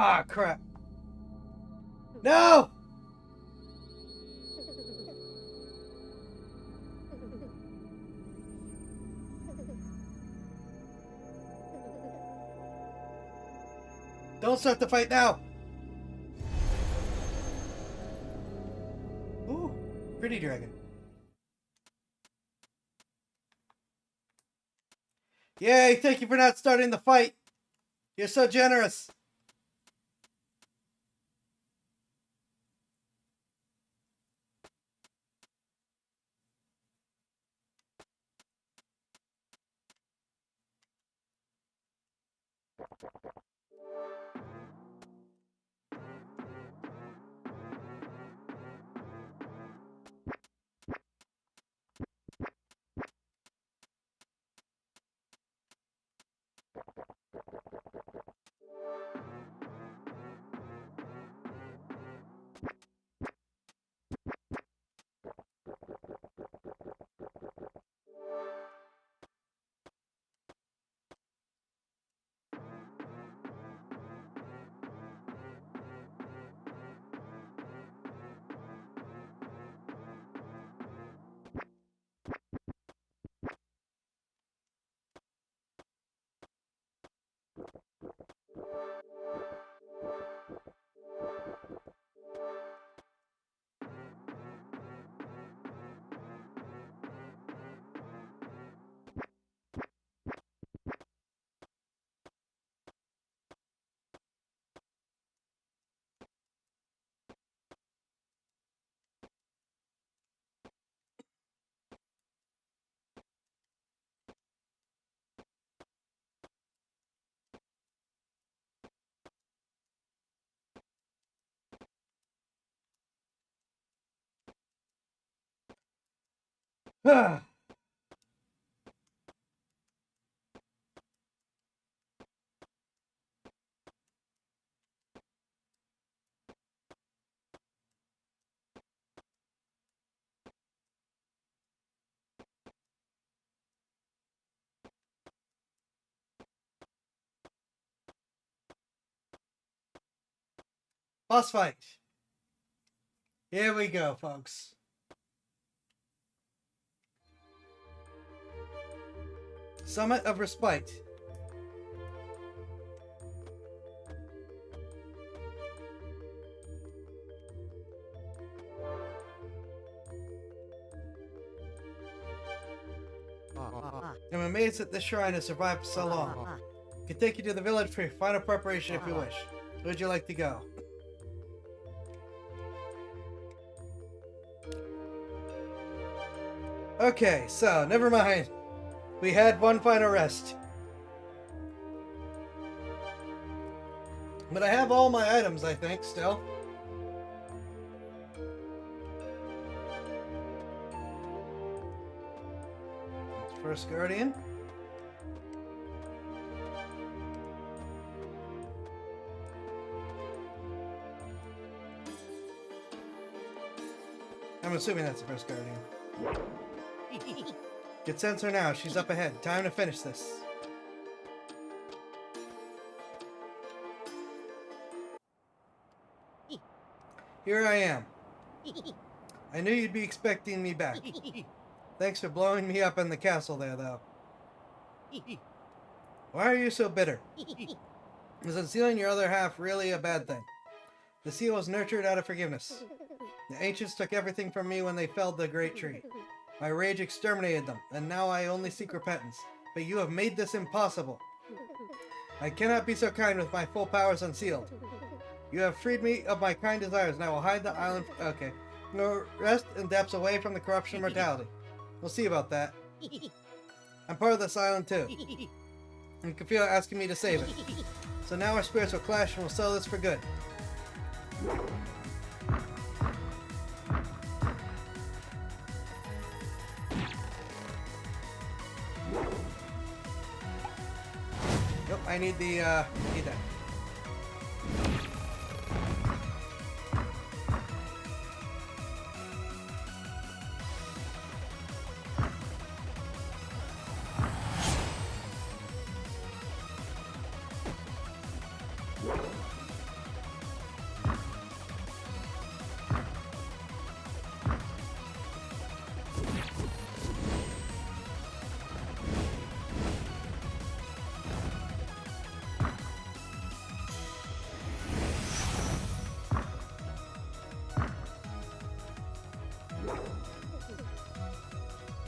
Ah, crap. No! Don't start the fight now! Ooh, pretty dragon. Yay, thank you for not starting the fight. You're so generous. Boss fight. Here we go, folks. Summit of Respite. I'm amazed that this shrine has survived for so long. I can take you to the village for your final preparation if you wish. Where would you like to go? Okay, so, never mind. We had one final rest. But I have all my items, I think, still. First Guardian. I'm assuming that's the First Guardian. Get Sensor now. She's up ahead. Time to finish this. Here I am. I knew you'd be expecting me back. Thanks for blowing me up in the castle there, though. Why are you so bitter? Is unsealing your other half really a bad thing? The seal was nurtured out of forgiveness. The ancients took everything from me when they felled the great tree. My rage exterminated them, and now I only seek repentance. But you have made this impossible. I cannot be so kind with my full powers unsealed. You have freed me of my kind desires, and I will hide the island. Okay. No rest and depths away from the corruption and mortality. We'll see about that. I'm part of this island too. And Kefila asking me to save it. So now our spirits will clash and we'll sell this for good. Nope, I need the need that.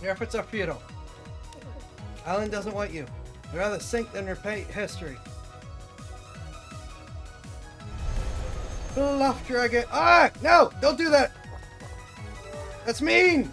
Your efforts are futile. Island doesn't want you. They'd rather sink than repeat history. Bluff dragon. Ah! No! Don't do that! That's mean!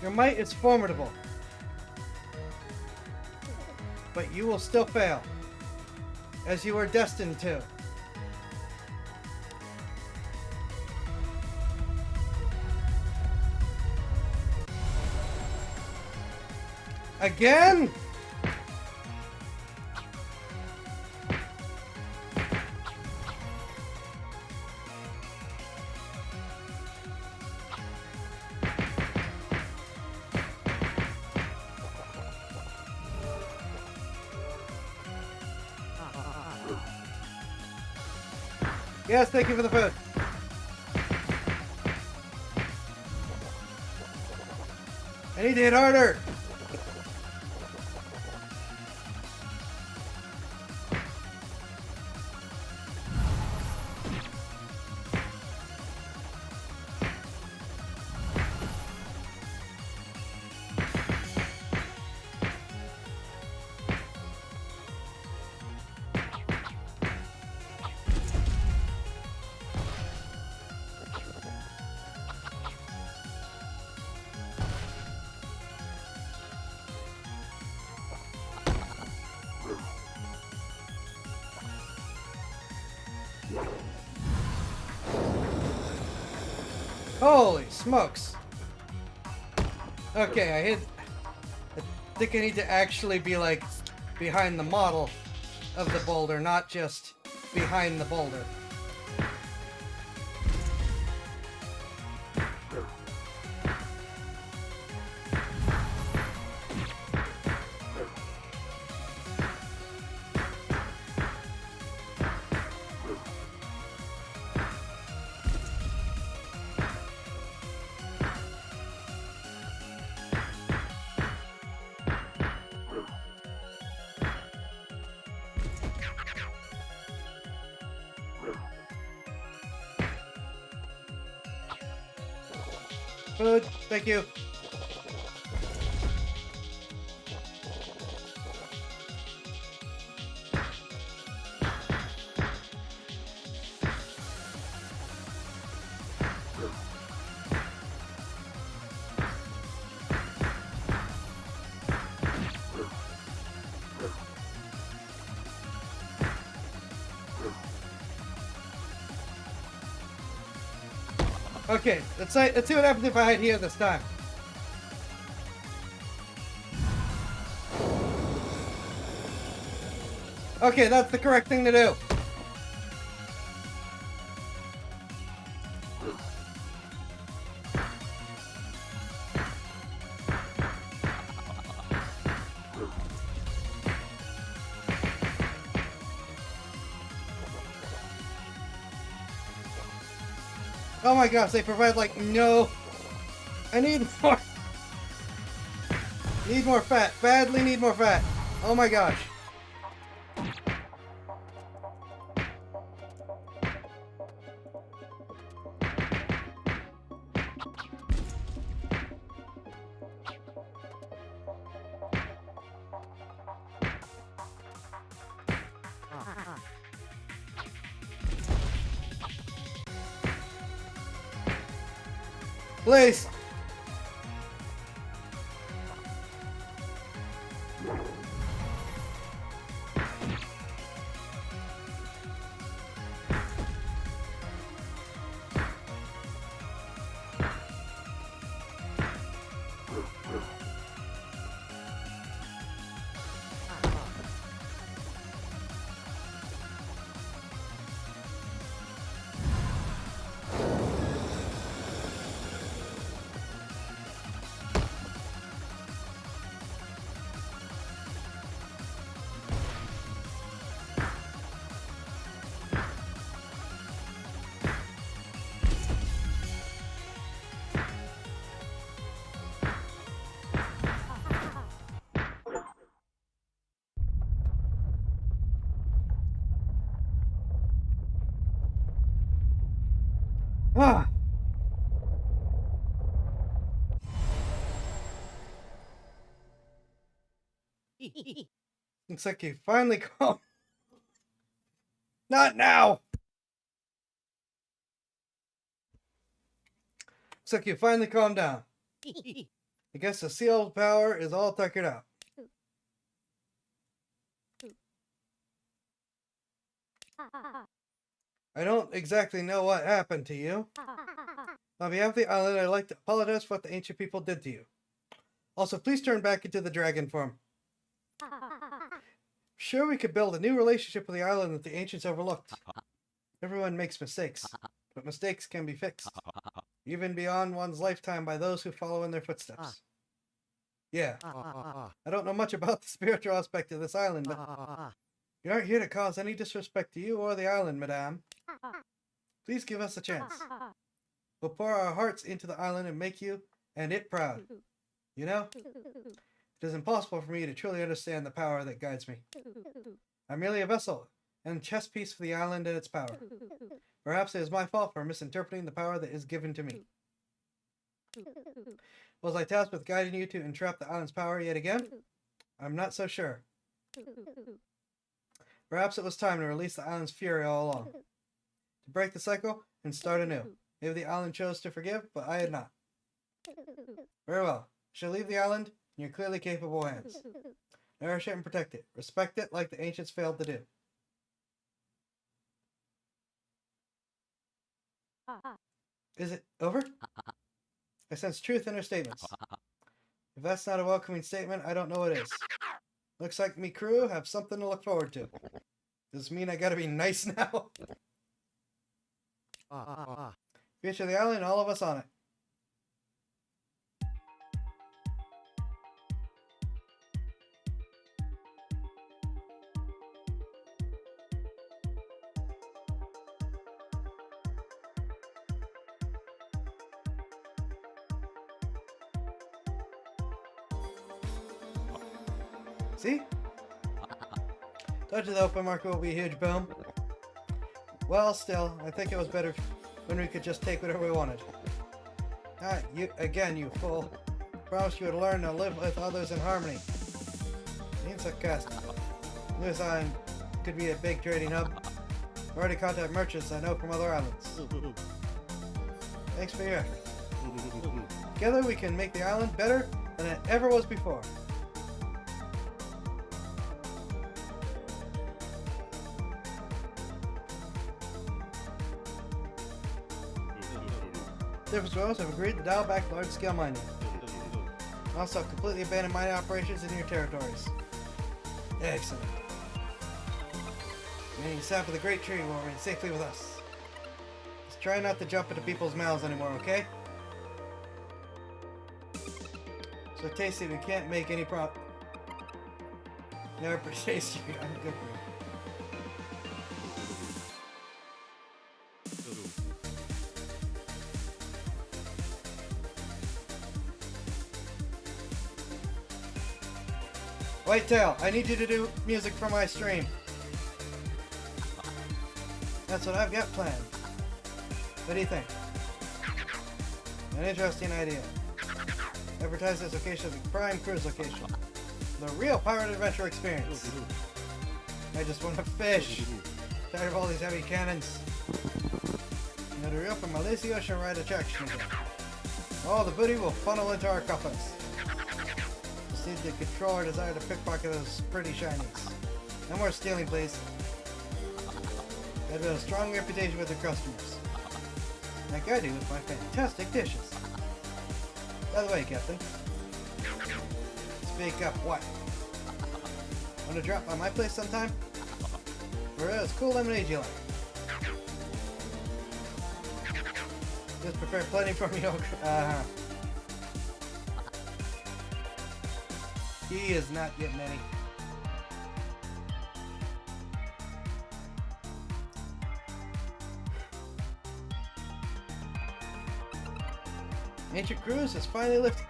Your might is formidable, but you will still fail, as you are destined to. Again? Yes, thank you for the food. I need to hit harder. Holy smokes. Okay, I think I need to actually be like behind the model of the boulder, not just behind the boulder. Food, thank you. Okay, let's see what happens if I hide here this time. Okay, that's the correct thing to do. Oh my gosh, they provide like no... I need more... Need more fat. Badly need more fat. Oh my gosh. Please. Ah. Looks like you finally come. Not now. Looks like you finally calmed down. I guess the sealed power is all tuckered out. I don't exactly know what happened to you. On behalf of the island, I'd like to apologize for what the ancient people did to you. Also, please turn back into the dragon form. Sure, we could build a new relationship with the island that the ancients overlooked. Everyone makes mistakes, but mistakes can be fixed, even beyond one's lifetime by those who follow in their footsteps. Yeah, I don't know much about the spiritual aspect of this island, but we aren't here to cause any disrespect to you or the island, madame. Please give us a chance. We'll pour our hearts into the island and make you and it proud. You know, it is impossible for me to truly understand the power that guides me. I'm merely a vessel and chess piece for the island and its power. Perhaps it is my fault for misinterpreting the power that is given to me. Was I tasked with guiding you to entrap the island's power yet again? I'm not so sure. Perhaps it was time to release the island's fury all along. To break the cycle and start anew. Maybe the island chose to forgive, but I had not. Very well. I shall leave the island in your clearly capable hands. Nourish it and protect it. Respect it like the ancients failed to do. Is it over? I sense truth in her statements. If that's not a welcoming statement, I don't know what is. Looks like me crew have something to look forward to. Does this mean I gotta be nice now? Future of the island, all of us on it. See? Touch of the open market will be a huge boom. Well, still, I think it was better when we could just take whatever we wanted. Ah, you again, you fool. Promised you would learn to live with others in harmony. Being sarcastic. Lewis Island could be a big trading hub. I've already contacted merchants I know from other islands. Thanks for your effort. Together we can make the island better than it ever was before. Different Rows have agreed to dial back large-scale mining. Also, completely abandon mining operations in your territories. Excellent. Remaining staff of the Great Tree will remain safely with us. Just try not to jump into people's mouths anymore, okay? So tasty, we can't make any Never purchased you. I'm good for you. Whitetail, I need you to do music for my stream. That's what I've got planned. What do you think? An interesting idea. Advertise this location as a prime cruise location. The real pirate adventure experience. I just want to fish. Tired of all these heavy cannons. Now to reopen my lazy ocean ride attraction again. All the booty will funnel into our coffins. Just need to control our desire to pickpocket those pretty shinies. No more stealing, please. I've got a strong reputation with their customers. Like I do with my fantastic dishes. By the way, Captain. Speak up, what? Want to drop by my place sometime? For those cool lemonade you like. Just prepare plenty from your He is not getting any. Ancient Curse has finally lifted.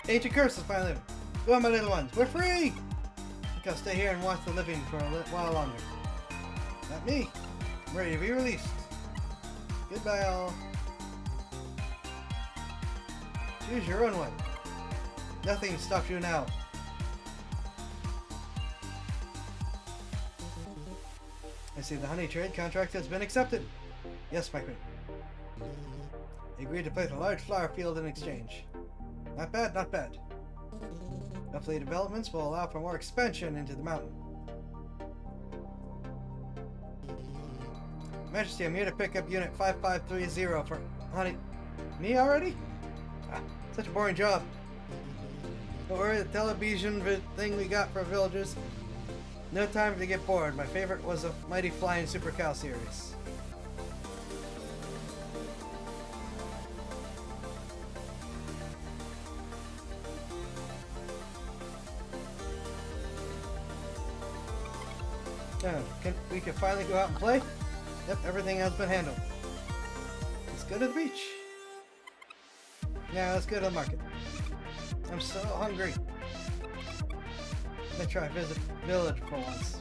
Go on, my little ones. We're free! I think I'll stay here and watch the living for a while longer. Not me. I'm ready to be released. Goodbye, all. Choose your own way. Nothing stops you now. I see the honey trade contract has been accepted. Yes, my queen. They agreed to place a large flower field in exchange. Not bad, not bad. Hopefully developments will allow for more expansion into the mountain. Majesty, I'm here to pick up Unit 5530 for honey. Me already? Ah, such a boring job. Don't worry, the television thing we got for villagers. No time to get bored. My favorite was the Mighty Flying Super Cow series. We can finally go out and play? Yep, everything has been handled. Let's go to the beach. Yeah, let's go to the market. I'm so hungry. Let's try visit village for once.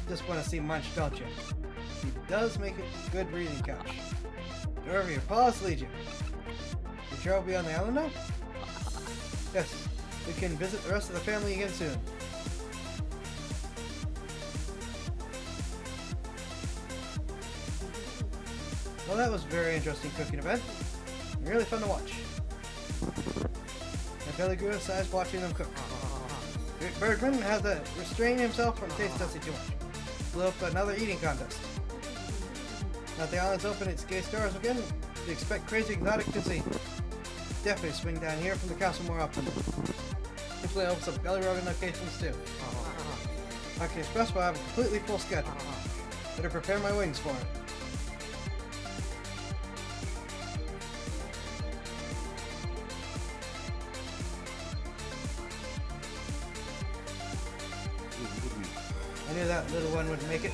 Just want to see Munch, don't you? He does make a good breathing couch. Wherever your paws lead you. You sure I'll be on the island now? Yes, we can visit the rest of the family again soon. Well, that was a very interesting cooking event. Really fun to watch. My belly grew in size watching them cook. Birdman had to restrain himself from taste testing too much. Blew up another eating contest. Now that the island's open its gay stores again, we expect crazy exotic cuisine. Definitely swing down here from the castle more often. Hopefully I'll open some belly rubbing locations too. Hockey Express will have a completely full schedule. Better prepare my wings for it. I knew that little one would make it.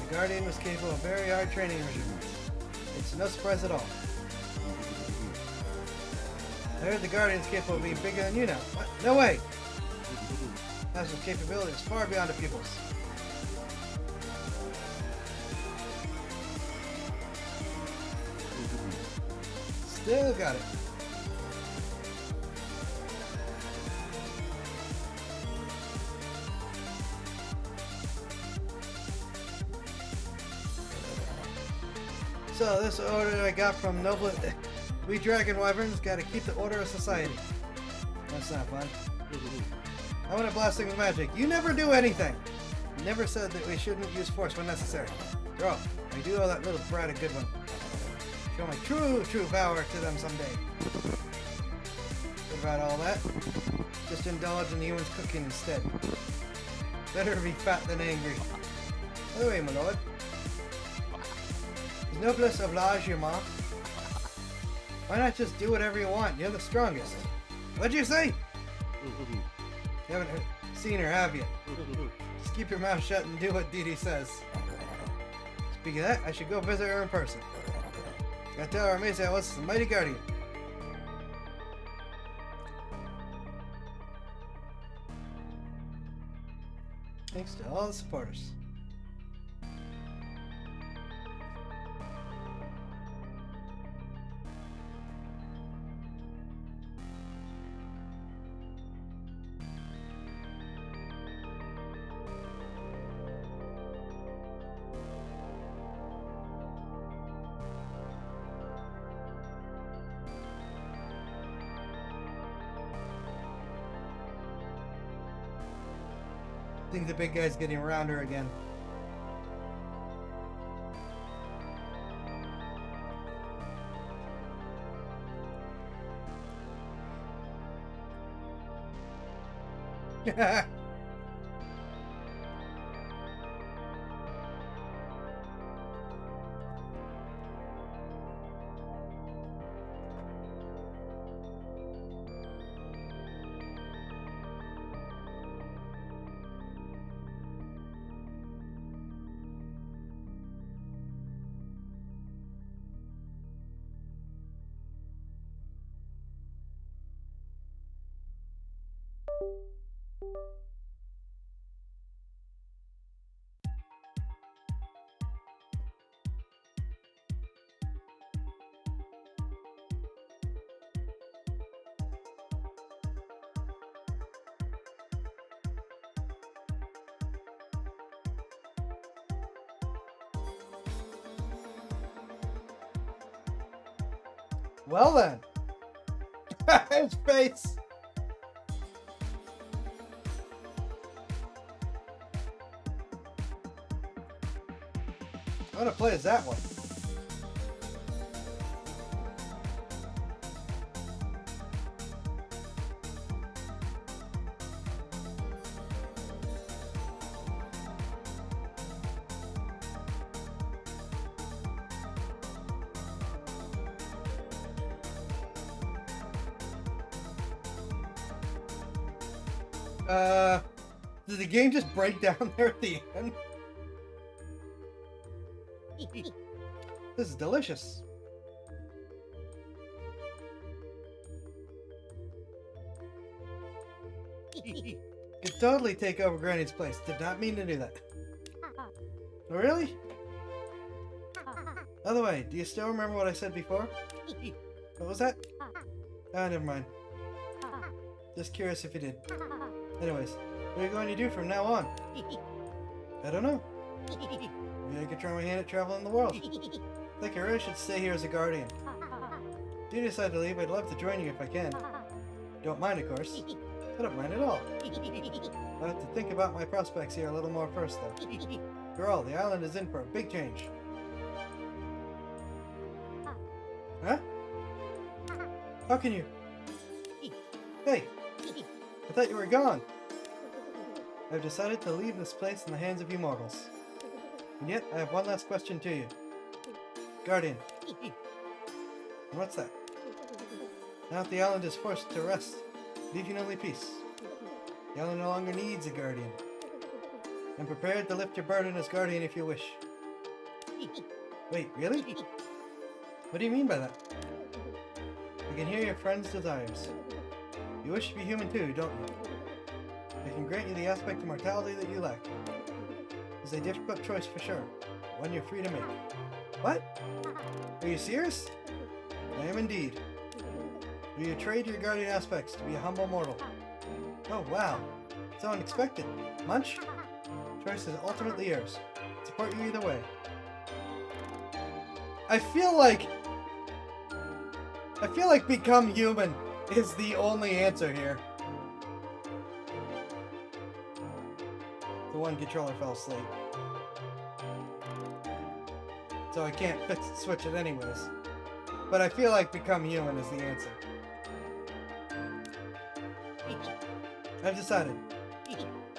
The Guardian was capable of very hard training regime. It's no surprise at all. I heard the Guardian's capable of being bigger than you now. What? No way! Master's capability is far beyond a pupil's. Still got it. So this order I got from Noble, we dragon wyverns got to keep the order of society. That's not fun. I want to blast things with magic. You never do anything. You never said that we shouldn't use force when necessary. Throw. I do owe that little brat a good one. Show my true power to them someday. What about all that? Just indulge in the human's cooking instead. Better be fat than angry. By the way, my lord. Noblesse oblige, your ma. Why not just do whatever you want? You're the strongest. What'd you say? You haven't seen her, have you? Just keep your mouth shut and do what Dee Dee says. Speaking of that, I should go visit her in person. Gotta tell her amazing I was the mighty guardian. Thanks to all the supporters. I think the big guy's getting around her again. Well then. His face. I'm gonna play as that one. Did the game just break down there at the end? This is delicious. Could totally take over Granny's place. Did not mean to do that. Oh, really? By the way, do you still remember what I said before? What was that? Ah, never mind. Just curious if you did. Anyways, what are you going to do from now on? I don't know. Maybe I could try my hand at traveling the world. I think I really should stay here as a guardian. If you decide to leave, I'd love to join you if I can. Don't mind, of course. I don't mind at all. I'll have to think about my prospects here a little more first, though. After all, the island is in for a big change. Huh? How can you? Hey! I thought you were gone! I've decided to leave this place in the hands of you mortals. And yet, I have one last question to you. Guardian. And what's that? Now that the island is forced to rest, leaving only peace. The island no longer needs a guardian. I'm prepared to lift your burden as guardian if you wish. Wait, really? What do you mean by that? I can hear your friend's desires. You wish to be human too, don't you? I can grant you the aspect of mortality that you lack. It's a difficult choice for sure, but one you're free to make. What? Are you serious? I am indeed. Will you trade your guardian aspects to be a humble mortal? Oh wow, so unexpected. Munch? Choice is ultimately yours. Support you either way. I feel like become human is the only answer here. The one controller fell asleep. So I can't switch it anyways. but I feel like become human is the answer. I've decided.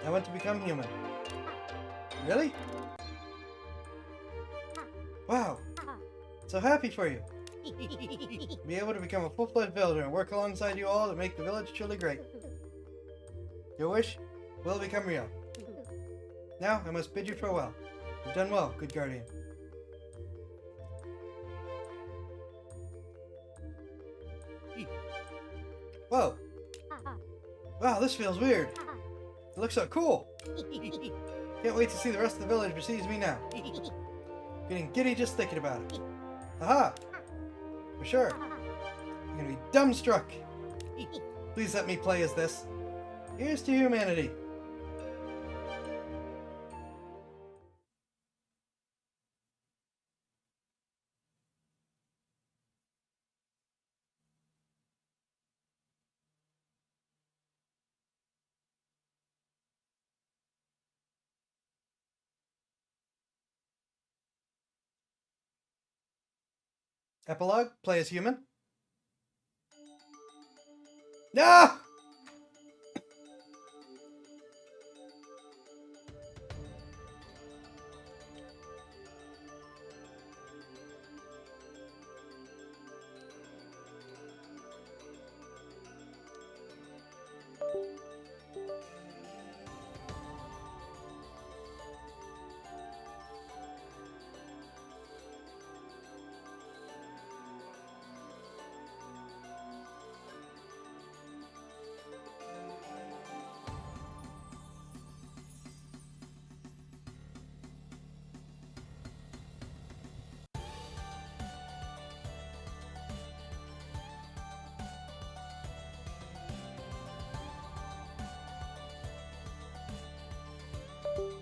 I want to become human. Really? Wow. So happy for you. Be able to become a full-fledged villager and work alongside you all to make the village truly great. Your wish will become real. Now I must bid you farewell. You've done well, good guardian. Whoa. Wow, this feels weird. It looks so cool. Can't wait to see the rest of the village receives me now. Getting giddy just thinking about it. Aha! For sure. I'm gonna be dumbstruck. Please let me play as this. Here's to humanity. Epilogue, play as human. No!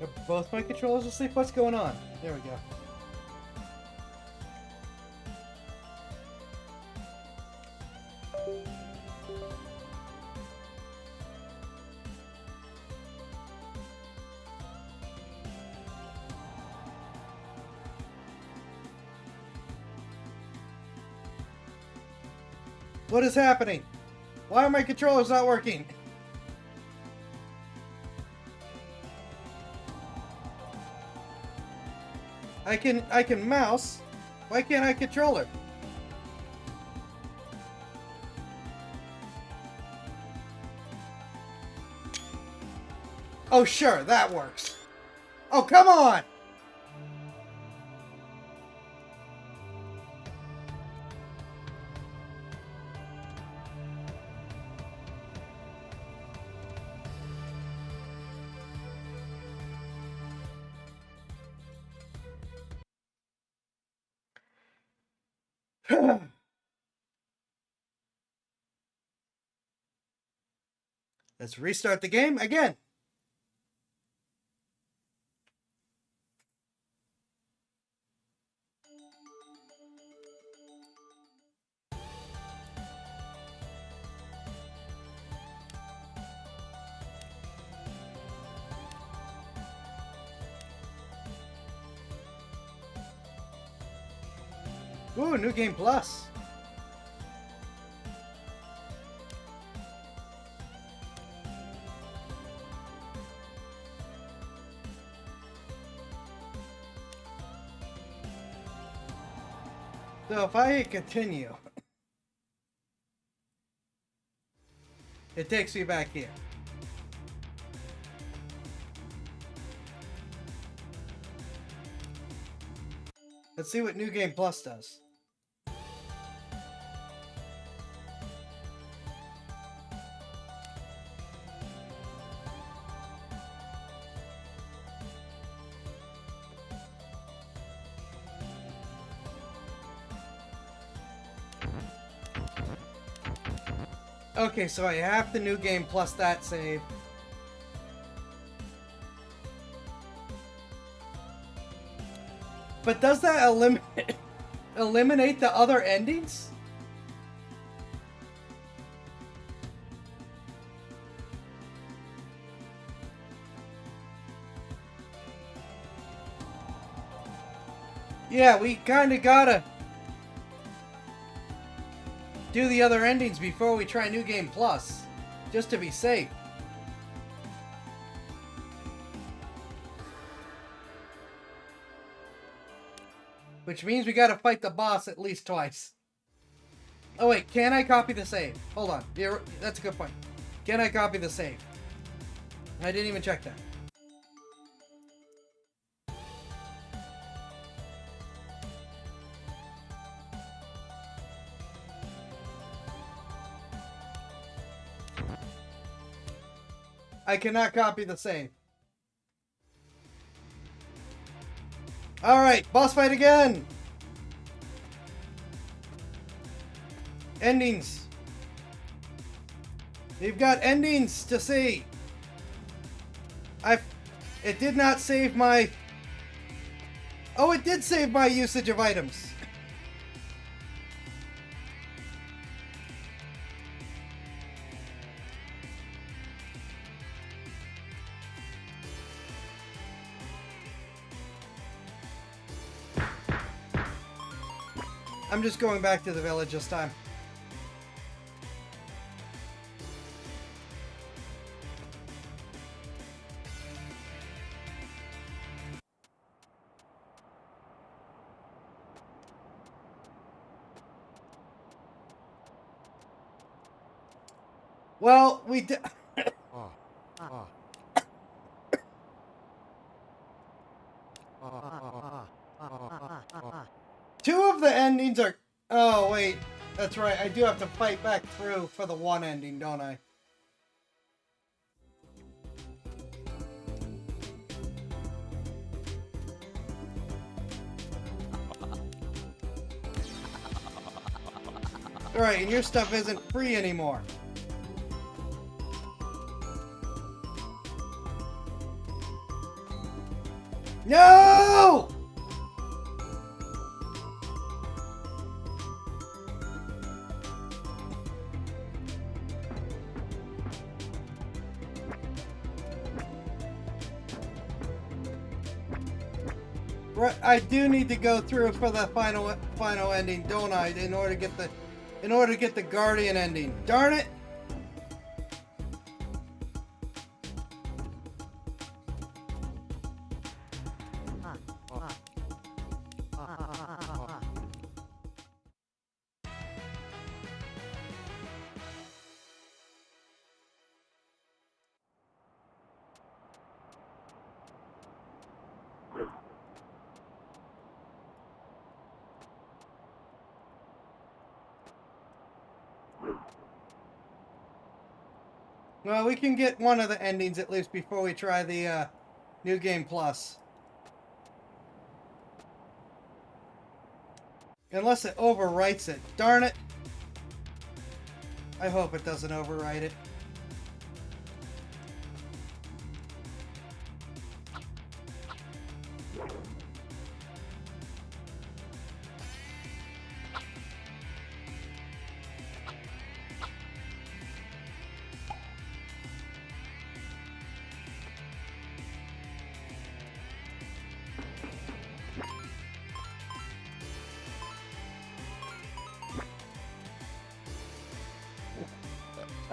Are both my controllers asleep? What's going on? There we go. What is happening? Why are my controllers not working? I can mouse. Why can't I controller? Oh sure, that works. Oh come on! Let's restart the game again. Ooh, New Game Plus. So if I hit continue, it takes me back here. Let's see what New Game Plus does. Okay, so I have the New Game Plus that save. But does that eliminate the other endings? Yeah, we kinda gotta... do the other endings before we try New Game Plus, just to be safe. Which means we gotta fight the boss at least twice. Oh wait, can I copy the save? Hold on, that's a good point. Can I copy the save? I didn't even check that. I cannot copy the save. Alright, boss fight again! Endings. We've got endings to see. It did not save my... Oh, it did save my usage of items. I'm just going back to the village this time. Well, we did. Two of the endings are... Oh, wait. That's right. I do have to fight back through for the one ending, don't I? Alright, and your stuff isn't free anymore. No! Right, I do need to go through for the final ending, don't I? In order to get the Guardian ending. Darn it! Well, we can get one of the endings at least before we try the New Game Plus. Unless it overwrites it. Darn it! I hope it doesn't overwrite it.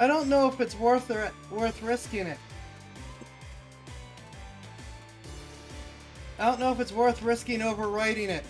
I don't know if it's worth risking it. I don't know if it's worth risking overwriting it.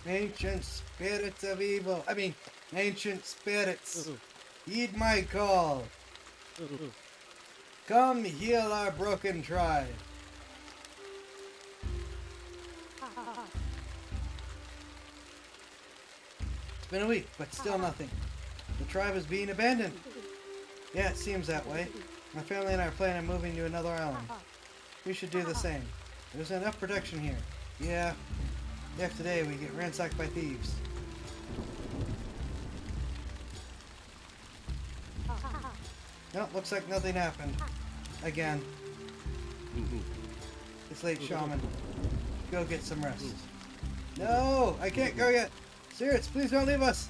Ancient spirits of evil. I mean, ancient spirits. Heed my call. Come heal our broken tribe. It's been a week, but still nothing. The tribe is being abandoned. Yeah, it seems that way. My family and I are planning on moving to another island. We should do the same. There's enough protection here. Yeah. If today we get ransacked by thieves. Nope, looks like nothing happened. Again. It's late, Shaman. Go get some rest. No! I can't go yet! Spirits, please don't leave us!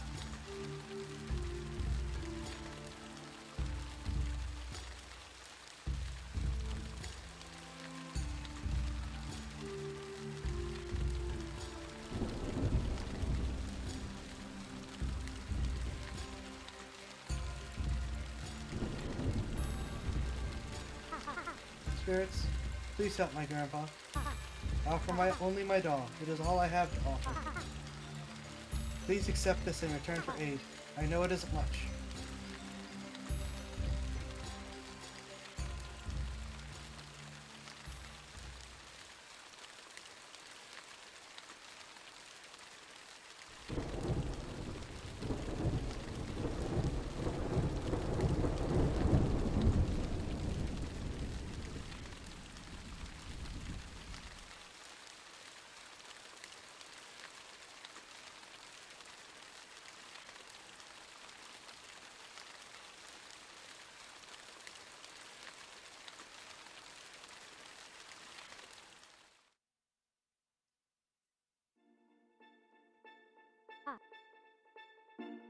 Spirits, please help my grandpa. Offer only my doll. It is all I have to offer. Please accept this in return for aid. I know it isn't much.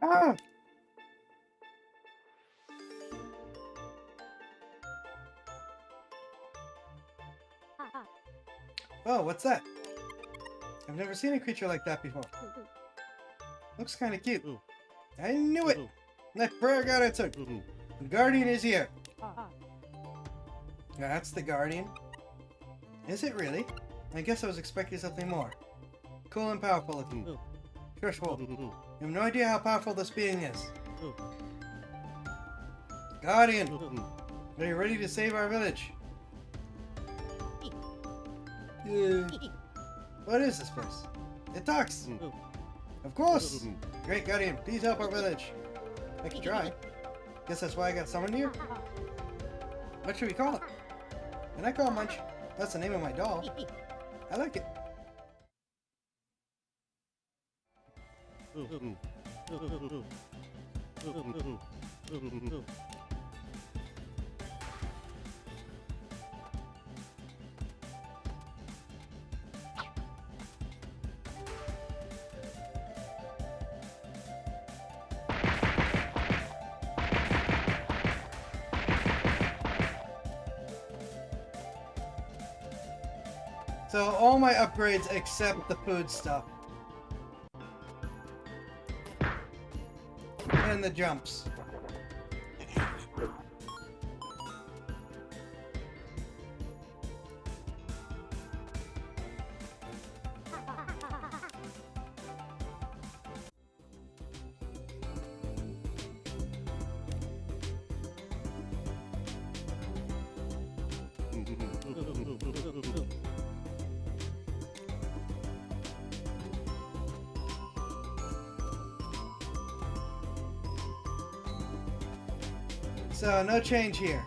Ah! Oh, what's that? I've never seen a creature like that before. Looks kind of cute. I knew it! My prayer got answered. The Guardian is here. That's the Guardian. Is it really? I guess I was expecting something more. Cool and powerful looking. Threshold. You have no idea how powerful this being is. Guardian! Are you ready to save our village? What is this place? It talks! Of course! Great Guardian, please help our village. I can try. Guess that's why I got summoned here? What should we call it? And I call Munch. That's the name of my doll. I like it. So all my upgrades except the food stuff. And the jumps. So, no change here.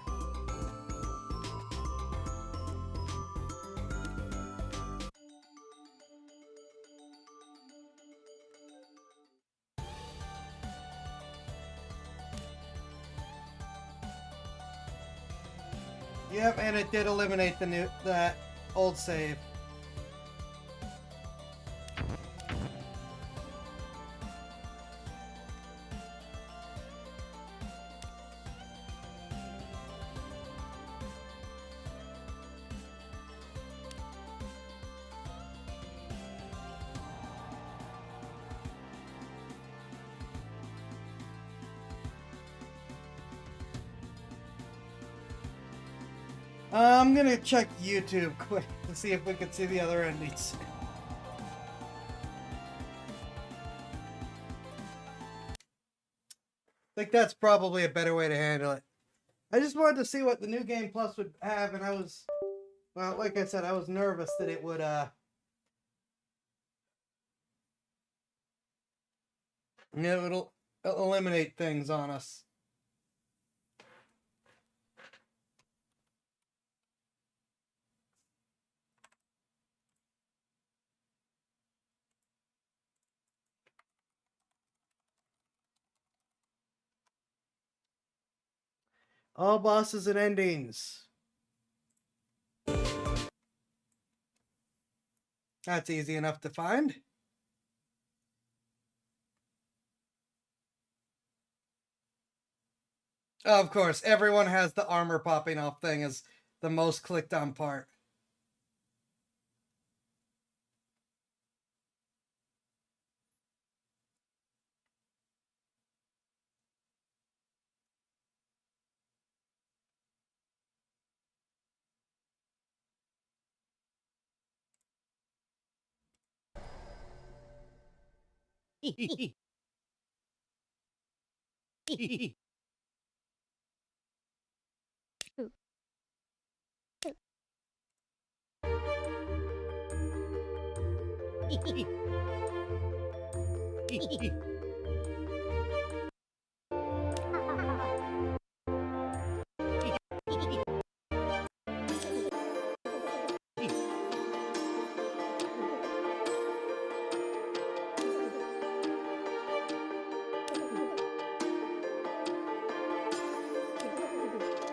Yep, and it did eliminate that old save. I'm gonna check YouTube quick to see if we can see the other endings. think that's probably a better way to handle it. I just wanted to see what the New Game Plus would have, and I was, well, like I said, I was nervous that it would, it'll eliminate things on us. All bosses and endings. That's easy enough to find. Of course, everyone has the armor popping off thing as the most clicked on part.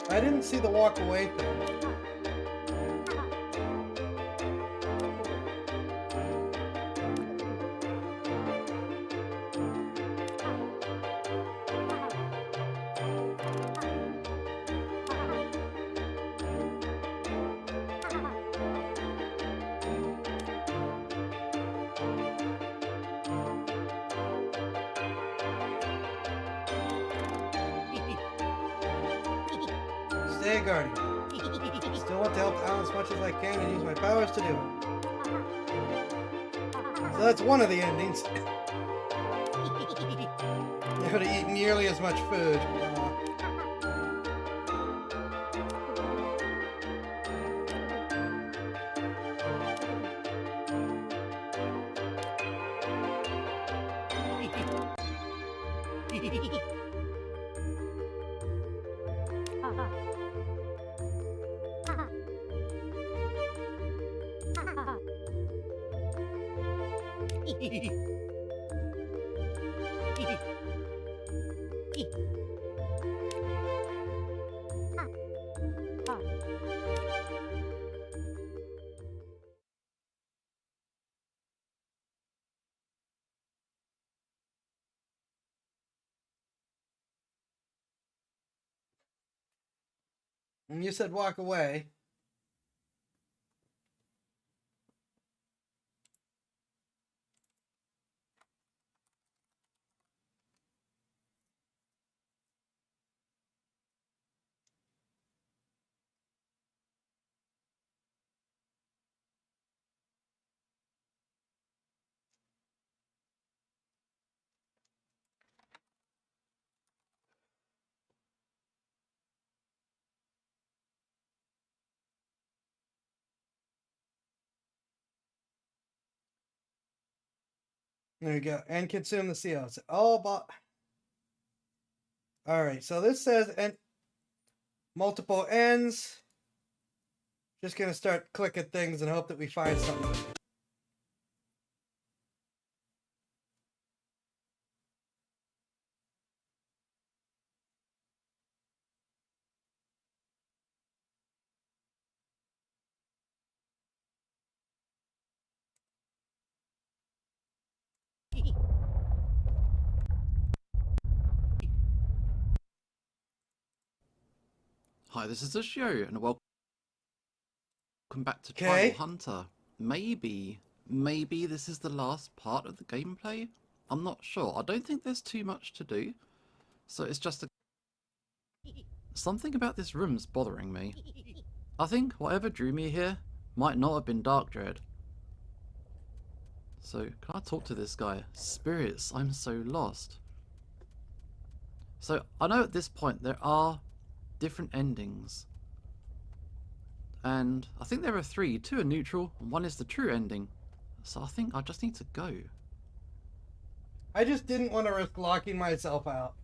I didn't see the walk away thing. Stay guardian. Still want to help out as much as I can and use my powers to do it. So that's one of the endings. You have to eat nearly as much food. And you said walk away. There you go. And consume the seals. All but. Alright, so this says and multiple ends. Just gonna start clicking things and hope that we find something. Hi, this is the show, and welcome back to Okay. Tribal Hunter. Maybe this is the last part of the gameplay? I'm not sure. I don't think there's too much to do. So it's just a... Something about this room's bothering me. I think whatever drew me here might not have been Dark Dread. So, can I talk to this guy? Spirits, I'm so lost. So I know at this point there are different endings. And I think there are 3. 2 are neutral and 1 is the true ending. So I think I just need to go. I just didn't want to risk locking myself out.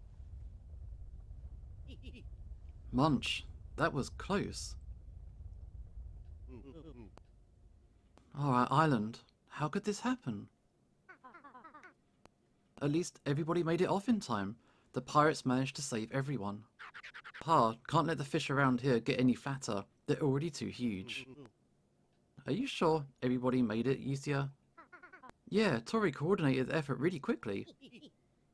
Munch, that was close. Alright, Island. How could this happen? At least everybody made it off in time. The pirates managed to save everyone. Pa, can't let the fish around here get any fatter. They're already too huge. Are you sure everybody made it, Yusia? Yeah, Tori coordinated the effort really quickly.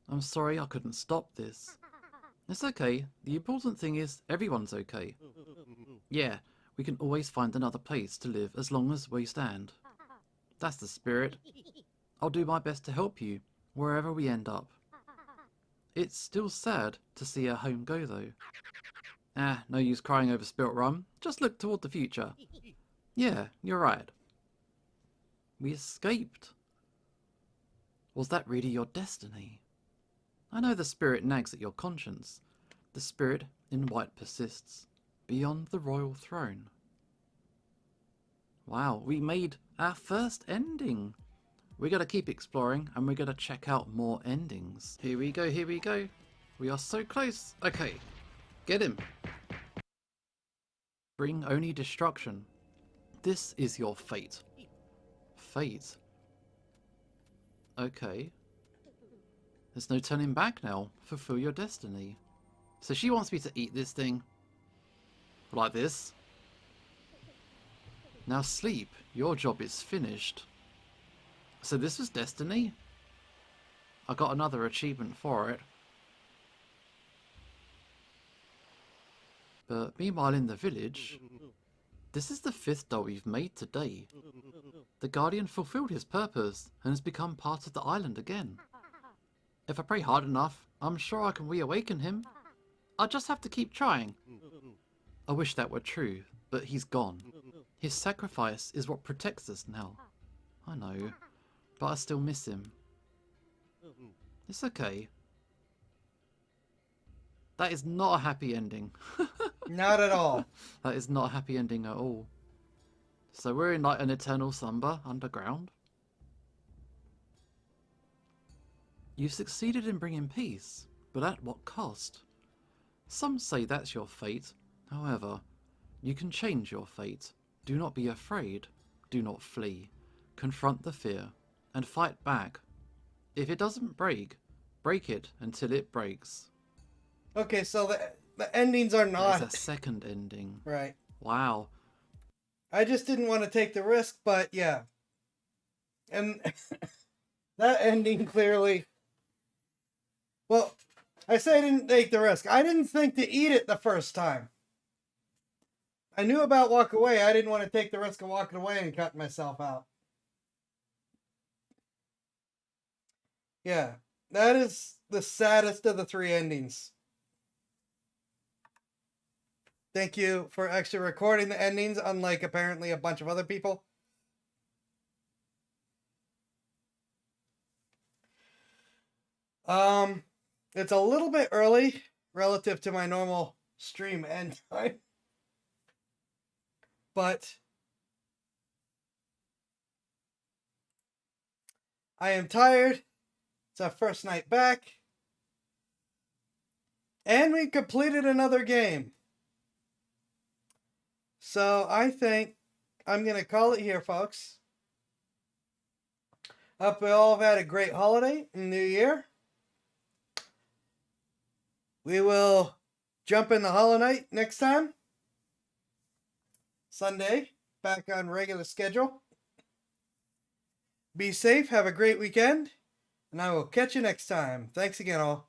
I'm sorry I couldn't stop this. It's okay. The important thing is everyone's okay. Yeah, we can always find another place to live as long as we stand. That's the spirit. I'll do my best to help you, wherever we end up. It's still sad to see our home go, though. Ah, no use crying over spilt rum. Just look toward the future. Yeah, you're right. We escaped. Was that really your destiny? I know the spirit nags at your conscience. The spirit in white persists, beyond the royal throne. Wow, we made our first ending. We're going to keep exploring and we're going to check out more endings. Here we go, here we go. We are so close. Okay, get him. Bring only destruction. This is your fate. Fate. Okay. There's no turning back now. Fulfill your destiny. So she wants me to eat this thing. Like this. Now sleep. Your job is finished. So this was destiny? I got another achievement for it. But meanwhile in the village, this is the 5th doll we've made today. The Guardian fulfilled his purpose and has become part of the island again. If I pray hard enough, I'm sure I can reawaken him. I just have to keep trying. I wish that were true, but he's gone. His sacrifice is what protects us now. I know, but I still miss him. It's okay. That is not a happy ending. Not at all. That is not a happy ending at all. So we're in like an eternal slumber underground. You succeeded in bringing peace, but at what cost? Some say that's your fate. However, you can change your fate. Do not be afraid. Do not flee. Confront the fear and fight back. If it doesn't break, break it until it breaks. Okay, so the endings are not... There's a second ending. Right. Wow. I just didn't want to take the risk, but yeah. And that ending clearly... Well, I say I didn't take the risk. I didn't think to eat it the first time. I knew about walk away. I didn't want to take the risk of walking away and cutting myself out. Yeah, that is the saddest of the 3 endings. Thank you for actually recording the endings, unlike apparently a bunch of other people. It's a little bit early relative to my normal stream end time. But I am tired. It's our first night back. And we completed another game. So I think I'm going to call it here, folks. Hope we all have had a great holiday and New Year. We will jump in the Hollow Knight next time. Sunday, back on regular schedule. Be safe, have a great weekend, and I will catch you next time. Thanks again, all.